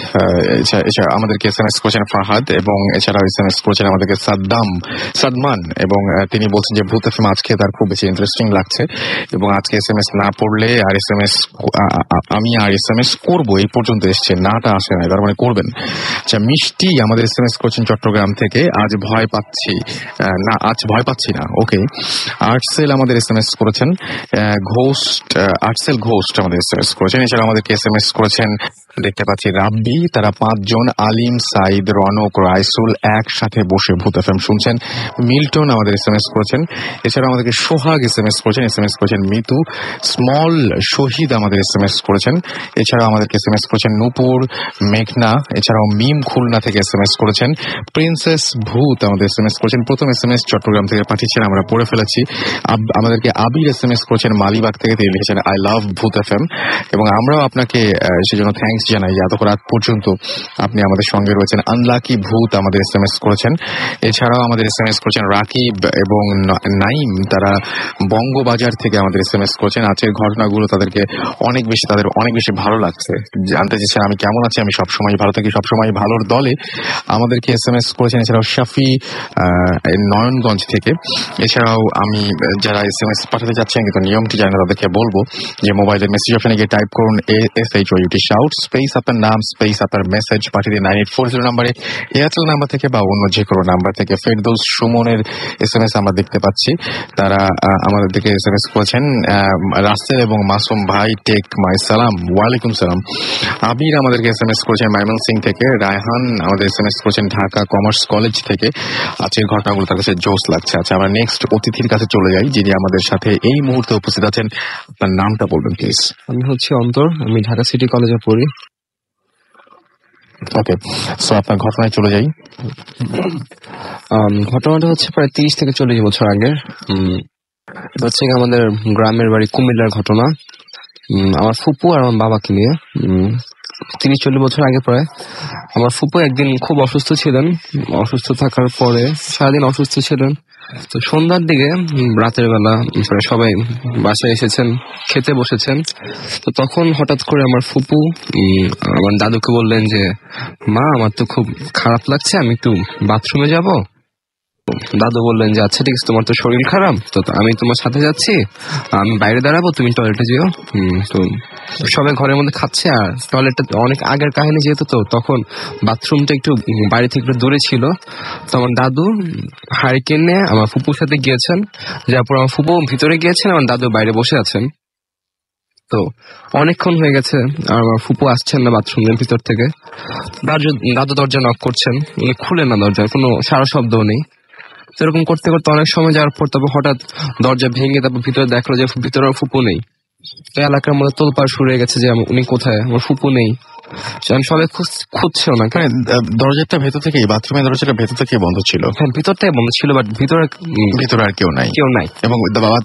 এছাড়া আমাদেরকে SMS করেছেন ফাহাদ এবং এছাড়াও SMS করেছেন আমাদেরকে সাদমান এবং তিনি বলছেন যে ভূত এফএম আজকে তার খুব বেশি ইন্টারেস্টিং লাগছে এবং আজকে SMS না পড়লে আর আমি SMS করবো এই পর্যন্ত এসছে, নাটা আসে না, তার মানে করবেন। আচ্ছা, মিষ্টি আমাদের SMS করেছেন চট্টগ্রাম থেকে, আজ ভয় পাচ্ছি না, আজ ভয় পাচ্ছি না। ওকে। আর্টসেল আমাদের SMS করেছেন, আর্টসেল ঘোস্ট আমাদের SMS করেছেন। এছাড়া আমাদেরকে SMS করেছেন দেখতে পাচ্ছি রাব্বি, তারা 5 জন, আলিম, সাইদ, রনক, রাইসুল একসাথে বসে ভূত এফএম শুনছেন। মিল্টন আমাদের SMS করেছেন। এছাড়া আমাদেরকে সোহাগ SMS করেছেন মিতু, স্মল শহীদ আমাদের SMS করেছেন। এছাড়া আমাদেরকে SMS করেছেন নূপুর, মেঘনা, এছাড়াও মিম খুলনা থেকে SMS করেছেন। প্রিন্সেস ভূত আমাদের SMS করেছেন। প্রথম SMS চট্টগ্রাম থেকে পাঠিয়েছেন, আমরা পড়ে ফেলেছি। আমাদেরকে আবির SMS করেছেন মালিবাগ থেকে, তিনি লিখেছেন আই লাভ ভূত এফএম এবং আমরাও আপনাকে সেজন্য থ্যাঙ্কস জানাই যে এত রাত পর্যন্ত আপনি আমাদের সঙ্গে রয়েছেন। আনলাকি ভূত আমাদের SMS করেছেন। এছাড়াও আমাদের SMS করেছেন রাকিব এবং নাইম, তারা বঙ্গবাজার থেকে আমাদের SMS করেছেন। আজকের ঘটনাগুলো তাদের অনেক বেশি ভালো লাগছে, জানতে চেয়েছেন আমি কেমন আছি, আমি সবসময় ভালো থাকি, সবসময় ভালোর দলে আমাদেরকে SMS করেছেন। এছাড়াও শাফি নয়নগঞ্জ থেকে। এছাড়াও আমি যারা SMS পাঠাতে যাচ্ছেন কিন্তু নিয়মটি জানি না, তাদেরকে বলবো যে মোবাইলের মেসেজ অপশনে গিয়ে টাইপ করুন SHOUT শাউট স্পেস আপনার নাম স্পেস আপনার মেসেজ পাঠিয়ে দিন 9840 নাম্বারে, এয়ারটেল নাম্বার থেকে বা অন্য যে কোনো নাম্বার থেকে। ফেরদৌস সুমনের SMS আমরা দেখতে পাচ্ছি, তারা আমাদেরকে SMS করেছেন। রাসেল এবং মাসুম ভাই টেক মাই সালাম, ওয়ালাইকুম সালাম। আবির আমাদেরকে SMS করেছেন ময়মনসিং থেকে। রায়হান আমাদের SMS করেছেন ঢাকা কমার্স কলেজ থেকে। আজকের ঘটনাগুলো তার কাছে জোশ লাগছে। আচ্ছা, আমরা নেক্সট অতিথির কাছে চলে যাই যিনি আমাদের সাথে এই মুহূর্তে উপস্থিত আছেন। আপনার নামটা বলবেন প্লিজ। আমি হচ্ছে অন্তর, আমি ঢাকা সিটি কলেজে পড়ি। ওকে, সো আপনার ঘটনায় চলে যাই। ঘটনাটা হচ্ছে প্রায় 30 থেকে 40 বছর আগের। হচ্ছে আমাদের গ্রামের বাড়ি কুমিল্লার ঘটনা। আমার ফুপু আর আমার বাবাকে নিয়ে 30-40 বছর আগে প্রায় আমার ফুপু একদিন খুব অসুস্থ ছিলেন। অসুস্থ থাকার পরে সারাদিন অসুস্থ ছিলেন। তো সন্ধ্যার দিকে রাতের বেলা সবাই বাসায় এসেছেন, খেতে বসেছেন। তো তখন হঠাৎ করে আমার ফুপু আমার দাদুকে বললেন যে মা, আমার তো খুব খারাপ লাগছে, আমি একটু বাথরুমে যাব। দাদু বললেন যে আচ্ছা ঠিক আছে, তোমার তো শরীর খারাপ, তো আমি তোমার সাথে যাচ্ছি, আমি বাইরে দাঁড়াবো, তুমি টয়লেটে যেও। তো সবাই ঘরের মধ্যে খাচ্ছে, আর টয়লেটটা অনেক আগের কাহিনী যেহেতু, তো তখন বাথরুমটা একটু বাইরে থেকে একটু দূরে ছিল। তো আমার দাদু হারিকেন নিয়ে আমার ফুপুর সাথে গিয়েছেন, যার পর আমার ফুপু ভিতরে গিয়েছেন, আমার দাদু বাইরে বসে আছেন। তো অনেকক্ষণ হয়ে গেছে আর আমার ফুপু আসছেন না বাথরুমের ভিতর থেকে। দাদু দরজা নক করছেন, উনি খুলে না দরজার, কোনো সারা শব্দও নেই। এরকম করতে করতে অনেক সময় যাওয়ার পর তারপর হঠাৎ দরজা ভেঙে তারপর ভিতরে দেখলো যে ভিতরে ফুপু নেই। তো এলাকার মধ্যে তোলপাড় শুরু হয়ে গেছে যে উনি কোথায়, আমার ফুপু নেই। সবাই খুঁজছে ওনাকে। দরজাটা ভেতর থেকে, বাথরুমের দরজাটা ভেতর থেকে বন্ধ ছিল। হ্যাঁ, ভিতরটাই বন্ধ ছিল, বাট ভিতরে আর কেউ নাই। এবং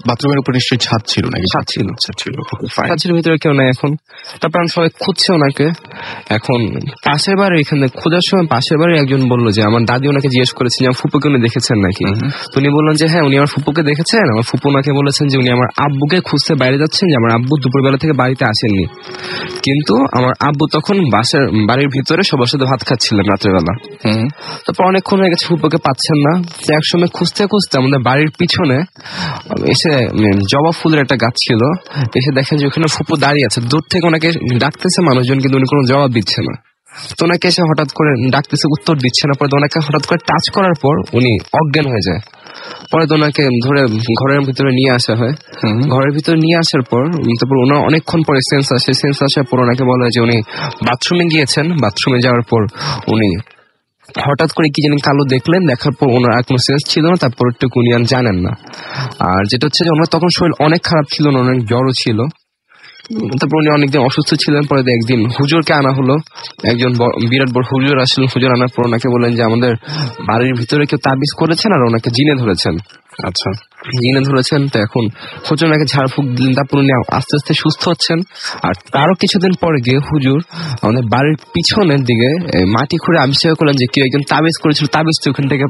বাথরুমের উপর নিশ্চয়ই ছাদ ছিল নাকি? ছাদ ছিল, ভিতরে কেউ নাই। এখন তারপর সবাই খুঁজছে ওনাকে। এখন পাশের বাড়ি, এখানে খোঁজার সময় পাশের বাড়ির একজন বললো যে আমার দাদি ওনাকে জিজ্ঞেস করেছেন যে আমার ফুপুকে উনি দেখেছেন নাকি। উনি বললেন যে হ্যাঁ, উনি আমার ফুপুকে দেখেছেন। আমার ফুপু ওনাকে বলেছেন যে উনি আমার আব্বুকে খুঁজতে বাইরে যাচ্ছেন, যে আমার আব্বু দুপুরবেলা থেকে বাড়িতে আসেননি। কিন্তু আমার আব্বু তখন বাড়ির ভিতরে সবার সাথে ভাত খাচ্ছিলেন রাত্রের বেলা। তারপর অনেকক্ষণ হয়ে গেছে, ফুপুকে পাচ্ছেন না। একসময় খুঁজতে খুঁজতে আমাদের বাড়ির পিছনে এসে জবা ফুলের একটা গাছ ছিল, এসে দেখেন যে ওখানে ফুপু দাঁড়িয়ে আছে। দূর থেকে ওনাকে ডাকতেছে মানুষজন, কিন্তু উনি কোনো জবাব দিচ্ছে না। তো ওনাকে এসে হঠাৎ করে ডাকতেছে, উত্তর দিচ্ছে না। পরে ওনাকে হঠাৎ করে টাচ করার পর উনি অজ্ঞান হয়ে যায়। পরে তো ওনাকে ধরে ঘরের ভিতরে নিয়ে আসা হয়। ঘরের ভিতরে নিয়ে আসার পর তারপর ওনার অনেকক্ষণ পরে সেন্স আসে। সেন্স আসার পর ওনাকে বলা হয় যে উনি বাথরুমে গিয়েছেন। বাথরুমে যাওয়ার পর উনি হঠাৎ করে কি জানি কালো দেখলেন, দেখার পর ওনার আর কোনো সেন্স ছিল না। তারপর একটু উনি আর জানেন না। আর যেটা হচ্ছে যে ওনার তখন শরীর অনেক খারাপ ছিল না, অনেক জ্বরও ছিল। তারপর উনি অনেকদিন অসুস্থ ছিলেন। পরে একদিন হুজুরকে আনা হলো, একজন বিরাট বড় হুজুর আসলেন। হুজুর আনার পর ওনাকে বললেন যে আমাদের বাড়ির ভিতরে কেউ তাবিজ করেছেন আর ওনাকে জিনে ধরেছেন। আচ্ছা, জিনে ধরেছেন। তো এখন হুজুর ওনাকে ঝাড়ফুঁক দিলেন। তারপর উনি আস্তে আস্তে সুস্থ হচ্ছেন। আর তারও কিছুদিন পরে গিয়ে হুজুর আমাদের বাড়ির পিছনের দিকে মাটি খুঁড়ে আবিষ্কার করলেন যে কেউ একজন তাবিজ করেছিল। তাবিজ তো ওখান থেকে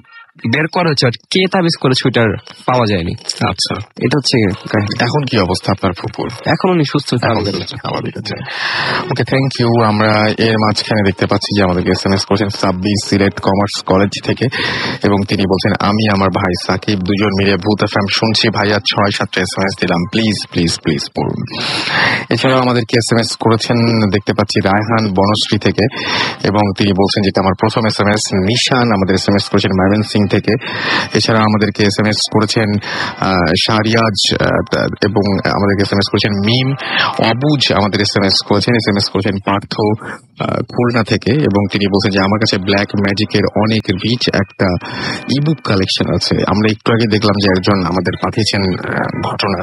বের করা হচ্ছে, আর কে তাবিজ করেছে ওইটা পাওয়া যায়নি। আচ্ছা, এটা হচ্ছে কাহিনী। এখন কি অবস্থা আপনার ফুপুর? এখন উনি সুস্থ স্বাভাবিক আছে। ওকে, থ্যাংক ইউ। আমরা এর মাঝখানে দেখতে পাচ্ছি যে আমাদেরকে SMS করেছেন সাব্বির, সিলেট কমার্স কলেজ থেকে, এবং তিনি বলছেন আমি আমার ভাই সাকিব দুজন মিলে ভূত এফএম শুনছি ভাইয়া, 6-7টা SMS দিলাম, প্লিজ প্লিজ প্লিজ পড়ুন। এছাড়াও আমাদেরকে SMS করেছেন দেখতে পাচ্ছি রায়হান বনশ্রী থেকে, এবং তিনি বলছেন যেটা আমার প্রথম SMS। নিশান আমাদের SMS করেছেন ময়মনসিংহ থেকে। এছাড়া আমাদেরকে SMS করেছেন শাহরিয়াজ, এবং আমাদেরকে SMS করেছেন মিম। অবুজ আমাদের SMS করেছেন পার্থ খুলনা থেকে, এবং তিনি বলছেন যে আমার কাছে ব্ল্যাক ম্যাজিকের অনেক রিচ একটা ইবুক কালেকশন আছে। আমরা একটু আগে দেখলাম যে একজন আমাদের পাঠিয়েছেন ঘটনা,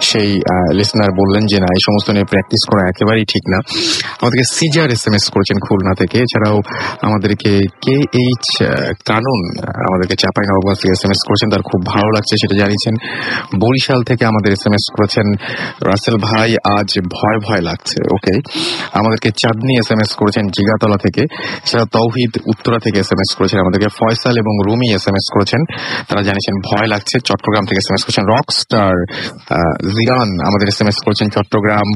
সেই লিসনার বললেন যে না, এই সমস্ত নিয়ে প্র্যাকটিস করা একেবারেই ঠিক না। আমাদেরকে সিজার SMS করেছেন খুলনা থেকে। এছাড়াও আমাদেরকে KH কানুন আমাদেরকে চাঁপাইনবাবগঞ্জ থেকে SMS করেছেন, তার খুব ভালো লাগছে সেটা জানিয়েছেন। বরিশাল থেকে আমাদের SMS করেছেন রাসেল ভাই, আজ ভয় ভয় লাগছে। ওকে, আমাদেরকে চাঁদনি SMS করেছেন জিগাতলা থেকে। এছাড়া তৌহিদ উত্তরা থেকে SMS করেছেন। আমাদেরকে ফয়সাল এবং রুমি SMS করেছেন, তারা জানিয়েছেন ভয় লাগছে। চট্টগ্রাম থেকে SMS করেছেন রকস্টার জিয়ান, আমাদের SMS করেছেন চট্টগ্রাম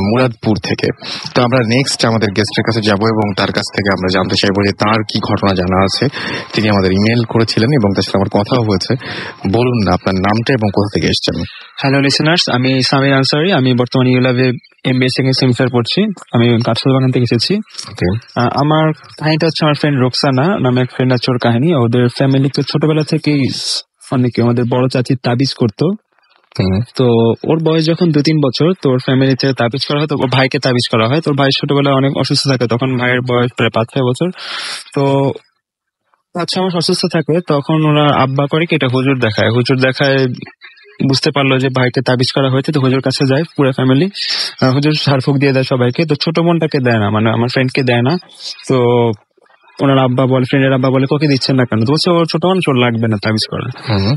মুরাদপুর থেকে। তো আমরা নেক্সট আমাদের গেস্টের কাছে যাব এবং তার কাছ থেকে আমরা জানতে চাইবো যে তার কি ঘটনা জানা আছে। তিনি আমাদের ইমেল করেছিলেন এবং তার সাথে আমার কথাও হয়েছে। বলুন না আপনার নামটা এবং কোথা থেকে এসেছেন। হ্যালো লিসেনার্স, আমি সামির আনসারি। আমি বর্তমানে ইউলাভে MBA সেকেন্ড সেমিস্টার পড়ছি। আমি কাঠসলবাগান থেকে এসেছি। আমার কাহিনীটা হচ্ছে আমার ফ্রেন্ড রোকসানা নামে এক ফ্রেন্ড আছে, ওর কাহিনী। ওদের ফ্যামিলিতে ছোটবেলা থেকেই অনেকে আমাদের বড় চাচির তাবিজ করতো। তো ওর বয়স যখন 2-3 বছর, তো ওর ফ্যামিলিতে তাবিজ করা হয়। তো ওর ভাইকে তাবিজ করা হয়। তোর ভাই ছোটবেলায় অনেক অসুস্থ থাকে, তখন ভাইয়ের বয়স প্রায় 5-6 বছর। তো 5-6 মাস অসুস্থ থাকে, তখন ওরা আব্বা করে কি এটা হুজুর দেখায় বুঝতে পারলো যে ভাইকে তাবিজ করা হয়েছে। তো হুজুর কাছে যায় পুরো ফ্যামিলি। হুজুর ঝাড়ফুঁক দিয়ে দেয় সবাইকে। তো ছোট বোনটাকে দেয় না, মানে আমার ফ্রেন্ডকে দেয় না। তো ওনার আব্বা বলে, ফ্রেন্ডের আব্বা বলে ওকে দিচ্ছেন না কেন? তো বলছে ওর ছোট মানুষ, ওর লাগবে না তাবিজ করা।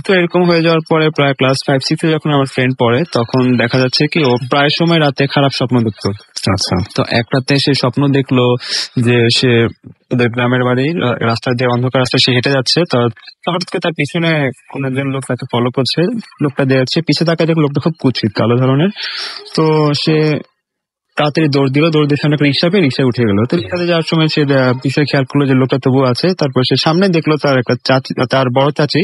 তো এরকম হয়ে যাওয়ার পরে প্রায় ক্লাস 5-6 যখন আমার ফ্রেন্ড পড়ে, তখন দেখা যাচ্ছে কি ও প্রায় সময় রাতে খারাপ স্বপ্ন দেখতো। আচ্ছা, তো এক রাতে সে স্বপ্ন দেখলো যে সে ওদের গ্রামের বাড়ির রাস্তা দিয়ে, অন্ধকার রাস্তা সে হেঁটে যাচ্ছে। তো হঠাৎ করে তার পিছনে কোন একজন লোক তাকে ফলো করছে। লোকটা দেখছে, পিছিয়ে তাকায় দেখলো লোকটা খুব কুৎসিত কালো ধরনের। তো সে তাড়াতাড়ি দৌড় দিয়ে সামনে একটা রিক্সা পেয়ে রিক্সায় উঠে গেল। তো রিক্সাতে যাওয়ার সময় সে বিষয় খেয়াল করলো যে লোকটা তবু আছে। তারপর সে সামনে দেখলো তার একটা চাচি, তার বড় চাচি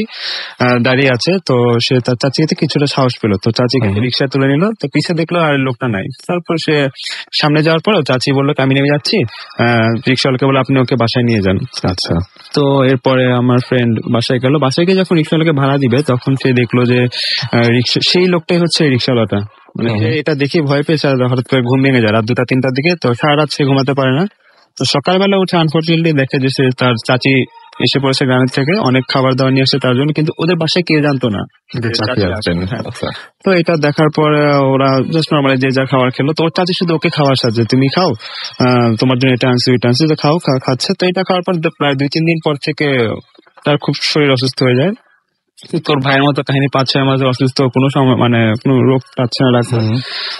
দাঁড়িয়ে আছে। তো সে তার চাচিতে কিছুটা সাহস পেলো, তো চাচিকে রিক্সায় তুলে নিল। তো পিছিয়ে দেখলো আর লোকটা নাই। তারপর সে সামনে যাওয়ার পর চাচি বললো আমি নেমে যাচ্ছি, রিক্সাওয়ালাকে বলে আপনি ওকে বাসায় নিয়ে যান। আচ্ছা। তো এরপরে আমার ফ্রেন্ড বাসায় গেল। বাসায় গিয়ে যখন রিক্সাওয়ালাকে ভাড়া দিবে, তখন সে দেখলো যে সেই লোকটাই হচ্ছে রিক্সাওয়ালাটা। মানে এটা দেখে ভয় পেয়েছে, হঠাৎ করে ঘুম ভেঙে যায় রাত 2-3টার দিকে। তো সারা রাত সে ঘুমাতে পারে না। তো সকালবেলা উঠে আনফর্চুনেটলি দেখে যে তার চাচি এসে পড়েছে গ্রামের থেকে, অনেক খাবার দাবার নিয়ে আসছে তার জন্য, কিন্তু ওদের বাসায় কেউ জানতো না। তো এটা দেখার পর ওরা জাস্ট নর্মালি যে যা খাবার খেলো। তো ওর চাচি শুধু ওকে খাওয়ার সাথে তুমি খাও, তোমার জন্য এটা আনছি ওইটা আনছি, তো খাচ্ছে। তো এটা খাওয়ার পর প্রায় 2-3 দিন পর থেকে তার খুব শরীর অসুস্থ হয়ে যায়। তোর ভাইয়ের মতো কাহিনী 5-6 মাস অসুস্থ, কোনো সময় মানে কোনো রোগ পাচ্ছে না ডাক্তার।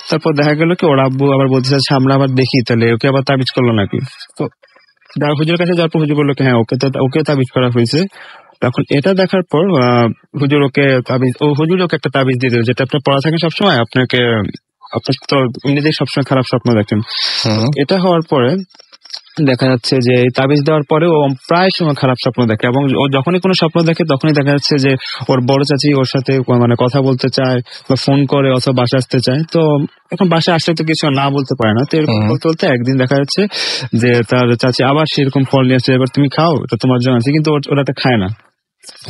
তারপর দেখা গেল কি ওর আব্বু আবার বলতে চাচ্ছে আমরা আবার দেখি তাহলে ওকে আবার তাবিজ করলো নাকি। তো হুজুরের কাছে যাওয়ার পর হুজুর বললো হ্যাঁ ওকে তাবিজ করা হয়েছে। তখন এটা দেখার পর হুজুর ওকে একটা তাবিজ দিয়ে দিল, যেটা আপনার পড়া থাকে সবসময়, আপনার তো এমনিতেই সবসময় খারাপ স্বপ্ন দেখেন। এটা হওয়ার পরে দেখা যাচ্ছে যে তাবিজ দেওয়ার পরেও ও প্রায় সময় খারাপ স্বপ্ন দেখে, এবং ও যখনই কোনো স্বপ্ন দেখে তখনই দেখা যাচ্ছে যে ওর বড় চাচি ওর সাথে মানে কথা বলতে চায় বা ফোন করে অথবা বাসা আসতে চায়। তো এখন বাসায় আসলে তো কিছু না বলতে পারে না, তো এরকম বলতে বলতে একদিন দেখা যাচ্ছে যে তার চাচি আবার সেরকম ফল নিয়ে আসছে, এবার তুমি খাও, এটা তোমার জন্য আছে, কিন্তু ওরা তো খায় না।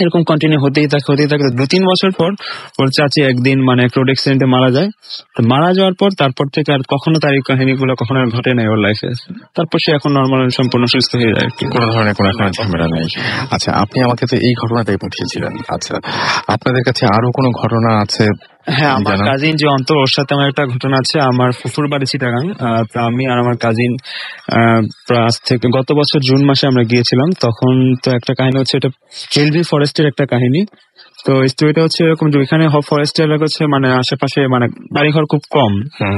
এরকম কন্টিনিউ হতেই থাকে 2-3 বছর পর ওর চাচি একদিন মানে একটা রোড অ্যাক্সিডেন্টে মারা যায়। তো মারা যাওয়ার পর তারপর থেকে আর কখনো তার এই কাহিনীগুলো কখনো আর ঘটে নাই ওর লাইফে। তারপর সে এখন নর্মাল সম্পূর্ণ সুস্থ হয়ে যায়, কোনো ধরনের কোনো এখন ঝামেলা নেই। আচ্ছা, আপনি আমাকে তো এই ঘটনাটাই পাঠিয়েছিলেন। আচ্ছা, আপনাদের কাছে আরো কোনো ঘটনা আছে? হ্যাঁ, আমার কাজিন যে অন্তর, ওর সাথে আমার একটা ঘটনা আছে। আমার ফুফুর বাড়ি চিটাগাং, তো আমি আর আমার কাজিন আজ থেকে গত বছর জুন মাসে আমরা গিয়েছিলাম। তখন তো একটা কাহিনী হচ্ছে, এটা কেলভি ফরেস্টের একটা কাহিনী। তো স্টোরিটা হচ্ছে এরকম যে ওইখানে ফরেস্ট এলাকা হচ্ছে মানে আশেপাশে মানে বাড়িঘর খুব কম,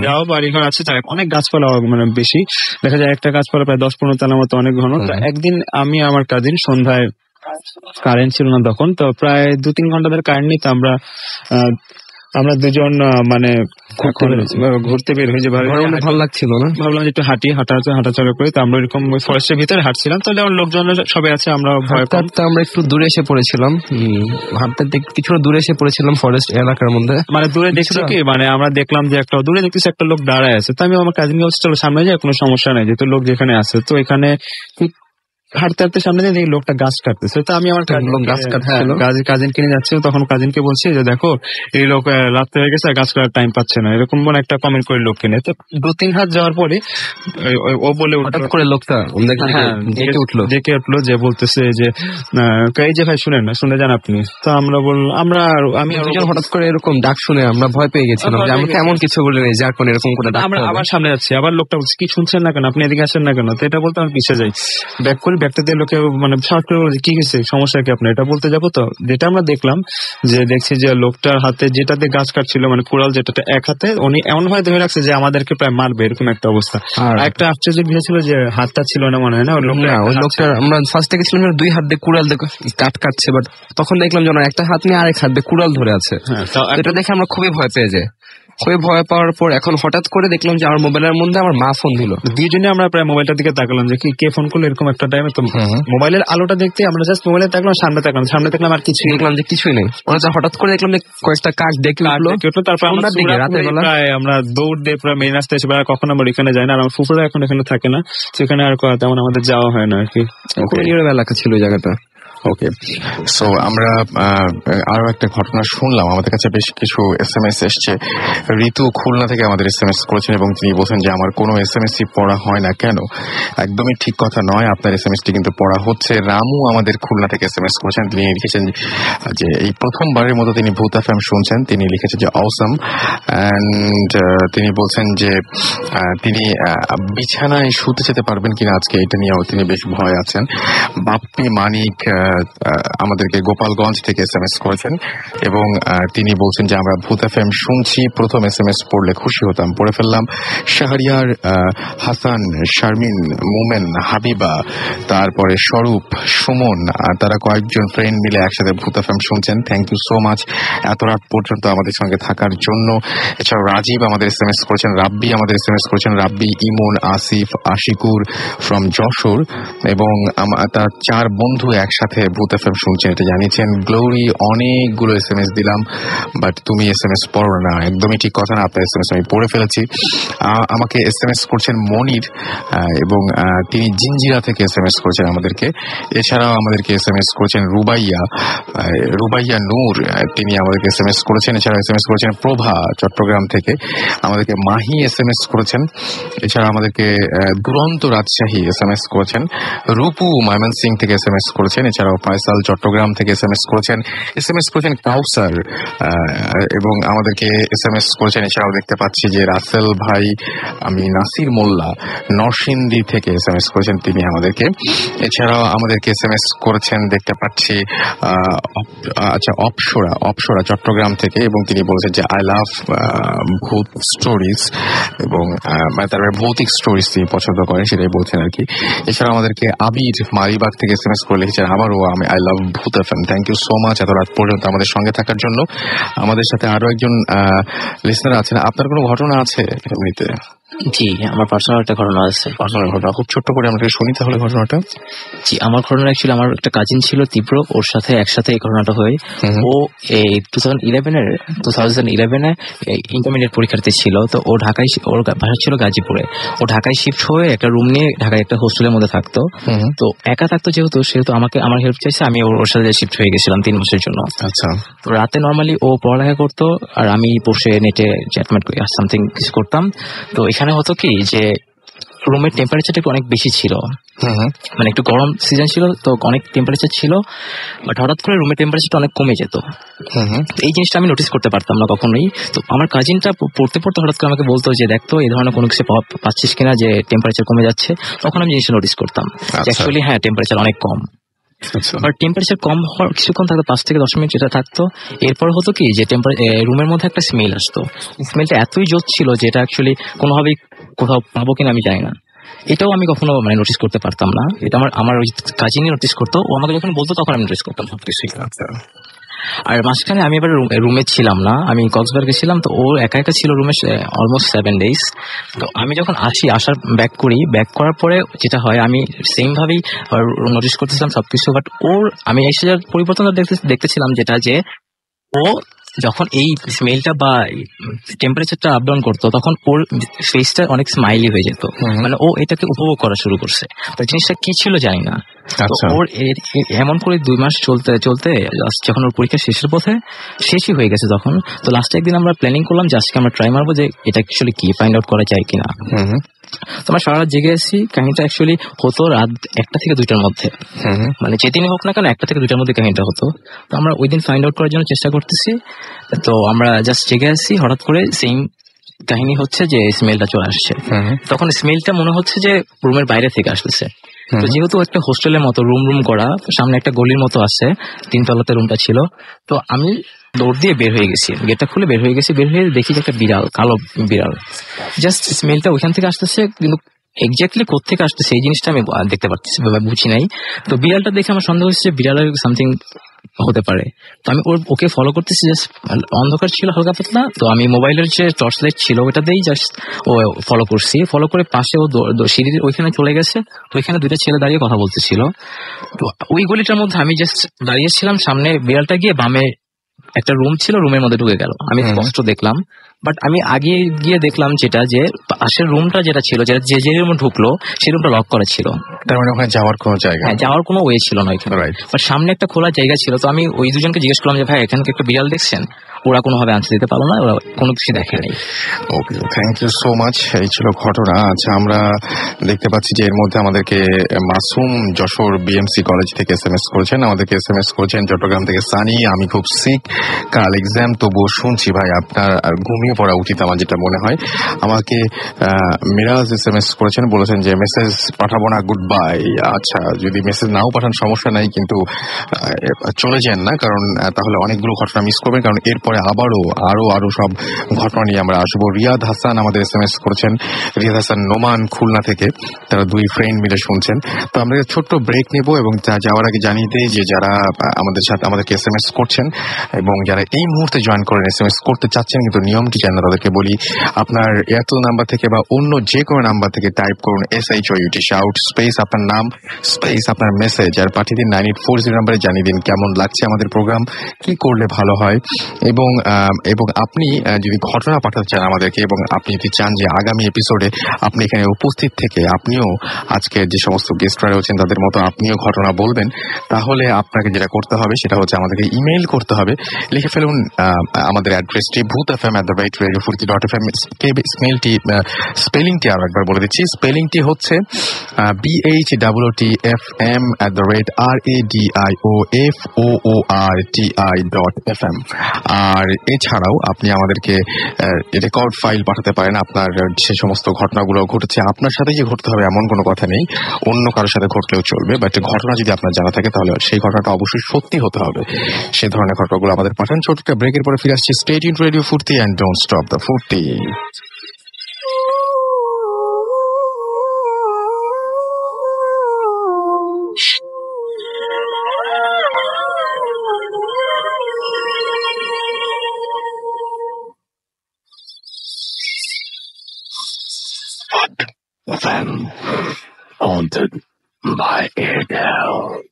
যাও বাড়িঘর আছে তাই অনেক গাছপালা মানে বেশি, দেখা যায় একটা গাছপালা প্রায় 10-15 তলার মতো, অনেক ঘন। তো একদিন আমি আমার কাজিন সন্ধ্যায়, কারেন্ট ছিল না তখন, তো প্রায় 2-3 ঘন্টা ধরে কারেন্ট নেই, তো আমরা দুজন মানে ঘুরতে বের হয়ে ভালো লাগছিল না, ভাবলাম যে একটু হাঁটাচলা করি। তো আমরা এরকম ফরেস্টের ভিতরে হাঁটছিলাম, তাহলে আমার লোকজন সবাই আছে, আমরা ভয় হাঁটতে আমরা একটু দূরে এসে পড়েছিলাম, হাঁটতে কিছুটা দূরে এসে পড়েছিলাম ফরেস্ট এলাকার মধ্যে। মানে দূরে দেখছি কি, মানে আমরা দেখলাম যে একটা দূরে দেখতেছি একটা লোক দাঁড়ায় আছে। তো আমি আমার কাজিনকে বলছি চলো সামনে যায়, কোনো সমস্যা নেই, যেহেতু লোক যেখানে আছে। তো এখানে হাঁটতে হাঁটতে সামনে দিয়ে লোকটা গাছ কাটতেছে। তো আমি আমার কাজিনকে নিয়ে যাচ্ছি, তখন কাজিনকে বলছি যে দেখো এই লোক রাত্রে হয়ে গেছে, গাছ কাটার টাইম পাচ্ছে না, এরকম মানে একটা কমেন্ট করে লোককে নিয়ে। তো 2-3 হাত যাওয়ার পরে ও বলে হঠাৎ করে লোকটা ডেকে উঠলো, যে বলতেছে যে এই যে ভাই শুনেন না, শুনে যান আপনি। তো আমি হঠাৎ করে এরকম ডাক শুনে আমরা ভয় পেয়ে গেছিলাম যে আমরা এমন কিছু বলে নেই যার কোন এরকম করে আমরা আবার সামনে যাচ্ছি, আবার লোকটা বলছে কি শুনছেন না কেন, আপনি এদিকে আসেন না কেন। তো এটা বলতে আমি পিছিয়ে যাই, ব্যাক করি, ব্যাগটা দিয়ে লোকে মানে সাহস করে বলছে কি হয়েছে, সমস্যা কি আপনার, এটা বলতে যাবো। তো যেটা আমরা দেখলাম যে দেখছি যে লোকটার হাতে যেটাতে গাছ কাটছিল মানে কুড়াল, যেটাতে এক হাতে উনি এমন ভাবে ধরে রাখছে যে আমাদেরকে প্রায় মারবে, এরকম একটা অবস্থা। আর একটা আশ্চর্য বিষয় ছিল যে হাতটা ছিল না মনে হয়, না ওই লোকটা আমরা ফার্স্ট থেকে ছিলাম 2 হাত দিয়ে কুড়াল দিয়ে কাটছে, বাট তখন দেখলাম যে একটা হাত নিয়ে আরেক হাত দিয়ে কুড়াল ধরে আছে। এটা দেখে আমরা খুবই ভয় পেয়ে যাই। খুবই ভয় পাওয়ার পর এখন হঠাৎ করে দেখলাম যে আমার মোবাইলের মধ্যে আমার মা ফোন দিল। দুইজনে আমরা প্রায় মোবাইলটার দিকে তাকালাম যে কে ফোন করলো এরকম একটা টাইমে। তো মোবাইলের আলোটা দেখতে আমরা জাস্ট মোবাইলে তাকলাম, সামনে দেখলাম আর কিছু দেখলাম যে কিছুই নেই। হঠাৎ করে দেখলাম যে কয়েকটা কাক ডেকে উঠলো। তারপর আমরা দৌড় দিয়ে প্রায় মেইন রাস্তায় এসে কখন আমরা এখানে যাই না, আর আমার ফুফুরা এখন এখানে থাকে না, সেখানে আর তেমন আমাদের যাওয়া হয় না আর কি। এলাকা ছিল ওই জায়গাটা। ওকে, সো আমরা আরো একটা ঘটনা শুনলাম। আমাদের কাছে বেশ কিছু SMS এসছে। ঋতু খুলনা থেকে আমাদের SMS করেছেন এবং তিনি বলছেন যে আমার কোনো SMS পড়া হয় না কেন। একদমই ঠিক কথা নয়, আপনার SMS টি কিন্তু পড়া হচ্ছে। রামু আমাদের খুলনা থেকে SMS করেছেন, তিনি লিখেছেন যে এই প্রথমবারের মতো তিনি ভূত FM শুনছেন। তিনি লিখেছেন যে অসম, অ্যান্ড তিনি বলছেন যে তিনি বিছানায় শুতে যেতে পারবেন কিনা আজকে, এটা নিয়েও তিনি বেশ ভয় আছেন। বাপ্পি মানিক আমাদেরকে গোপালগঞ্জ থেকে SMS করেছেন এবং তিনি বলছেন যে আমরা ভূত FM শুনছি, প্রথম SMS পড়লে খুশি হতাম, পড়ে ফেললাম। শাহরিয়ার, হাসান, শারমিন, মোমেন, হাবিবা, তারপরে স্বরূপ, সুমন, তারা কয়েকজন ফ্রেন্ড মিলে একসাথে ভূত FM শুনছেন। থ্যাংক ইউ সো মাচ এত রাত পর্যন্ত আমাদের সঙ্গে থাকার জন্য। এছাড়াও রাজীব আমাদের SMS করেছেন, রাব্বি আমাদের SMS করেছেন, রাব্বি, ইমন, আসিফ, আশিকুর ফ্রম যশোর এবং তার 4 বন্ধু একসাথে ভূত FM শুনছেন, এটা জানিয়েছেন। গ্লোরি, অনেকগুলো SMS দিলাম বাট তুমি SMS পড়ো না, একদমই ঠিক কথা না, আপনার SMS আমি পড়ে ফেলেছি। আমাকে SMS করছেন মনির এবং তিনি জিঞ্জিরা থেকে SMS করেছেন আমাদেরকে। এছাড়াও আমাদেরকে SMS করেছেন রুবাইয়া নূর, তিনি আমাদেরকে SMS করেছেন। এছাড়াও SMS করেছেন প্রভা চট্টগ্রাম থেকে, আমাদেরকে মাহি SMS করেছেন। এছাড়া আমাদেরকে দুরন্ত রাজশাহী SMS করেছেন। রূপু ময়মনসিং থেকে SMS করেছেন। এছাড়াও ফয়সাল চট্টগ্রাম থেকে SMS করেছেন। SMS করেছেন কাউসার এবং আমাদেরকে SMS করেছেন। এছাড়াও দেখতে পাচ্ছি যে রাসেল ভাই, আমি নাসির মোল্লা নরসিংদী থেকে SMS করেছেন তিনি আমাদেরকে। এছাড়াও আমাদেরকে SMS করেছেন দেখতে পাচ্ছি আচ্ছা অপসরা চট্টগ্রাম থেকে এবং তিনি বলছেন যে আই লাভ ভূত স্টোরিজ এবং তারপরে ভৌতিক স্টোরিজ তিনি পছন্দ করেন, সেটাই বলছেন আর কি। এছাড়া আমাদেরকে আবির মালিবাগ থেকে SMS করে লিখেছেন আবারও আমি I love Bhoot FM। Thank you so much এত রাত পর্যন্ত আমাদের সঙ্গে থাকার জন্য। আমাদের সাথে আরো একজন লিসনার আছেন, আপনার কোনো ঘটনা আছে এমনিতে? জি, আমার পার্সোনাল একটা ঘটনা আছে। পার্সোনাল ঘটনা খুব ছোট্ট করে আমাকে শুনি তাহলে ঘটনাটা। জি, আমার ঘটনা অ্যাকচুয়ালি আমার একটা কাজিন ছিল তীব্র, ওর সাথে একসাথে এই ঘটনাটা হয়। ও এই 2011-এ ইন্টারমিডিয়েট পরীক্ষার্থী ছিল। তো ও ঢাকায়, ওর বাসা ছিল গাজীপুরে। ও ঢাকায় শিফট হয়ে একটা রুম নিয়ে ঢাকায় একটা হোস্টেলের মধ্যে থাকতো। তো একা থাকতো সেহেতু আমার হেল্প চাইছে, আমি ওর সাথে শিফট হয়ে গেছিলাম 3 মাসের জন্য। আচ্ছা। তো রাতে নর্মালি ও পড়ালেখা করতো আর আমি বসে নেটে চ্যাটম্যাট করি সামথিং কিছু করতাম। তো এখানে হতো কি যে রুমের টেম্পারেচারটা একটু অনেক বেশি ছিল, মানে একটু গরম সিজন ছিল তো অনেক টেম্পারেচার ছিল, বাট হঠাৎ করে রুমের টেম্পারেচারটা অনেক কমে যেত। এই জিনিসটা আমি নোটিস করতে পারতাম না কখনোই। তো আমার কাজিনটা পড়তে পড়তে হঠাৎ করে আমাকে বলতো যে দেখতো এই ধরনের কোনো কিছু পাচ্ছিস কিনা যে টেম্পারেচার কমে যাচ্ছে। তখন আমি জিনিসটা নোটিস করতাম অ্যাকচুয়ালি হ্যাঁ টেম্পারেচার অনেক কম। আর টেম্পারেচার কম হওয়ার কিছুক্ষণ থাকতো, 5 থেকে 10 মিনিট যেটা থাকতো। এরপর হতো কি যে রুমের মধ্যে একটা স্মেল আসতো। স্মেলটা এতই জোর ছিল যে এটা অ্যাকচুয়ালি কোনোভাবেই কোথাও পাবো কিনা আমি জানি না। এটাও আমি কখনো মানে নোটিস করতে পারতাম না। এটা আমার ওই কাজিনই নোটিস করতো, ও আমাকে যখন বলতো তখন আমি নোটিস করতাম সবকিছু। আর মাঝখানে আমি এবার রুমে ছিলাম না, আমি কক্সবাজার গেছিলাম। তো ও একা একা ছিল রুমে অলমোস্ট 7 days। তো আমি যখন আসার ব্যাক করার পরে যেটা হয় আমি সেম ভাবেই নোটিস করতেছিলাম সবকিছু। বাট আমি এসে যার পরিবর্তনটা দেখতেছিলাম যেটা যে ও যখন এই স্মেলটা বা টেম্পারেচারটা আপ ডাউন করতো তখন ওর ফেসটা অনেক স্মাইলি হয়ে যেত, মানে ও এটাকে উপভোগ করা শুরু করছে। তো জিনিসটা কি ছিল জানি না। ওর এমন করে 2 মাস চলতে চলতে যখন ওর পরীক্ষা শেষই হয়ে গেছে তখন। তো লাস্টে একদিন আমরা প্ল্যানিং করলাম যে আজকে আমরা ট্রাই মারবো যে এটা অ্যাকচুয়ালি কি ফাইন্ড আউট করা যায় কিনা। তোমার সারা রাত জেগে আছি, কাহিনীটা অ্যাকচুয়ালি হতো রাত 1টা থেকে 2টার মধ্যে, মানে যেদিনই হোক না কেন 1টা থেকে 2টার মধ্যে কাহিনীটা হতো। তো আমরা ওই দিন ফাইন্ড আউট করার জন্য চেষ্টা করতেছি। তো আমরা জাস্ট জেগে আছি, হঠাৎ করে সেম কাহিনী হচ্ছে যে স্মেলটা চলে আসছে। তখন স্মেলটা মনে হচ্ছে যে রুমের বাইরে থেকে আসতেছে। তো যেহেতু একটা হোস্টেলের মতো রুম করা, সামনে একটা গলির মতো আছে, 3 তলাতে রুমটা ছিল। তো আমি দৌড় দিয়ে বের হয়ে গেছি, গেটটা খুলে বের হয়ে দেখি যে একটা বিড়াল, কালো বিড়াল। জাস্ট স্মেলটা ওইখান থেকে আসতেছে, কিন্তু এক্স্যাক্টলি কোত্থেকে আসতেছে এই জিনিসটা আমি দেখতে পাচ্ছি, বুঝি নাই। তো বিড়ালটা দেখে আমার সন্দেহ হচ্ছে যে বিড়ালের সামথিং হতে পারে। তো আমি ওকে ফলো করতেছি, জাস্ট অন্ধকার ছিল হালকা পাতলা। তো আমি মোবাইলের যে টর্চ লাইট ছিল ওটা দিয়েই জাস্ট ফলো করে পাশে ও সিঁড়ির ওইখানে চলে গেছে। তো ওইখানে 2টা ছেলে দাঁড়িয়ে কথা বলতেছিল। তো ওই গলিটার মধ্যে আমি জাস্ট দাঁড়িয়েছিলাম, সামনে বিড়ালটা গিয়ে বামে একটা রুম ছিল, রুমের মধ্যে ঢুকে গেল, আমি স্পষ্ট দেখলাম। বাট আমি আগে গিয়ে দেখলাম যেটা যে পাশের রুমটা যেটা ছিল, যে রুমে ঢুকলো সেই রুমটা লক করা ছিল। তার মানে ওখানে যাওয়ার কোনো জায়গা, হ্যাঁ যাওয়ার কোনো ওয়ে ছিল না এখানে। বাট সামনে একটা খোলা জায়গা ছিল। তো আমি ওই দুজনকে জিজ্ঞেস করলাম যে ভাই এখানে একটা বিড়াল দেখছেন? ওরা কোনোভাবে আনসার দিতে পারলো না, ওরা কোনো কিছু দেখেনি। ওকে, থ্যাংক ইউ সো মাচ। এই ছিল ঘটনা। আচ্ছা, আমরা দেখতে পাচ্ছি যে এর মধ্যে আমাদেরকে মাসুম যশোর বিএমসি কলেজ থেকে SMS করেছেন, আমাদেরকে SMS করেছেন চট্টগ্রাম থেকে সানি, আমি খুব সিক, কাল এক্সাম, তবুও শুনছি ভাই আপনার আর ঘুমিয়ে পড়া উচিত আমার যেটা মনে হয়। আমাকে মিরাজ SMS করেছেন, বলেছেন যে মেসেজ পাঠাবো না, গুড বাই। আচ্ছা, যদি মেসেজ নাও পাঠান সমস্যা নাই, কিন্তু চলে যান না, কারণ তাহলে অনেকগুলো ঘটনা মিস করবেন, কারণ এরপরে আরো সব ঘটনা নিয়ে আমরা আসবো। রিয়াদ হাসান আমাদের SMS করেছেন, রিয়াদ হাসান নোমান খুলনা থেকে, তারা 2 ফ্রেন্ড মিলে শুনছেন। তো আমরা ছোট্ট ব্রেক নেব এবং যাওয়ার আগে জানিয়ে দিই যে যারা আমাদের সাথে আমাদেরকে SMS করছেন এবং যারা এই মুহূর্তে জয়েন করেন, SMS করতে চাচ্ছেন কিন্তু নিয়মটি জানেন না, তাদেরকে বলি আপনার এয়ারটেল নাম্বার থেকে বা অন্য যে কোনো নাম্বার থেকে টাইপ করুন SHOUT শাউট স্পেস আপনার নাম স্পেস আপনার মেসেজ আর পাঠিয়ে দিন 9840 নাম্বারে, জানিয়ে দিন কেমন লাগছে আমাদের প্রোগ্রাম, কি করলে ভালো হয়। এবং আপনি যদি ঘটনা পাঠাতে চান আমাদেরকে, এবং আপনি যদি চান যে আগামী এপিসোডে আপনি এখানে উপস্থিত থেকে আপনিও আজকে যে সমস্ত গেস্টরা রয়েছেন তাদের মতো আপনিও ঘটনা বলবেন, তাহলে আপনাকে যেটা করতে হবে সেটা হচ্ছে আমাদেরকে ইমেইল করতে হবে। লিখে ফেলুন আমাদের অ্যাড্রেসটি bhutfm@radio40.fm। স্পেলিংটি আরো একবার বলে দিচ্ছি, স্পেলিংটি হচ্ছে BHWTFM@radioFOORTI.FM। আর এছাড়াও আপনি আমাদেরকে রেকর্ড ফাইল পাঠাতে পারেন। আপনার যে সমস্ত ঘটনাগুলো ঘটেছে, আপনার সাথে যে ঘটতে হবে এমন কোনো কথা নেই, অন্য কারোর সাথে ঘটলেও চলবে, বাট ঘটনা যদি আপনার জানা থাকে তাহলে সেই ঘটনাটা অবশ্যই সত্যি হতে হবে। সে ধরনের ঘটনাগুলো আমাদের পাঠান। ছোট একটা ব্রেকের পরে ফিরে আসছি। স্টে টিউনড রেডিও ফুর্তি অ্যান্ড ডোন্ট স্টপ দ্য ফুর্তি। FM haunted by Airtel.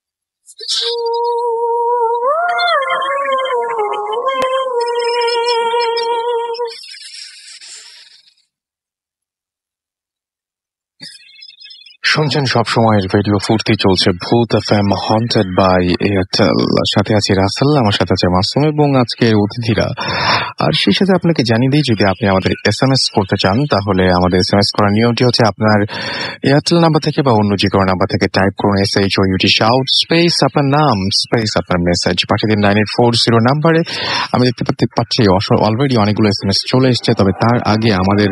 শুনছেন সবসময়ের রেডিও ফুর্তি, চলছে ভূত এফএম হন্টেড বাই এয়ারটেল। সাথে আছি রাসেল, আমার সাথে আছে মাসুম এবং আজকের অতিথিরা। আর সেই সাথে আপনাকে জানিয়ে দিই, যদি আপনি আমাদের SMS করতে চান তাহলে আমাদের SMS করার নিয়মটি হচ্ছে আপনার এয়ারটেল নাম্বার থেকে বা অন্য যে কোনো নাম্বার থেকে টাইপ করুন SHOUT শাউট স্পেস আপনার নাম স্পেস আপনার মেসেজ পাঠিয়ে দিন 9840 নাম্বারে। আমি দেখতে পাচ্ছি অলরেডি অনেকগুলো SMS চলে এসছে, তবে তার আগে আমাদের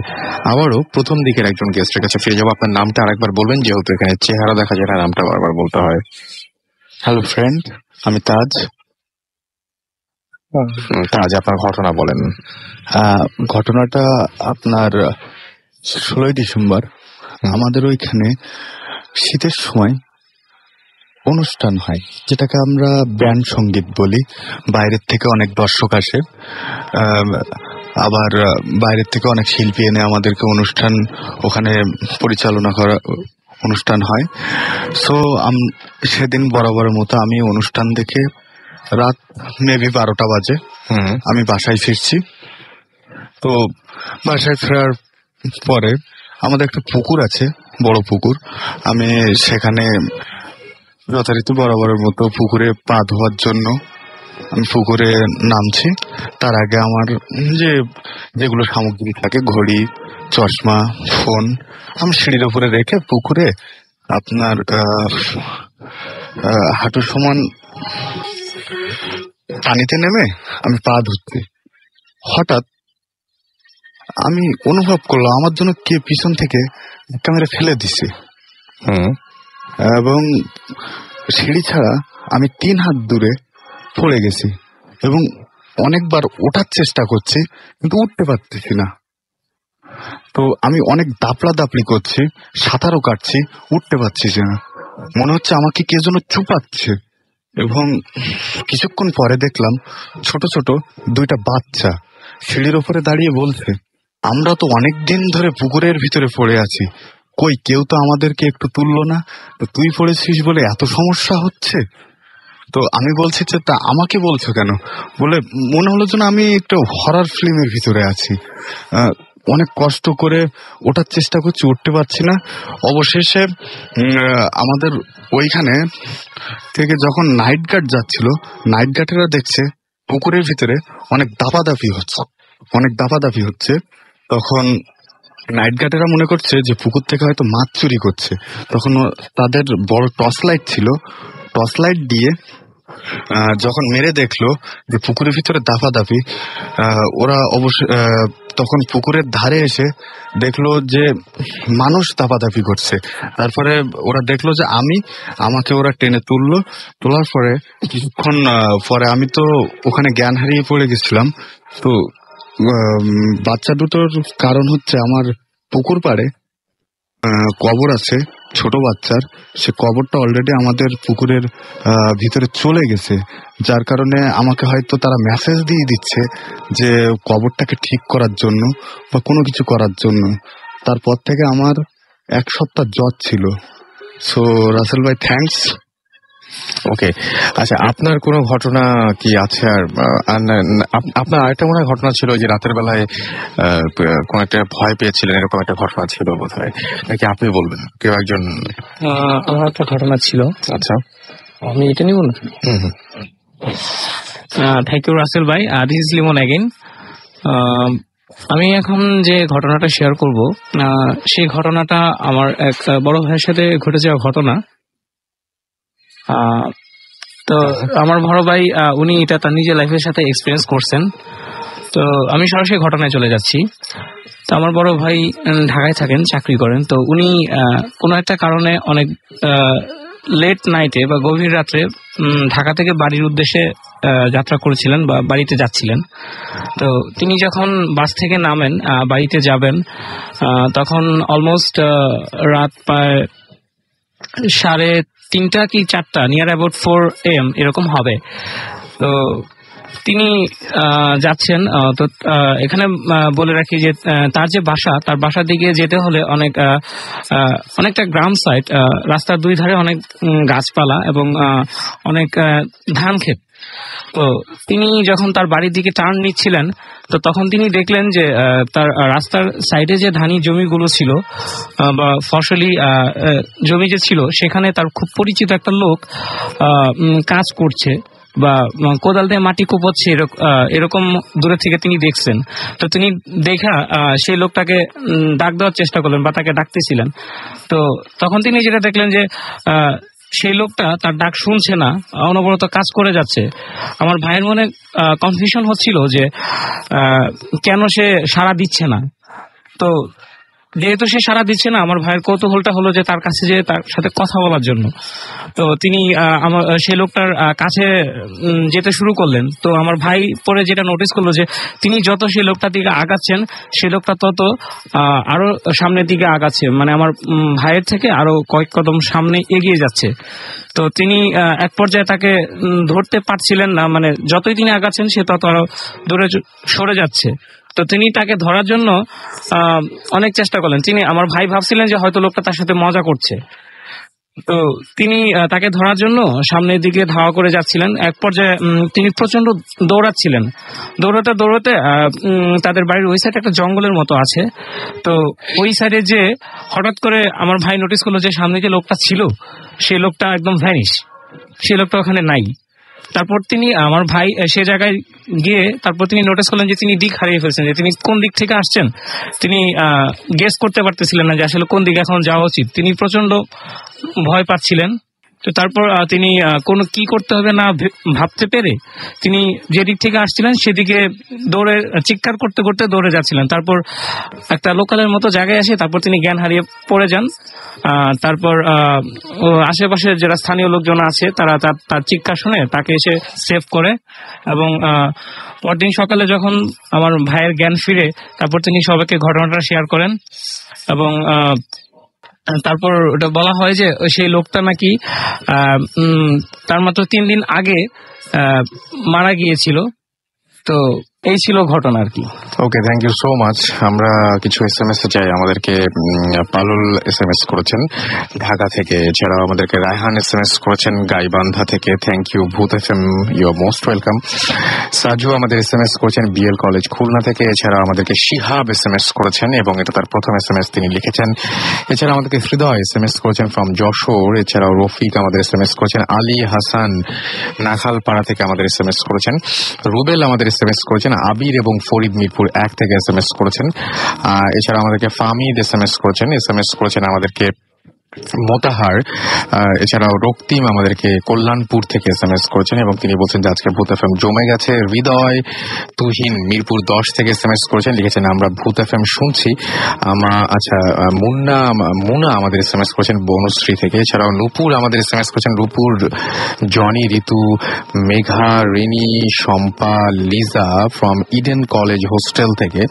আবারও প্রথম দিকের একজন গেস্টের কাছে ফিরে যাবো। আপনার নামটা আরেকবার বলবেন, যেহেতু এখানে চেহারা দেখা যায় না, নামটা বারবার বলতে হয়। হ্যালো ফ্রেন্ড, আমি তাজ। তাজ, আপনার ঘটনা বলেন। ঘটনাটা আপনার 16ই ডিসেম্বর আমাদের ওইখানে শীতের সময় অনুষ্ঠান হয়, যেটাকে আমরা ব্যান্ড সঙ্গীত বলি। বাইরের থেকে অনেক দর্শক আসে, আবার বাইরের থেকে অনেক শিল্পী এনে আমাদেরকে অনুষ্ঠান ওখানে পরিচালনা করা অনুষ্ঠান হয়। সো সেদিন বরাবরের মতো আমি অনুষ্ঠান দেখে রাত মেবি 12টা বাজে আমি বাসায় ফিরছি। তো বাসায় ফেরার পরে আমাদের একটা পুকুর আছে, বড় পুকুর। আমি সেখানে যথারীতি বরাবরের মতো পুকুরে পা ধোয়ার জন্য আমি পুকুরে নামছি। তার আগে আমার যেগুলো সামগ্রী থাকে, ঘড়ি, চশমা, ফোন, আমি সিঁড়ির উপরে রেখে পুকুরে আপনার হাঁটুর সমান পানিতে নেমে আমি পা ধুচ্ছি। হঠাৎ আমি অনুভব করলাম আমার জন্য কে পিছন থেকে একটা মেরে ফেলে দিছে, এবং সিঁড়ি ছাড়া আমি 3 হাত দূরে পড়ে গেছি এবং অনেকবার ওঠার চেষ্টা করছি কিন্তু উঠতে পারতেছি না। তো আমি অনেক দাপড়ি করছি, সাঁতারও কাটছি, উঠতে পারছি না। মনে হচ্ছে আমাকে কে যেন চুপাচ্ছে। এবং কিছুক্ষণ পরে দেখলাম ছোট ছোট 2টা বাচ্চা সিঁড়ির ওপরে দাঁড়িয়ে বলছে, আমরা তো অনেক দিন ধরে পুকুরের ভিতরে পড়ে আছি, কই কেউ তো আমাদেরকে একটু তুললো না, তো তুই পড়েছিস বলে এত সমস্যা হচ্ছে। তো আমি বলছি যে তা আমাকে বলছো কেন? বলে মনে হলো যেন আমি একটা হরর ফিল্মের ভিতরে আছি। অনেক কষ্ট করে ওঠার চেষ্টা করছি, উঠতে পারছি না। অবশেষে আমাদের ওইখানে থেকে যখন নাইট গার্ড যাচ্ছিল, নাইট গার্ডেরা দেখছে পুকুরের ভিতরে অনেক দাপাদাপি হচ্ছে। তখন নাইট গার্ডেরা মনে করছে যে পুকুর থেকে হয়তো মাছ চুরি করছে। তখন তাদের বড় টর্চ লাইট ছিল, টর্চ লাইট দিয়ে যখন মেরে দেখলো যে পুকুরের ভিতরে দাপাদাপি, ওরা অবশ্যই তখন পুকুরের ধারে এসে দেখলো যে মানুষ দাপাদাপি করছে। তারপরে ওরা দেখলো যে আমাকে ওরা টেনে তোলার পরে কিছুক্ষণ পরে আমি তো ওখানে জ্ঞান হারিয়ে পড়ে গেছিলাম। তো বাচ্চা দুটোর কারণ হচ্ছে আমার পুকুর পাড়ে কবর আছে ছোট বাচ্চার, সে কবরটা অলরেডি আমাদের পুকুরের ভিতরে চলে গেছে, যার কারণে আমাকে হয়তো তারা মেসেজ দিয়ে দিচ্ছে যে কবরটাকে ঠিক করার জন্য বা কোনো কিছু করার জন্য। তারপর থেকে আমার 1 সপ্তাহ জ্বর ছিল। সো রাসেল ভাই, থ্যাঙ্কস। ওকে, আচ্ছা, আপনার কোনো ঘটনা কি আছে? আর আপনার আরেকটা মনে হয় ঘটনা ছিল যে রাতের বেলায় কোন একটা ভয় পেয়েছিলেন, এরকম একটা ঘটনা ছিল বোধ হয়, নাকি আপনি বলবেন? কেউ একজন। আমার একটা ঘটনা ছিল। আচ্ছা, আমি এটা নিব না। থ্যাংক ইউ রাসেল ভাই। This is Limon again. আমি এখন যে ঘটনাটা শেয়ার করব, সেই ঘটনাটা আমার এক বড় ভাইয়ের সাথে ঘটে যাওয়া ঘটনা। তো আমার বড় ভাই উনি এটা তার নিজের লাইফের সাথে এক্সপিরিয়েন্স করছেন। তো আমি সরাসরি ঘটনায় চলে যাচ্ছি। তো আমার বড় ভাই ঢাকায় থাকেন, চাকরি করেন। তো উনি কোনো একটা কারণে অনেক লেট নাইটে বা গভীর রাত্রে ঢাকা থেকে বাড়ির উদ্দেশ্যে যাত্রা করেছিলেন বা বাড়িতে যাচ্ছিলেন। তো তিনি যখন বাস থেকে নামেন বাড়িতে যাবেন, তখন অলমোস্ট রাত প্রায় 3:30 কি 4টা, নিয়ার অ্যাবাউট 4 AM এরকম হবে। তো তিনি যাচ্ছেন, তো এখানে বলে রাখি যে তার যে বাসা, তার বাসার দিকে যেতে হলে অনেকটা গ্রাম সাইড, রাস্তার দুই ধারে অনেক গাছপালা এবং অনেক ধান ক্ষেত। তো তিনি যখন তার বাড়ির দিকে টার্ন নিচ্ছিলেন, তো তখন তিনি দেখলেন যে তার রাস্তার সাইডে যে ধানি জমিগুলো ছিল বা ফসলি জমি যে ছিল, সেখানে তার খুব পরিচিত একটা লোক কাজ করছে বা কোদাল দিয়ে মাটি কোপাচ্ছে, এরকম দূরে থেকে তিনি দেখছেন। তো তিনি দেখা সেই লোকটাকে ডাক দেওয়ার চেষ্টা করলেন বা তাকে ডাকতেছিলেন। তো তখন তিনি যেটা দেখলেন যে সেই লোকটা তার ডাক শুনছে না, অনবরত কাজ করে যাচ্ছে। আমার ভাইয়ের মনে কনফিউশন হচ্ছিল যে কেন সে সাড়া দিচ্ছে না। তো যেহেতু সে সাড়া দিচ্ছে না, আমার ভাইয়ের কৌতূহলটা হলো যে তার কাছে যে তার সাথে কথা বলার জন্য। তো তিনি সেই লোকটার কাছে যেতে শুরু করলেন। তো আমার ভাই পরে যেটা নোটিস করলো যে তিনি যত সেই লোকটার দিকে আগাচ্ছেন, সেই লোকটা তত আরো সামনের দিকে আগাচ্ছে, মানে আমার ভাইয়ের থেকে আরো কয়েক কদম সামনে এগিয়ে যাচ্ছে। তো তিনি এক পর্যায়ে তাকে ধরতে পারছিলেন না, মানে যতই তিনি আগাচ্ছেন সে তত আরো দূরে সরে যাচ্ছে। তো তিনি তাকে ধরার জন্য অনেক চেষ্টা করলেন। আমার ভাই ভাবছিলেন যে হয়তো লোকটা তার সাথে মজা করছে। তো তিনি তাকে ধরার জন্য সামনের দিকে ধাওয়া করে যাচ্ছিলেন। এক পর্যায়ে তিনি প্রচন্ড দৌড়াচ্ছিলেন। দৌড়াতে দৌড়াতে তাদের বাড়ির ওই সাইডে একটা জঙ্গলের মতো আছে। তো ওই সাইডে যে হঠাৎ করে আমার ভাই নোটিস করলো যে সামনে যে লোকটা ছিল, সেই লোকটা একদম ভ্যানিশ, সেই লোকটা ওখানে নাই। তারপর তিনি আমার ভাই সে জায়গায় গিয়ে তারপর তিনি নোটিস করলেন যে তিনি দিক হারিয়ে ফেলছেন, যে তিনি কোন দিক থেকে আসছেন তিনি গেস করতে পারতেছিলেন না যে আসলে কোন দিকে এখন যাওয়া উচিত। তিনি প্রচন্ড ভয় পাচ্ছিলেন। তো তারপর তিনি কোনো কি করতে হবে না ভাবতে পেরে তিনি যে দিক থেকে আসছিলেন সেদিকে দৌড়ে চিৎকার করতে করতে দৌড়ে যাচ্ছিলেন। তারপর একটা লোকালের মতো জায়গায় আসে তারপর তিনি জ্ঞান হারিয়ে পড়ে যান। তারপর আশেপাশে যারা স্থানীয় লোকজন আছে তারা তার চিৎকার শুনে তাকে এসে সেভ করে এবং পরদিন সকালে যখন আমার ভাইয়ের জ্ঞান ফিরে তারপর তিনি সবাইকে ঘটনাটা শেয়ার করেন এবং তারপর ওটা বলা হয় যে সেই লোকটা নাকি তার মাত্র 3 দিন আগে মারা গিয়েছিল। তো এই ছিল ঘটনা আর কি। ওকে, থ্যাংক ইউ সো মাচ। আমরা কিছু SMS এ চাই। আমাদেরকে পালুল SMS করেছেন ঢাকা থেকে, এছাড়াও আমাদেরকে রায়হান SMS করেছেন গাইবান্ধা থেকে। Thank you Bhoot FM, you are most welcome. Saju আমাদের SMS করেছেন BL কলেজ খুলনা থেকে। এছাড়াও আমাদেরকে শিহাব SMS করেছেন এবং এটা তার প্রথম SMS তিনি লিখেছেন। এছাড়া আমাদেরকে হৃদয় SMS করেছেন ফ্রম যশোর। এছাড়াও রফিক আমাদের SMS করেছেন। আলী হাসান নাখালপাড়া থেকে আমাদের SMS করেছেন। রুবেল আমাদের SMS করেছেন। আবির এবং ফরিদ মিরপুর 1 থেকে SMS করেছেন। এছাড়া আমাদেরকে ফামিদ SMS করেছেন আমাদেরকে মোতাহার। এছাড়াও রক্তিম আমাদেরকে কল্যাণপুর থেকে SMS করেছেন এবং তিনি বলছেন যে আজকে ভূত FM জমে গেছে। হৃদয় তুহিন মিরপুর 10 থেকে SMS করেছেন, লিখেছেন আমরা ভূত FM শুনছি। আচ্ছা, মুন্না আমাদের SMS করেছেন বনশ্রী থেকে। এছাড়াও নূপুর আমাদের SMS করেছেন। Rupur, Jony, Ritu, Megha, Rini, Shampa, Liza from Eden college hostel থেকে।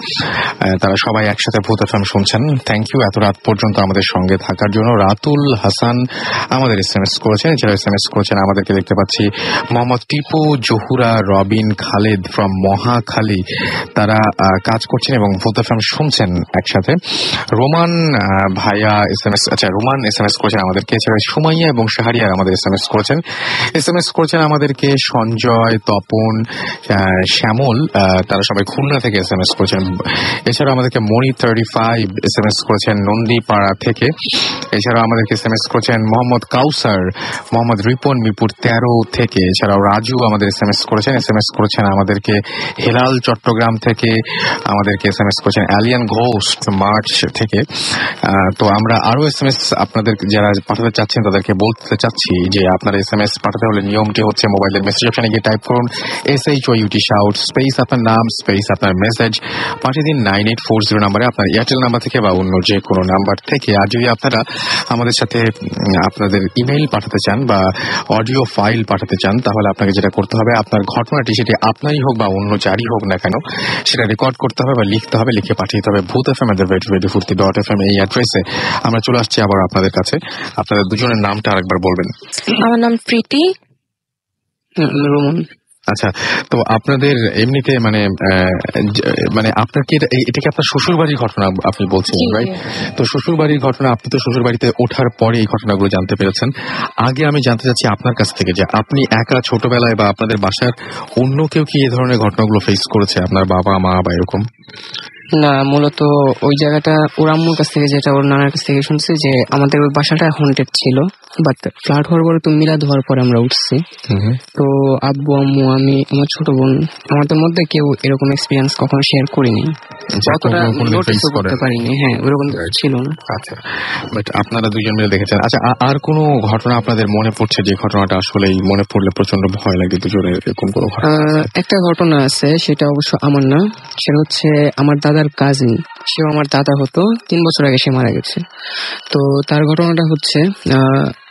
তারা সবাই একসাথে ভূত FM শুনছেন। থ্যাংক ইউ এত রাত পর্যন্ত আমাদের সঙ্গে থাকার জন্য। রাতুল হাসান আমাদের SMS করেছেন। এছাড়া SMS করেছেন আমাদেরকে দেখতে পাচ্ছি মোহাম্মদ টিপু, জহুরা, রবিন, খালেদ ফ্রম মহাখালী। তারা কাজ করছেন এবং ভূত FM শুনছেন একসাথে। রোমান ভাইয়া রোমান SMS করেছেন আমাদেরকে। এছাড়া সুমাইয়া এবং শাহরিয়ার আমাদের SMS করেছেন আমাদেরকে। সঞ্জয়, তপন, শ্যামল, তারা সবাই খুলনা থেকে SMS করেছেন। এছাড়া আমাদেরকে মনি 35 SMS করেছেন নন্দীপাড়া থেকে। এছাড়াও আমাদেরকে SMS করেছেন মোহাম্মদ কাউসার, মোহাম্মদ রিপন মিরপুর 13 থেকে। এছাড়াও রাজু আমাদের SMS করেছেন আমাদেরকে হেলাল চট্টগ্রাম থেকে। আমাদেরকে SMS করেছেন অ্যালিয়ান ঘোস্ট মার্চ থেকে। তো আমরা আরো SMS আপনাদের যারা পাঠাতে চাচ্ছেন তাদেরকে বলতে চাচ্ছি যে আপনারা SMS পাঠাতে হলে নিয়মটি হচ্ছে মোবাইলের মেসেজ অপশনে গিয়ে টাইপ করুন SHOUT শাউট স্পেস আপনার নাম স্পেস আপনার মেসেজ, পাঠিয়ে দিন 9840 নাম্বারে, আপনার এয়ারটেল নাম্বার থেকে বা অন্য যে কোনো নাম্বার থেকে। আর যদি আপনারা আমাদের সাথে আপনাদের ইমেইল পাঠাতে চান বা অডিও ফাইল পাঠাতে চান তাহলে আপনাকে যেটা করতে হবে, আপনার ঘটনাটি সেটি আপনারই হোক বা অন্য যারই হোক না কেন সেটা রেকর্ড করতে হবে বা লিখতে হবে, লিখে পাঠিয়ে দিতে হবে ভূতfm@radiofuর্তি.fm এই অ্যাড্রেসে। আমরা চলে আসছি আবার আপনাদের কাছে। আপনাদের দুজনের নামটা আরেকবার বলবেন। আমার নাম প্রীতি। রোমন। আচ্ছা, তো আপনাদের এমনিতে মানে মানে আপনার কি এটা কি আপনার শ্বশুর বাড়ির ঘটনা আপনি বলছেন, রাইট? তো শ্বশুর বাড়ির ঘটনা, আপনি তো শ্বশুর বাড়িতে ওঠার পরে এই ঘটনাগুলো জানতে পেরেছেন। আগে আমি জানতে চাচ্ছি আপনার কাছ থেকে যে আপনি একা ছোটবেলায় বা আপনাদের বাসার অন্য কেউ কি এই ধরনের ঘটনাগুলো ফেস করেছে, আপনার বাবা মা বা এরকম? না, মূলত ওই জায়গাটা ওর আম্মুর কাছ থেকে, যেটা ওর নানার কাছ থেকে শুনছি, যে আমাদের ওই বাসাটা হন্টেড ছিল, বাট ফ্লাড হওয়ার পরে তো মিলাদ হওয়ার পরে আমরা উঠছি। তো আব্বু আম্মু আমি আমার ছোট বোন আমাদের মধ্যে কেউ এরকম এক্সপিরিয়েন্স কখনো শেয়ার করিনি, অতটা নোটিসও করতে পারিনি। হ্যাঁ, ওরকম ছিল না। আচ্ছা, বাট আপনারা দুজন মিলে দেখেছেন। আচ্ছা, আর কোনো ঘটনা আপনাদের মনে পড়ছে যে ঘটনাটা আসলেই মনে পড়লে প্রচন্ড ভয় লাগে দুজনের, এরকম কোনো ঘটনা? একটা ঘটনা আছে, সেটা অবশ্য আমার না, সেটা হচ্ছে আমার দাদার কাজিন। সেও আমার দাদা হতো, 3 বছর আগে সে মারা গেছে। তো তার ঘটনাটা হচ্ছে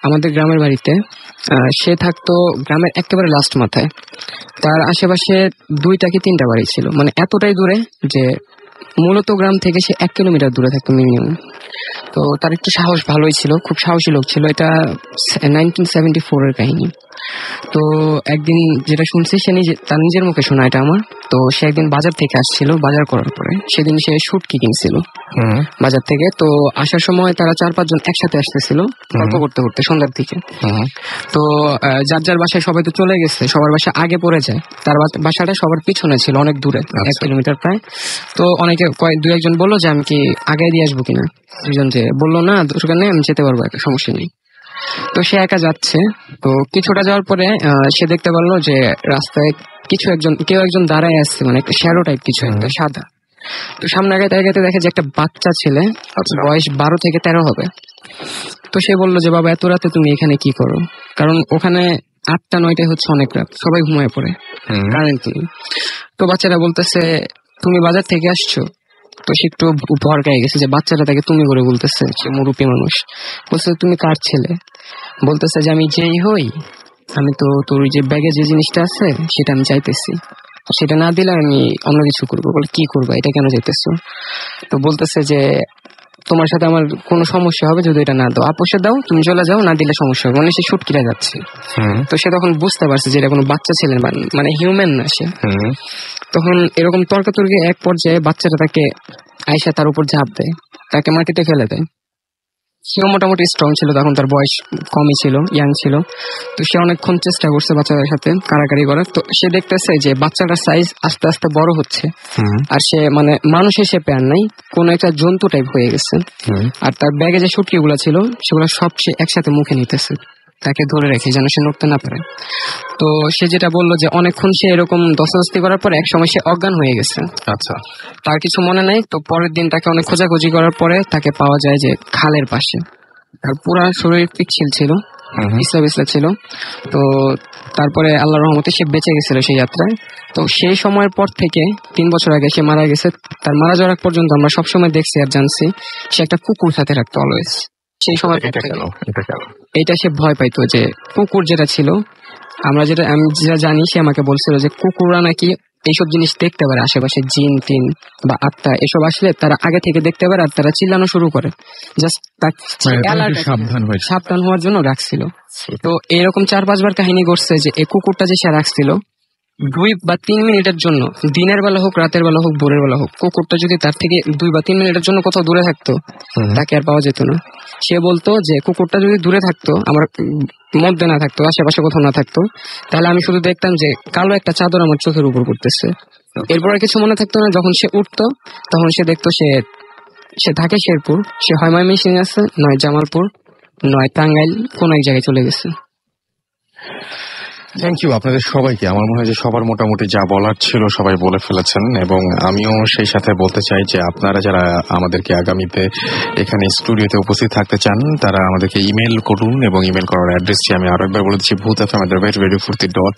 আমাদের গ্রামের বাড়িতে সে থাকতো গ্রামের একেবারে লাস্ট মাথায়। তার আশেপাশে 2টা কি 3টা বাড়ি ছিল, মানে এতটাই দূরে যে মূলত গ্রাম থেকে সে 1 কিলোমিটার দূরে থাকতো মিনিমাম। তো তার একটু সাহস ভালোই ছিল, খুব সাহসী লোক ছিল। এটা 1974 এর কাহিনী। তো একদিন যেটা শুনছি, সে তার নিজের মুখে শোনা এটা আমার। তো সে একদিন বাজার থেকে আসছিল, বাজার করার পরে সেদিন সে শুটকি কিনছিল বাজার থেকে। তো আসার সময় তারা 4-5 জন একসাথে আসতেছিল গল্প করতে করতে সন্ধ্যার দিকে। তো যার যার বাসায় সবাই তো চলে গেছে, সবার বাসা আগে পড়ে যায়। তার বাসাটা সবার পিছনে ছিল, অনেক দূরে, 1 কিলোমিটার প্রায়। তো অনেকে 2-1 জন বললো যে আমি কি আগে দিয়ে আসবো কিনা। 2 জন যে বললো না, দোকানে আমি যেতে পারবো, একটা সমস্যা নেই। তো সে একা যাচ্ছে। তো কিছুটা যাওয়ার পরে সে দেখতে পারলো যে রাস্তায় কেউ একজন দাঁড়ায় আসছে, মানে একটা শ্যাডো টাইপ কিছু একটা সাদা। তো সামনে আগাইতে দেখে যে একটা বাচ্চা ছেলে, বয়স 12 থেকে 13 হবে। তো সে বললো যে বাবা, এত রাতে তুমি এখানে কি করো? কারণ ওখানে 8টা-9টায় হচ্ছে অনেক রাত, সবাই ঘুমায় পড়ে, কারেন্ট নেই। তো বাচ্চারা বলতেছে তুমি বাজার থেকে আসছো? তো সে একটু ভরকায় গেছে যে বাচ্চাটা তাকে তুমি করে বলতেছে, সে মুরুব্বী মানুষ। বলছে তুমি কার ছেলে? বলতেছে যে আমি যেই হই, আমি তো তোর যে ব্যাগে যে জিনিসটা আছে সেটা আমি চাইতেছি, সেটা না দিলে আমি অন্য কিছু করবো। বলে কি করবো, এটা কেন চাইতেছো? তো বলতেছে যে তোমার সাথে আমার কোনো সমস্যা হবে যদি এটা না দাও, আপোষে দাও, তুমি চলে যাও, না দিলে সমস্যা হবে। মানে সে শুটকিটা যাচ্ছে। তো সে তখন বুঝতে পারছে যে এটা কোনো বাচ্চা ছেলে, মানে হিউম্যান না সে। তখন এরকম তর্কাতর্কি এক পর্যায়ে বাচ্চাটা তাকে আয়সা তার উপর ঝাঁপ দেয়, তাকে মাটিতে ফেলে দেয়। সেও মোটামুটি স্ট্রং ছিল, তখন তার বয়স কমই ছিল, ইয়াং ছিল। তো সে অনেকক্ষণ চেষ্টা করছে বাচ্চাদের সাথে কারাকারি করার। তো সে দেখতেছে যে বাচ্চাটার সাইজ আস্তে আস্তে বড় হচ্ছে, আর সে মানে মানুষের শেপে আর নাই, কোন একটা জন্তু টাইপ হয়ে গেছে। আর তার ব্যাগে যে শুটকি গুলা ছিল সেগুলো সব সে একসাথে মুখে নিতেছে, তাকে ধরে রেখে যেন সে নড়তে না পারে। তো সে যেটা বললো যে অনেকক্ষণ সে এরকম দস্তাদস্তি করার পর এক সময় সে অজ্ঞান হয়ে গেছে। আচ্ছা, তার কিছু মনে নাই। তো পরের দিন তাকে অনেক খোঁজাখুঁজি করার পরে তাকে পাওয়া যায় যে খালের পাশে। তার পুরা শরীর পিচ্ছিল ছিল, পিছলা ছিল। তো তারপরে আল্লাহর রহমতে সে বেঁচে গেছিল সেই যাত্রায়। তো সেই সময়ের পর থেকে 3 বছর আগে সে মারা গেছে। তার মারা যাওয়ার পর্যন্ত আমরা সবসময় দেখছি আর জানছি সে একটা কুকুর সাথে রাখতো অলওয়েজ। সেই সময় এটা সে ভয় পাইতো যে কুকুর যেটা ছিল, আমি যেটা জানি, সে আমাকে বলছিল যে কুকুররা নাকি এইসব জিনিস দেখতে পারে, আশেপাশে জিন টিন বা আত্মা এসব আসলে তারা আগে থেকে দেখতে পারে, আর তারা চিল্লানো শুরু করে। জাস্ট সাবধান হওয়ার জন্য রাখছিল। তো এরকম 4-5 বার কাহিনী ঘটছে যে এই কুকুরটা যে সে রাখছিল 2 বা 3 মিনিটের জন্য, দিনের বেলা হোক, রাতের বেলা হোক, ভোরের বেলা হোক, কুকুরটা যদি তার থেকে 2 বা 3 মিনিটের জন্য কোথাও দূরে থাকতো, তাকে আর পাওয়া যেত না। সে বলতো যে কুকুরটা যদি দূরে থাকতো, আমার মধ্যে না থাকতো, আশেপাশে কোথাও না থাকতো, তাহলে আমি শুধু দেখতাম যে কালো একটা চাদর আমার চোখের উপর পড়তেছে। এরপর আর কিছু মনে থাকতো না। যখন সে উঠতো তখন সে দেখতো সে থাকে শেরপুর, সে হয় ময়মনসিং আছে, নয় জামালপুর, নয় টাঙ্গাইল, কোন এক জায়গায় চলে গেছে। থ্যাংক ইউ আপনাদের সবাইকে। আমার মনে হয় যে সবার মোটামুটি যা বলার ছিল সবাই বলে ফেলেছেন, এবং আমিও সেই সাথে বলতে চাই যে আপনারা যারা আমাদেরকে আগামীতে এখানে স্টুডিওতে উপস্থিত থাকতে চান তারা আমাদেরকে ইমেল করুন, এবং ইমেল করার অ্যাড্রেসটি আমি আরো একবার বলে দিচ্ছি, boothfm@radiofurti.com।